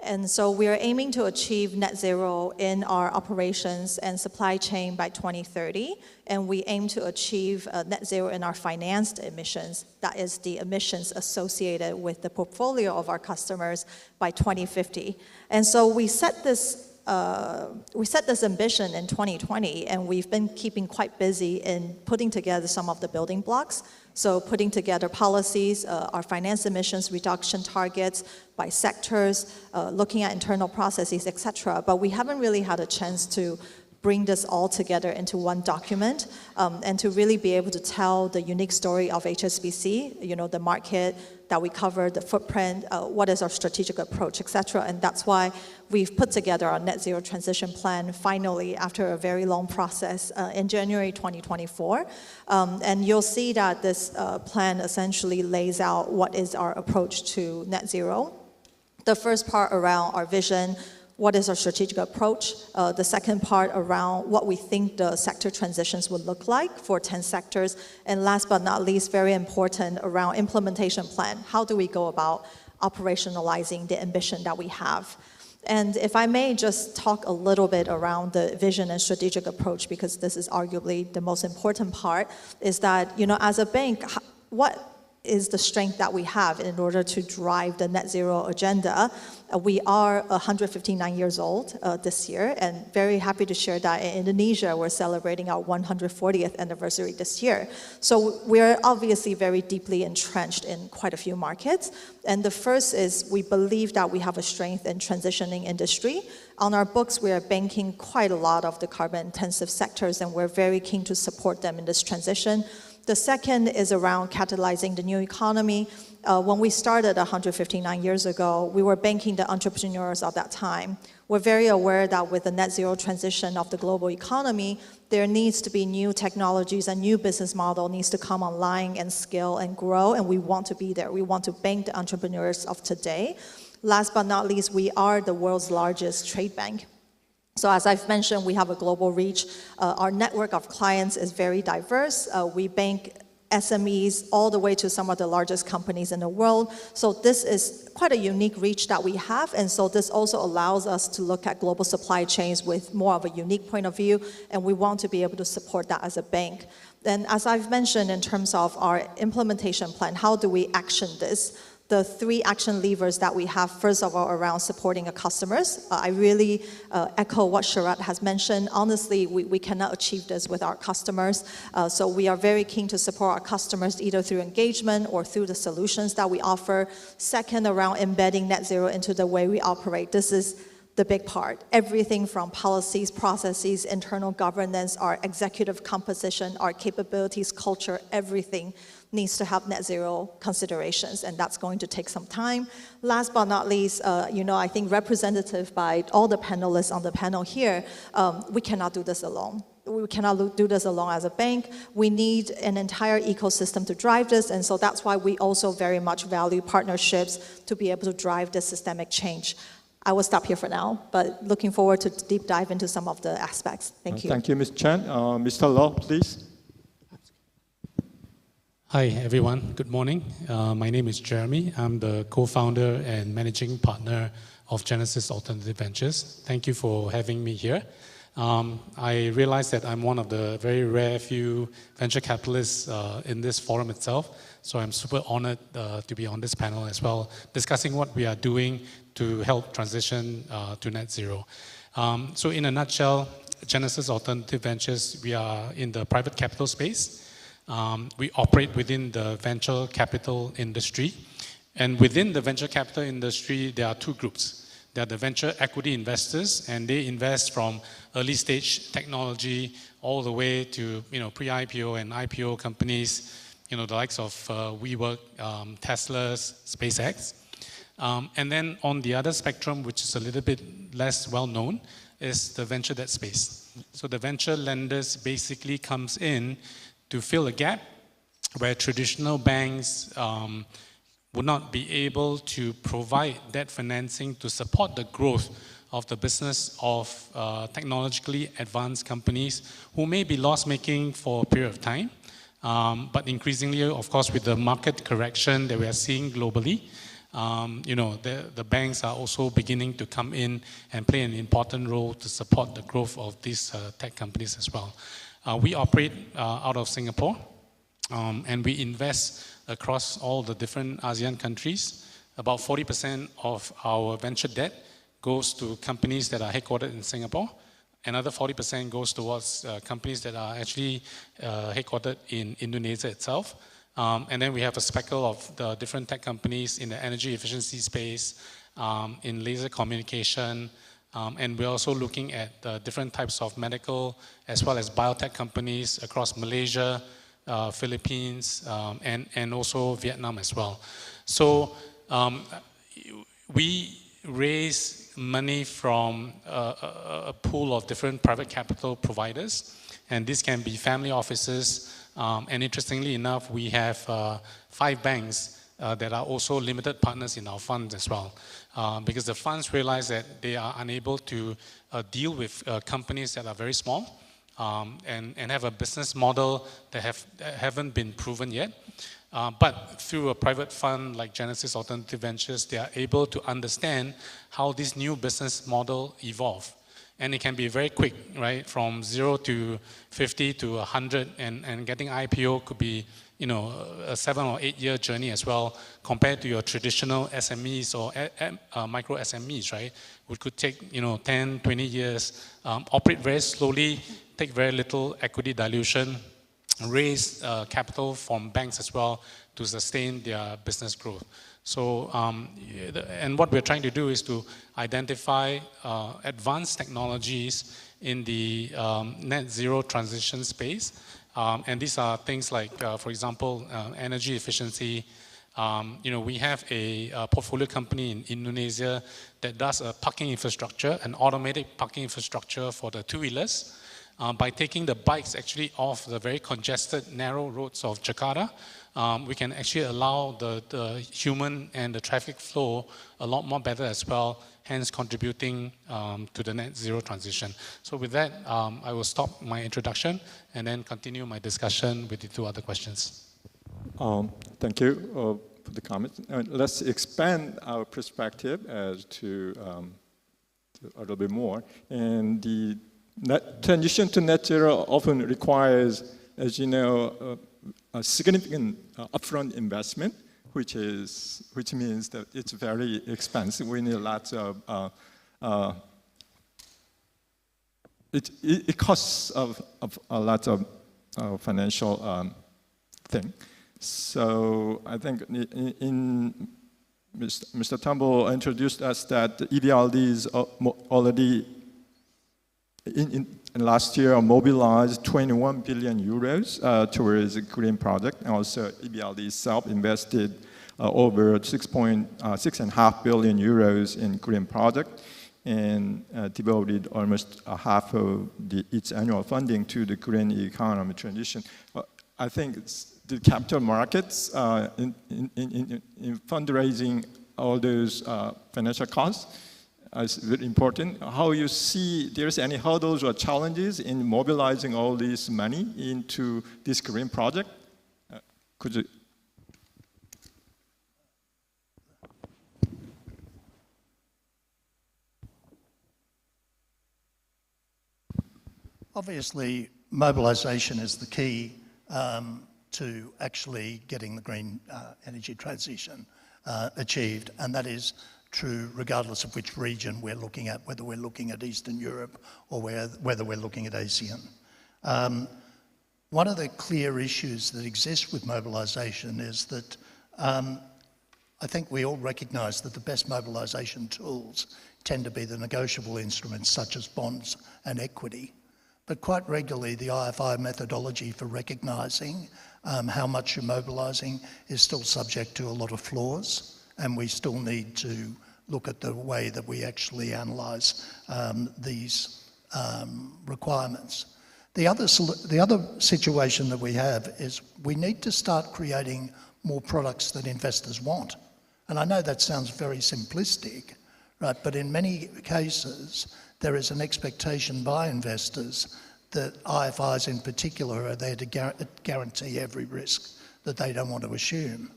And so we are aiming to achieve net zero in our operations and supply chain by 2030, and we aim to achieve net zero in our financed emissions, that is the emissions associated with the portfolio of our customers, by 2050. And so we set this ambition in 2020, and we've been keeping quite busy in putting together some of the building blocks. So putting together policies, our finance emissions reduction targets by sectors, looking at internal processes, et cetera. But we haven't really had a chance to bring this all together into one document, and to really be able to tell the unique story of HSBC, you know, the market that we cover, the footprint, what is our strategic approach, et cetera. And that's why we've put together our net zero transition plan finally after a very long process in January 2024. And you'll see that this plan essentially lays out what is our approach to net zero. The first part around our vision, what is our strategic approach? The second part around what we think the sector transitions would look like for 10 sectors. And last but not least, very important, around implementation plan. How do we go about operationalizing the ambition that we have? And if I may just talk a little bit around the vision and strategic approach, because this is arguably the most important part, is that, you know, as a bank, what is the strength that we have in order to drive the net zero agenda? We are 159 years old this year, and very happy to share that in Indonesia, we're celebrating our 140th anniversary this year. So we're obviously very deeply entrenched in quite a few markets. And the first is we believe that we have a strength in transitioning industry. On our books, we are banking quite a lot of the carbon-intensive sectors, and we're very keen to support them in this transition. The second is around catalyzing the new economy. When we started 159 years ago, we were banking the entrepreneurs of that time. We're very aware that with the net zero transition of the global economy, there needs to be new technologies and new business model needs to come online and scale and grow, and we want to be there. We want to bank the entrepreneurs of today. Last but not least, we are the world's largest trade bank. So as I've mentioned, we have a global reach. Our network of clients is very diverse. We bank SMEs all the way to some of the largest companies in the world. So this is quite a unique reach that we have. And so this also allows us to look at global supply chains with more of a unique point of view. And we want to be able to support that as a bank. And as I've mentioned in terms of our implementation plan, how do we action this? the 3 action levers that we have, first of all, around supporting our customers. I really echo what Sharat has mentioned. Honestly, we cannot achieve this with our customers. So we are very keen to support our customers either through engagement or through the solutions that we offer. Second, around embedding net zero into the way we operate. This is the big part. Everything from policies, processes, internal governance, our executive composition, our capabilities, culture, everything needs to have net zero considerations, and that's going to take some time. Last but not least, I think representative by all the panelists on the panel here, we cannot do this alone. We cannot do this alone as a bank. We need an entire ecosystem to drive this, and so that's why we also very much value partnerships to be able to drive this systemic change. I will stop here for now, but looking forward to deep dive into some of the aspects. Thank you. Thank you, Ms. Chen. Mr. Law, please. Hi, everyone. Good morning. My name is Jeremy. I'm the co-founder and managing partner of Genesis Alternative Ventures. Thank you for having me here. I realize that I'm one of the very rare few venture capitalists in this forum itself, so I'm super honored to be on this panel as well, discussing what we are doing to help transition to net zero. So in a nutshell, Genesis Alternative Ventures, we are in the private capital space. We operate within the venture capital industry. And within the venture capital industry, there are 2 groups. There are the venture equity investors, and they invest from early stage technology all the way to pre-IPO and IPO companies, the likes of WeWork, Tesla's, SpaceX. And then on the other spectrum, which is a little bit less well known, is the venture debt space. So the venture lenders basically comes in to fill a gap where traditional banks would not be able to provide debt financing to support the growth of the business of technologically advanced companies who may be loss-making for a period of time. But increasingly, of course, with the market correction that we are seeing globally, the banks are also beginning to come in and play an important role to support the growth of these tech companies as well. We operate out of Singapore, and we invest across all the different ASEAN countries. About 40% of our venture debt goes to companies that are headquartered in Singapore. Another 40% goes towards companies that are actually headquartered in Indonesia itself. And then we have a speckle of the different tech companies in the energy efficiency space, in laser communication, and we're also looking at different types of medical as well as biotech companies across Malaysia, Philippines, and also Vietnam as well. So we raise money from a pool of different private capital providers, and this can be family offices, and interestingly enough, we have 5 banks that are also limited partners in our funds as well. Because the funds realize that they are unable to deal with companies that are very small and have a business model that haven't been proven yet. But through a private fund like Genesis Alternative Ventures, they are able to understand how this new business model evolve. And it can be very quick, right? From 0 to 50 to 100, and getting IPO could be a 7 or 8 year journey as well, compared to your traditional SMEs or micro SMEs, right? Which could take 10, 20 years, operate very slowly, take very little equity dilution, raise capital from banks as well to sustain their business growth. So, and what we're trying to do is to identify advanced technologies in the net zero transition space. And these are things like, for example, energy efficiency. We have a portfolio company in Indonesia that does a parking infrastructure, an automated parking infrastructure for the 2-wheelers. By taking the bikes actually off the very congested, narrow roads of Jakarta, we can actually allow the human and the traffic flow a lot more better as well, hence contributing to the net zero transition. So with that, I will stop my introduction and then continue my discussion with the 2 other questions. Thank you for the comments. Let's expand our perspective as to a little bit more. And the transition to net zero often requires, as you know, a significant upfront investment which means that it's very expensive. We need lots of it costs of a lot of financial thing. So I think Mr. Turnbull introduced us that the EBRD is already in last year mobilized 21 billion euros towards a green project. And also EBRD itself invested over 6.5 billion euros in green project and devoted almost half of its annual funding to the green economy transition. I think the capital markets in fundraising all those financial costs is very important. How you see there's any hurdles or challenges in mobilizing all this money into this green project? Could you? Obviously, mobilisation is the key to actually getting the green energy transition achieved, and that is true regardless of which region we're looking at, whether we're looking at Eastern Europe or whether we're looking at ASEAN. One of the clear issues that exist with mobilisation is that I think we all recognise that the best mobilisation tools tend to be the negotiable instruments such as bonds and equity. But quite regularly, the IFI methodology for recognising how much you're mobilising is still subject to a lot of flaws, and we still need to look at the way that we actually analyse these requirements. The other situation that we have is we need to start creating more products that investors want. And I know that sounds very simplistic, right? But in many cases, there is an expectation by investors that IFIs in particular are there to guarantee every risk that they don't want to assume.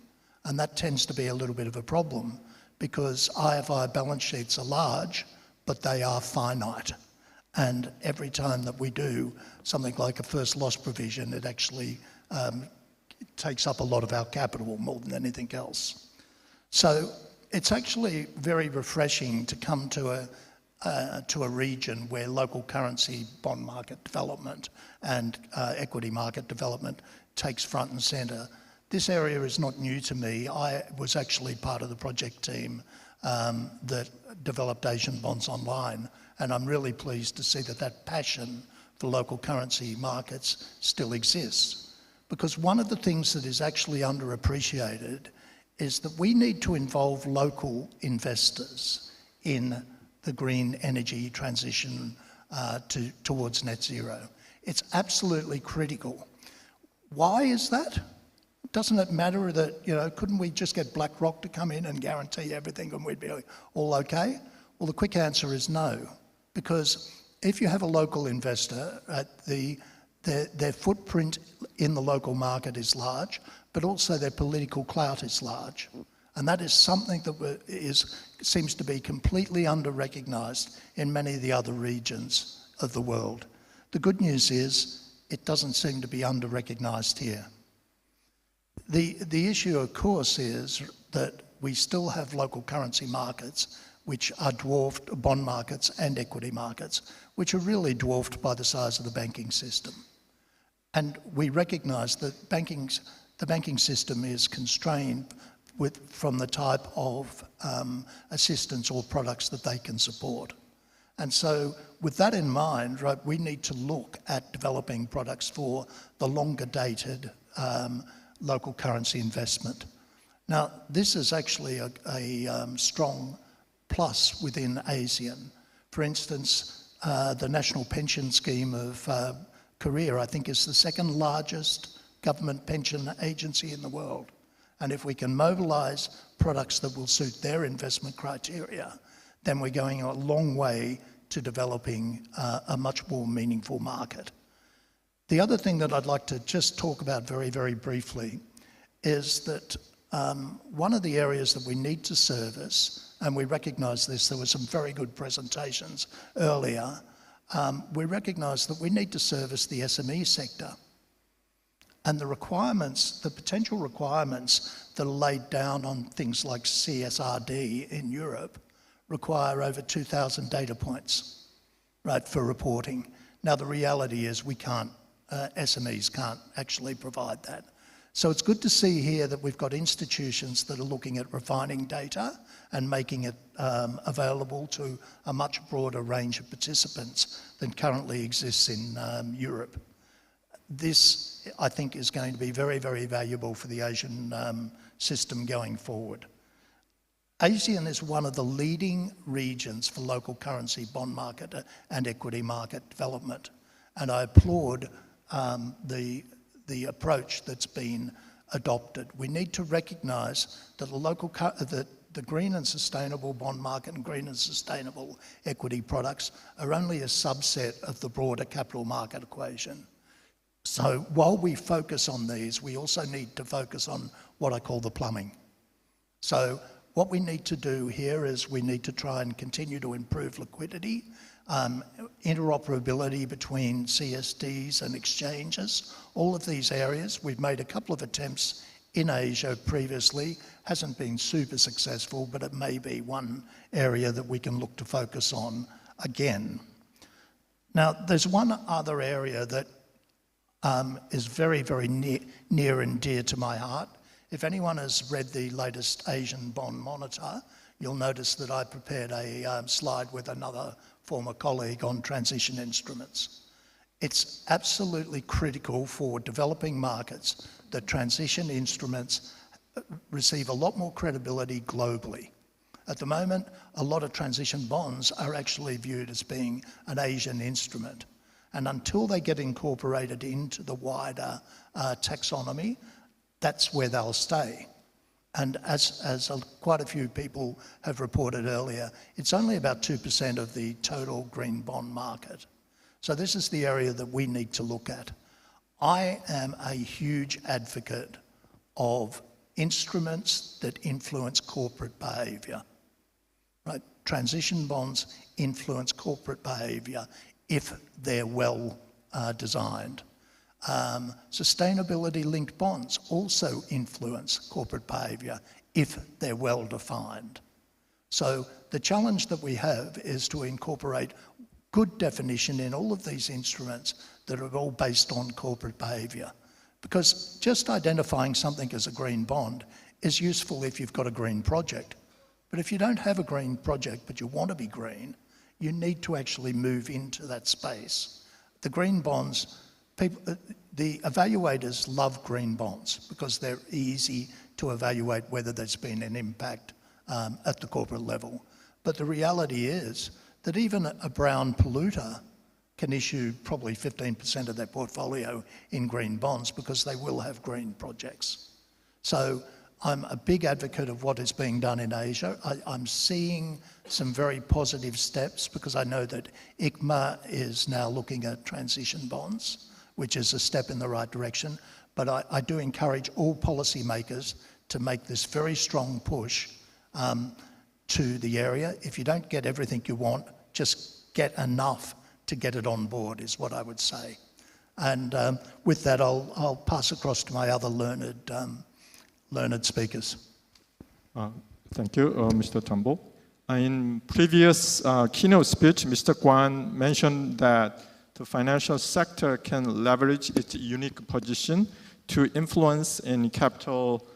And that tends to be a little bit of a problem because IFI balance sheets are large, but they are finite. And every time that we do something like a first loss provision, it actually takes up a lot of our capital more than anything else. So it's actually very refreshing to come to a region where local currency bond market development and equity market development takes front and centre. This area is not new to me. I was actually part of the project team that developed Asian Bonds Online, and I'm really pleased to see that that passion for local currency markets still exists. Because one of the things that is actually underappreciated is that we need to involve local investors in the green energy transition towards net zero. It's absolutely critical. Why is that? Doesn't it matter that, couldn't we just get BlackRock to come in and guarantee everything and we'd be all okay? Well, the quick answer is no, because if you have a local investor, their footprint in the local market is large, but also their political clout is large. And that is something that seems to be completely under-recognised in many of the other regions of the world. The good news is it doesn't seem to be under-recognised here. The issue, of course, is that we still have local currency markets which are dwarfed, bond markets and equity markets, which are really dwarfed by the size of the banking system. And we recognise that the banking system is constrained from the type of assistance or products that they can support. And so with that in mind, right, we need to look at developing products for the longer dated local currency investment. Now, this is actually a strong plus within ASEAN. For instance, the National Pension Scheme of Korea, I think, is the second largest government pension agency in the world. And if we can mobilise products that will suit their investment criteria, then we're going a long way to developing a much more meaningful market. The other thing that I'd like to just talk about very, very briefly is that one of the areas that we need to service, and we recognise this, there were some very good presentations earlier, we recognise that we need to service the SME sector. And the requirements, the potential requirements that are laid down on things like CSRD in Europe require over 2,000 data points, right, for reporting. Now, the reality is we can't, SMEs can't actually provide that. So it's good to see here that we've got institutions that are looking at refining data and making it available to a much broader range of participants than currently exists in Europe. This, I think, is going to be very, very valuable for the Asian system going forward. ASEAN is one of the leading regions for local currency bond market and equity market development, and I applaud the approach that's been adopted. We need to recognise that the green and sustainable bond market and green and sustainable equity products are only a subset of the broader capital market equation. So while we focus on these, we also need to focus on what I call the plumbing. So what we need to do here is we need to try and continue to improve liquidity, interoperability between CSDs and exchanges, all of these areas. We've made a couple of attempts in Asia previously, hasn't been super successful, but it may be one area that we can look to focus on again. Now, there's one other area that is very, very near and dear to my heart. If anyone has read the latest Asian Bond Monitor, you'll notice that I prepared a slide with another former colleague on transition instruments. It's absolutely critical for developing markets that transition instruments receive a lot more credibility globally. At the moment, a lot of transition bonds are actually viewed as being an Asian instrument. And until they get incorporated into the wider taxonomy, that's where they'll stay. And as quite a few people have reported earlier, it's only about 2% of the total green bond market. So this is the area that we need to look at. I am a huge advocate of instruments that influence corporate behaviour. Right? Transition bonds influence corporate behaviour if they're well designed. Sustainability-linked bonds also influence corporate behaviour if they're well defined. So the challenge that we have is to incorporate good definition in all of these instruments that are all based on corporate behaviour. Because just identifying something as a green bond is useful if you've got a green project. But if you don't have a green project but you want to be green, you need to actually move into that space. The green bonds, the evaluators love green bonds because they're easy to evaluate whether there's been an impact at the corporate level. But the reality is that even a brown polluter can issue probably 15% of their portfolio in green bonds because they will have green projects. So I'm a big advocate of what is being done in Asia. I'm seeing some very positive steps because I know that ICMA is now looking at transition bonds, which is a step in the right direction. But I do encourage all policymakers to make this very strong push to the area. If you don't get everything you want, just get enough to get it on board is what I would say. And with that, I'll pass across to my other learned speakers. Thank you, Mr. Turnbull. In previous keynote speech, Mr. Kwan mentioned that the financial sector can leverage its unique position to influence in capital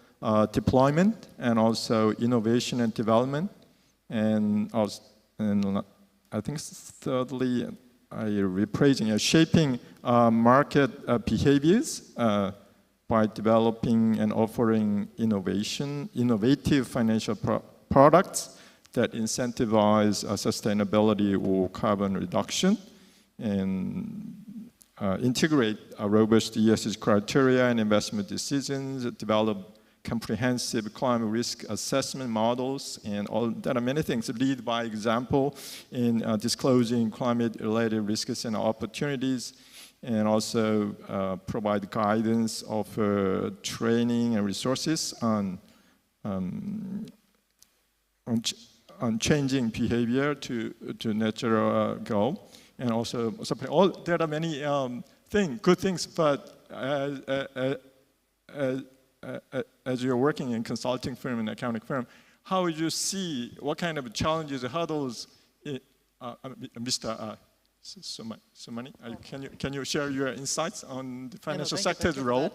deployment and also innovation and development. And I think thirdly, rephrasing, shaping market behaviors by developing and offering innovative financial products that incentivize sustainability or carbon reduction and integrate robust ESG criteria and investment decisions, develop comprehensive climate risk assessment models, and all there are many things. Lead by example in disclosing climate-related risks and opportunities, and also provide guidance, offer training and resources on changing behavior to natural goal, and also there are many good things, but as you're working in consulting firm and accounting firm, how would you see what kind of challenges, hurdles, Mr. Somani, can you share your insights on the financial sector's role?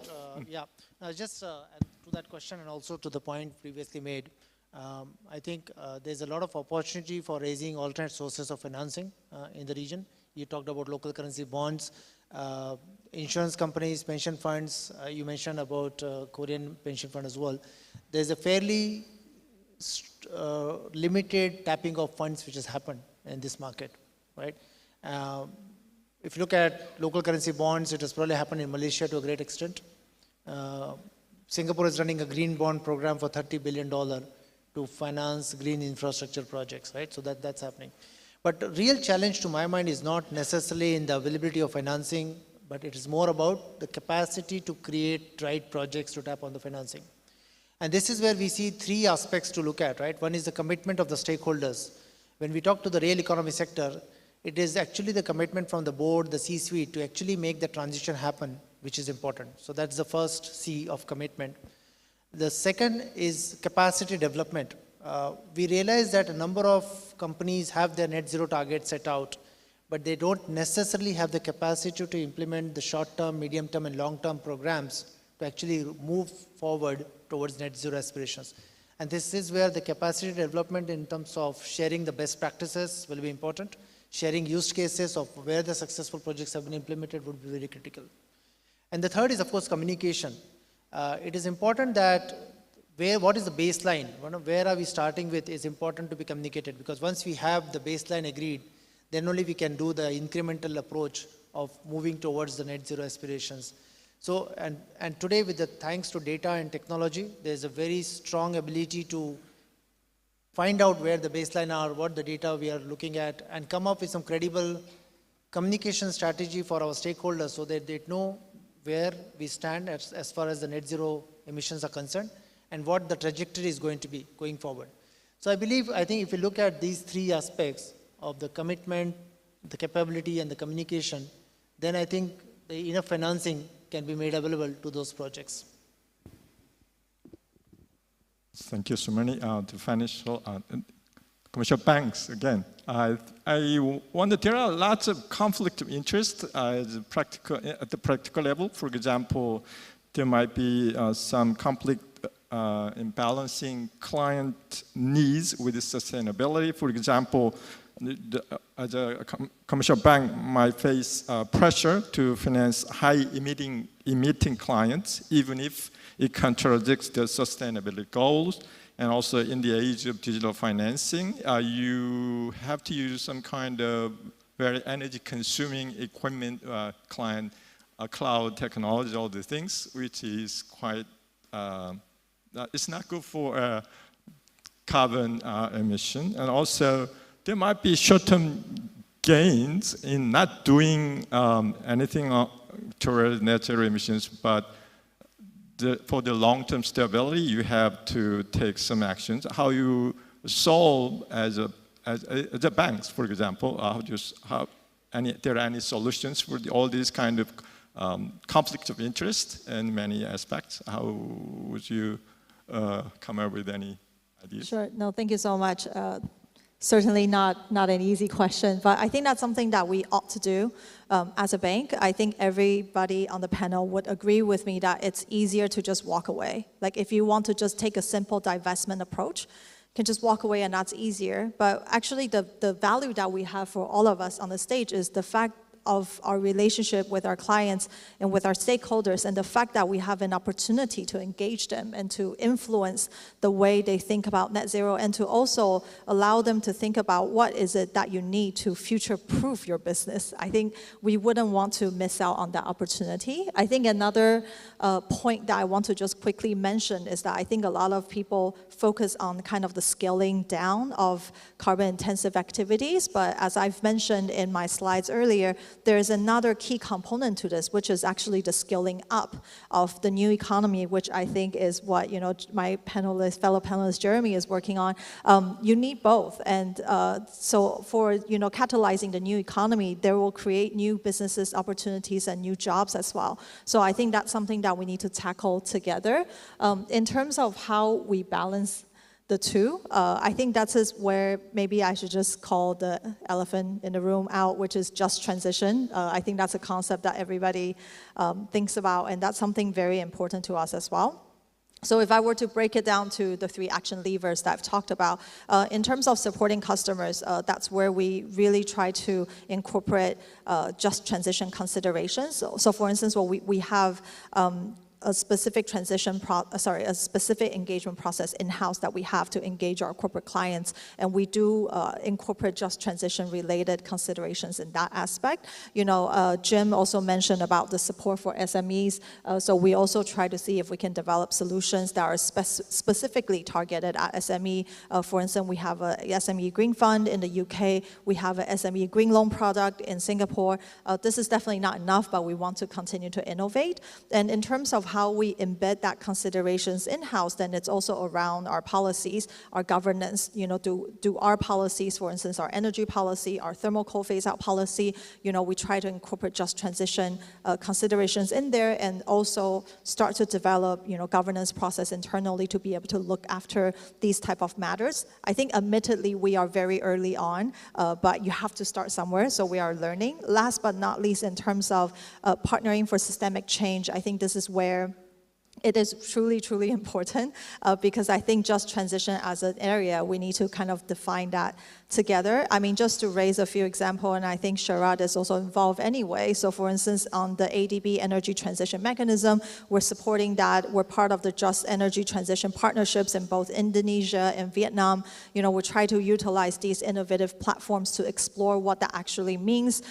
Just to that question and also to the point previously made, I think there's a lot of opportunity for raising alternate sources of financing in the region. You talked about local currency bonds, insurance companies, pension funds. You mentioned about Korean pension fund as well. There's a fairly limited tapping of funds which has happened in this market, right? If you look at local currency bonds, it has probably happened in Malaysia to a great extent. Singapore is running a green bond program for $30 billion to finance green infrastructure projects, right? So that's happening. But the real challenge to my mind is not necessarily in the availability of financing, but it is more about the capacity to create right projects to tap on the financing. And this is where we see three aspects to look at, right? One is the commitment of the stakeholders. When we talk to the real economy sector, it is actually the commitment from the board, the C-suite, to actually make the transition happen, which is important. So that's the first C of commitment. The second is capacity development. We realize that a number of companies have their net zero targets set out, but they don't necessarily have the capacity to implement the short-term, medium-term, and long-term programs to actually move forward towards net zero aspirations. And this is where the capacity development in terms of sharing the best practices will be important. Sharing use cases of where the successful projects have been implemented would be very critical. And the third is, of course, communication. It is important that what is the baseline, where are we starting with is important to be communicated, because once we have the baseline agreed, then only we can do the incremental approach of moving towards the net zero aspirations. So, and today with the thanks to data and technology, there's a very strong ability to find out where the baseline are, what the data we are looking at, and come up with some credible communication strategy for our stakeholders so that they know where we stand as far as the net zero emissions are concerned and what the trajectory is going to be going forward. So I think if you look at these three aspects of the commitment, the capability, and the communication, then I think the enough financing can be made available to those projects. Thank you so many. The financial commercial banks again. I wonder, there are lots of conflict of interest at the practical level. For example, there might be some conflict in balancing client needs with sustainability. For example, as a commercial bank might face pressure to finance high emitting clients, even if it contradicts the sustainability goals. And also in the age of digital financing, you have to use some kind of very energy consuming equipment, cloud technology, all the things, which is quite, it's not good for carbon emission. And also there might be short-term gains in not doing anything towards net zero emissions, but for the long-term stability, you have to take some actions. How you solve as a banks, for example, there are any solutions for all these kind of conflicts of interest in many aspects? How would you come up with any ideas? Sure. No, thank you so much. Certainly not an easy question, but I think that's something that we ought to do as a bank. I think everybody on the panel would agree with me that it's easier to just walk away. Like if you want to just take a simple divestment approach, you can just walk away and that's easier. But actually the value that we have for all of us on the stage is the fact of our relationship with our clients and with our stakeholders, and the fact that we have an opportunity to engage them and to influence the way they think about net zero, and to also allow them to think about what is it that you need to future-proof your business. I think we wouldn't want to miss out on that opportunity. I think another point that I want to just quickly mention is that I think a lot of people focus on kind of the scaling down of carbon-intensive activities, but as I've mentioned in my slides earlier, there's another key component to this, which is actually the scaling up of the new economy, which I think is what my fellow panelist Jeremy is working on. You need both, and so for catalyzing the new economy, there will create new businesses, opportunities, and new jobs as well. So I think that's something that we need to tackle together. In terms of how we balance the two, I think that is where maybe I should just call the elephant in the room out, which is just transition. I think that's a concept that everybody thinks about, and that's something very important to us as well. So if I were to break it down to the 3 action levers that I've talked about, in terms of supporting customers, that's where we really try to incorporate just transition considerations. So for instance, we have a specific a specific engagement process in-house that we have to engage our corporate clients, and we do incorporate just transition-related considerations in that aspect. Jim also mentioned about the support for SMEs, so we also try to see if we can develop solutions that are specifically targeted at SME. For instance, we have a SME Green Fund in the UK, we have a SME Green Loan product in Singapore. This is definitely not enough, but we want to continue to innovate. And in terms of how we embed that considerations in-house, then it's also around our policies, our governance. Do our policies, for instance, our energy policy, our thermal coal phase-out policy, we try to incorporate just transition considerations in there, and also start to develop, governance process internally to be able to look after these type of matters. I think admittedly we are very early on, but you have to start somewhere, so we are learning. Last but not least, in terms of partnering for systemic change, I think this is where it is truly, truly important, because I think just transition as an area, we need to kind of define that together. I mean, just to raise a few examples, and I think Sharad is also involved anyway. So for instance, on the ADB Energy Transition Mechanism, we're supporting that. We're part of the Just Energy Transition Partnerships in both Indonesia and Vietnam. We try to utilize these innovative platforms to explore what that actually means.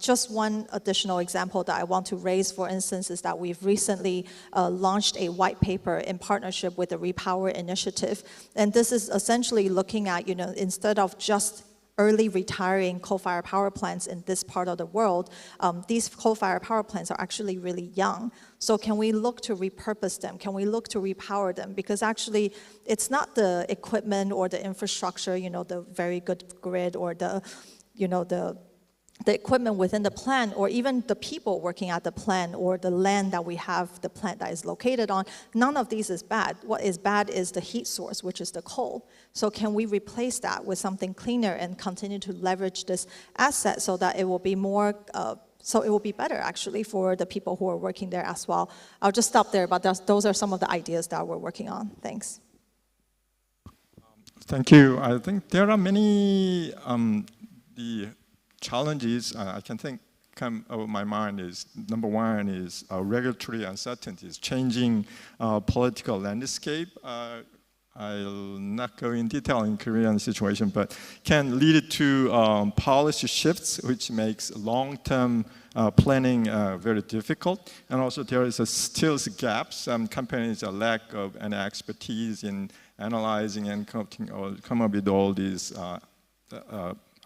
Just one additional example that I want to raise, for instance, is that we've recently launched a white paper in partnership with the Repower Initiative. And this is essentially looking at, instead of just early retiring coal-fired power plants in this part of the world, these coal-fired power plants are actually really young. So can we look to repurpose them? Can we look to repower them? Because actually, it's not the equipment or the infrastructure, the very good grid or the equipment within the plant, or even the people working at the plant, or the land that we have the plant that is located on. None of these is bad. What is bad is the heat source, which is the coal. So can we replace that with something cleaner and continue to leverage this asset so that it will be more, so it will be better actually for the people who are working there as well. I'll just stop there, but those are some of the ideas that we're working on. Thanks. Thank you. I think there are many the challenges I can think come over my mind is, number one is regulatory uncertainties, changing political landscape. I'll not go in detail in Korean situation, but can lead to policy shifts, which makes long-term planning very difficult. And also there is still gaps. Some companies lack of any expertise in analyzing and come up with all these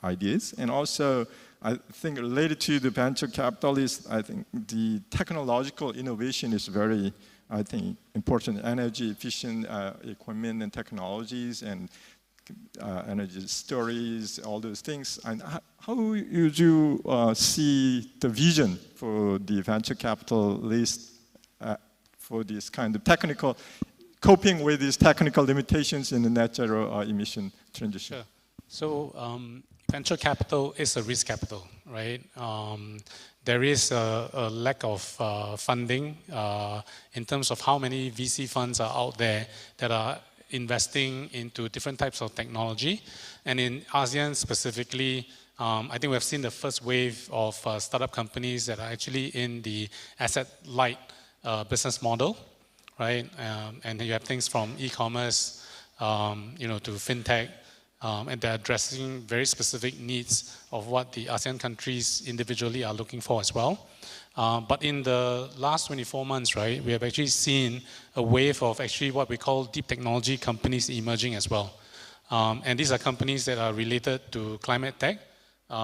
ideas. And also, I think related to the venture capitalists, I think the technological innovation is very, I think, important. Energy efficient equipment and technologies and energy stories, all those things. And how would you see the vision for the venture capitalists for this kind of technical, coping with these technical limitations in the net zero emission transition? Sure. So venture capital is a risk capital, right? There is a lack of funding in terms of how many VC funds are out there that are investing into different types of technology. And in ASEAN specifically, I think we have seen the first wave of startup companies that are actually in the asset-light business model, right? And you have things from e-commerce, to fintech, and they're addressing very specific needs of what the ASEAN countries individually are looking for as well. But in the last 24 months, right, we have actually seen a wave of actually what we call deep technology companies emerging as well. And these are companies that are related to climate tech,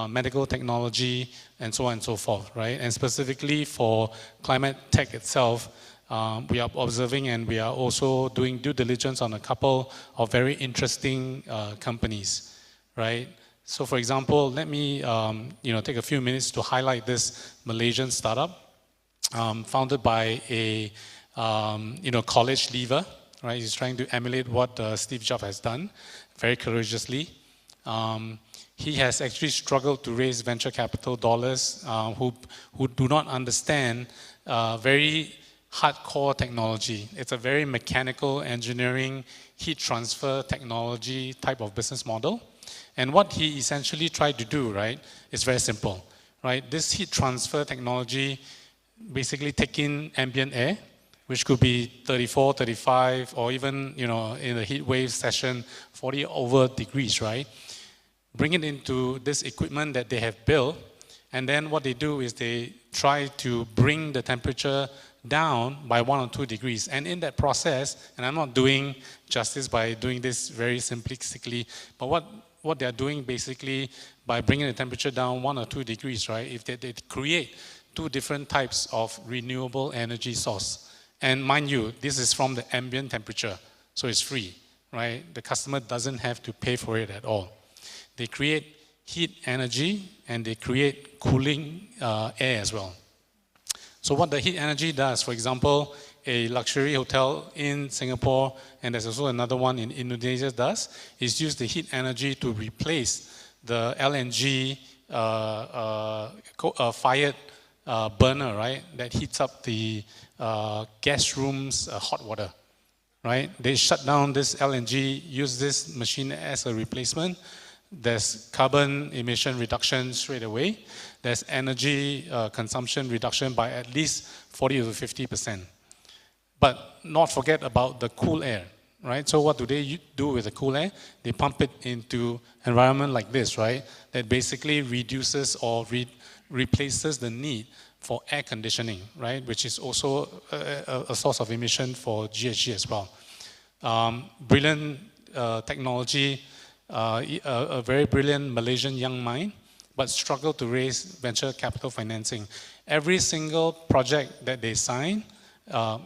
medical technology, and so on and so forth, right? And specifically for climate tech itself, we are observing and we are also doing due diligence on a couple of very interesting companies, right? So for example, let me take a few minutes to highlight this Malaysian startup founded by a college leaver, right? He's trying to emulate what Steve Jobs has done very courageously. He has actually struggled to raise venture capital dollars who do not understand very hardcore technology. It's a very mechanical engineering, heat transfer technology type of business model. And what he essentially tried to do, right, is very simple, right? This heat transfer technology basically take in ambient air, which could be 34, 35, or even, in a heat wave session, 40 over degrees, right? Bring it into this equipment that they have built, and then what they do is they try to bring the temperature down by 1 or 2 degrees. And in that process, and I'm not doing justice by doing this very simplistically, but what they're doing basically by bringing the temperature down 1 or 2 degrees, right, if they create 2 different types of renewable energy source. And mind you, this is from the ambient temperature, so it's free, right? The customer doesn't have to pay for it at all. They create heat energy and they create cooling air as well. So what the heat energy does, for example, a luxury hotel in Singapore, and there's also another one in Indonesia does, is use the heat energy to replace the LNG fired burner, right, that heats up the guest room's hot water, right? They shut down this LNG, use this machine as a replacement. There's carbon emission reduction straight away. There's energy consumption reduction by at least 40 to 50%. But not forget about the cool air, right? So what do they do with the cool air? They pump it into environment like this, right? That basically reduces or replaces the need for air conditioning, right? Which is also a source of emission for GHG as well. Brilliant technology, a very brilliant Malaysian young mind, but struggle to raise venture capital financing. Every single project that they sign,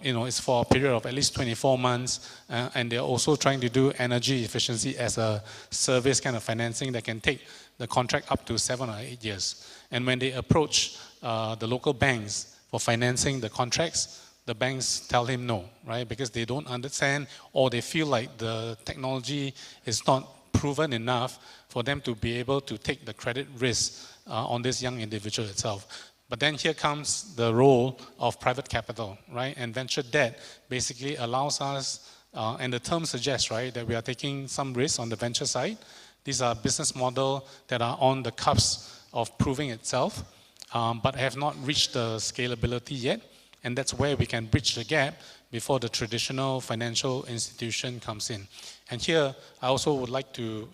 is for a period of at least 24 months, and they're also trying to do energy efficiency as a service kind of financing that can take the contract up to 7 or 8 years. And when they approach the local banks for financing the contracts, the banks tell him no, right? Because they don't understand or they feel like the technology is not proven enough for them to be able to take the credit risk on this young individual itself. But then here comes the role of private capital, right? And venture debt basically allows us, and the term suggests, right, that we are taking some risk on the venture side. These are business models that are on the cusp of proving itself, but have not reached the scalability yet. And that's where we can bridge the gap before the traditional financial institution comes in. And here, I also would like to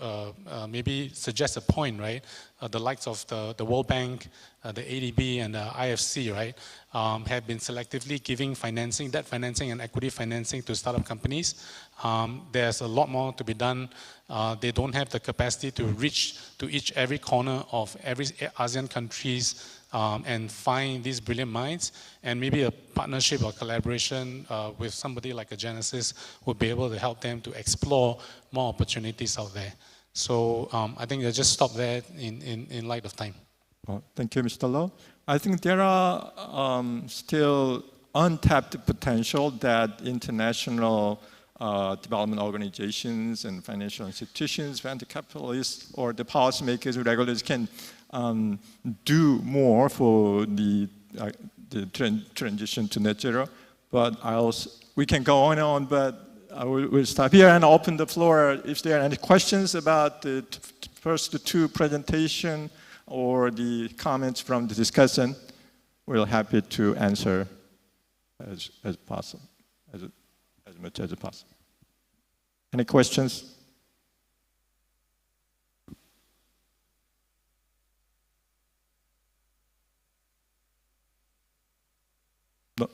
maybe suggest a point, right? The likes of the World Bank, the ADB, and the IFC, right, have been selectively giving financing, debt financing and equity financing to startup companies. There's a lot more to be done. They don't have the capacity to reach to every corner of every ASEAN countries and find these brilliant minds, and maybe a partnership or collaboration with somebody like a Genesis would be able to help them to explore more opportunities out there. So I think I'll just stop there in light of time. Thank you, Mr. Low. I think there are still untapped potential that international development organizations and financial institutions, venture capitalists, or the policymakers, regulators can do more for the transition to net zero. But we can go on and on, but I will stop here and open the floor. If there are any questions about the first 2 presentations or the comments from the discussion, we're happy to answer as possible, as much as possible. Any questions? No.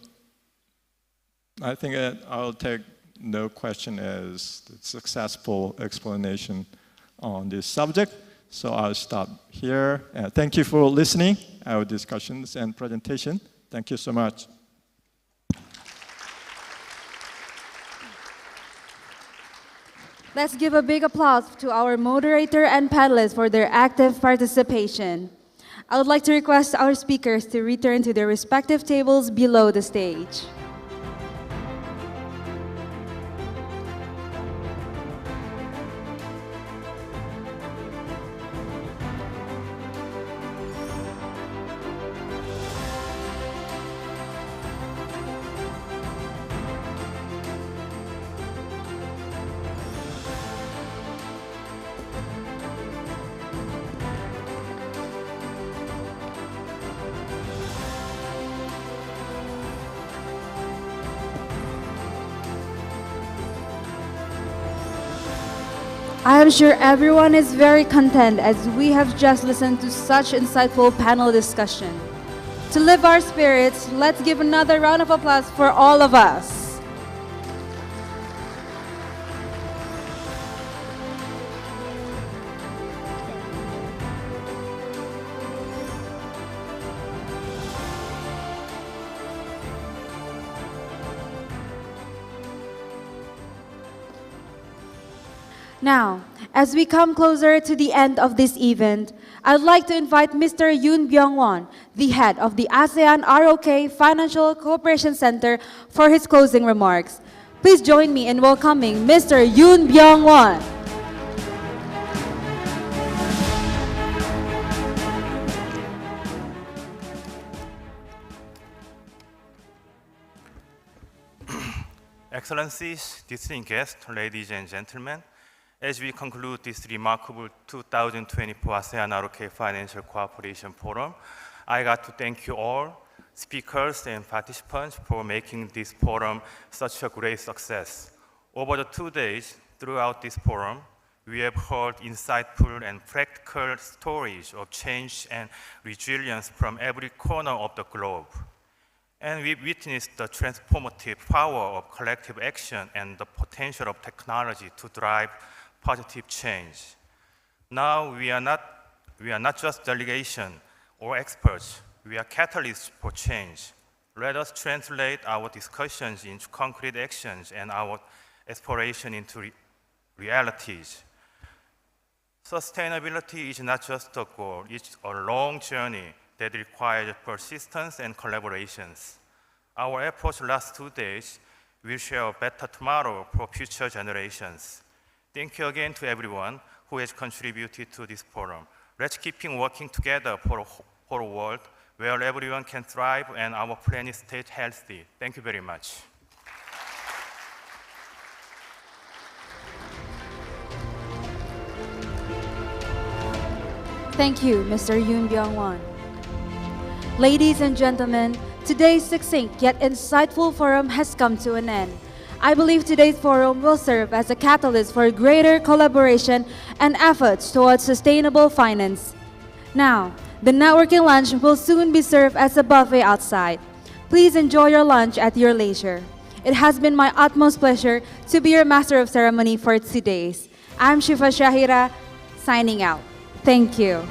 I think I'll take no question as a successful explanation on this subject. So I'll stop here. Thank you for listening our discussions and presentation. Thank you so much. Let's give a big applause to our moderator and panelists for their active participation. I would like to request our speakers to return to their respective tables below the stage. I am sure everyone is very content as we have just listened to such insightful panel discussion. To lift our spirits, let's give another round of applause for all of us. Now, as we come closer to the end of this event, I'd like to invite Mr. Yoon Byung-won, the head of the Asean-Rok Financial Cooperation Center, for his closing remarks. Please join me in welcoming Mr. Yoon Byung-won. Excellencies, distinguished guests, ladies and gentlemen, as we conclude this remarkable 2024 Asean-Rok Financial Cooperation Forum, I got to thank you all, speakers and participants, for making this forum such a great success. Over the 2 days, throughout this forum, we have heard insightful and practical stories of change and resilience from every corner of the globe. And we witnessed the transformative power of collective action and the potential of technology to drive positive change. Now we are not just delegation or experts, we are catalysts for change. Let us translate our discussions into concrete actions and our aspiration into realities. Sustainability is not just a goal, it's a long journey that requires persistence and collaborations. Our efforts last 2 days will share a better tomorrow for future generations. Thank you again to everyone who has contributed to this forum. Let's keep working together for a world where everyone can thrive and our planet stays healthy. Thank you very much. Thank you, Mr. Yoon Byung-won. Ladies and gentlemen, today's succinct yet insightful forum has come to an end. I believe today's forum will serve as a catalyst for greater collaboration and efforts towards sustainable finance. Now, the networking lunch will soon be served as a buffet outside. Please enjoy your lunch at your leisure. It has been my utmost pleasure to be your master of ceremony for 2 days. I'm Shifa Shahira, signing out. Thank you.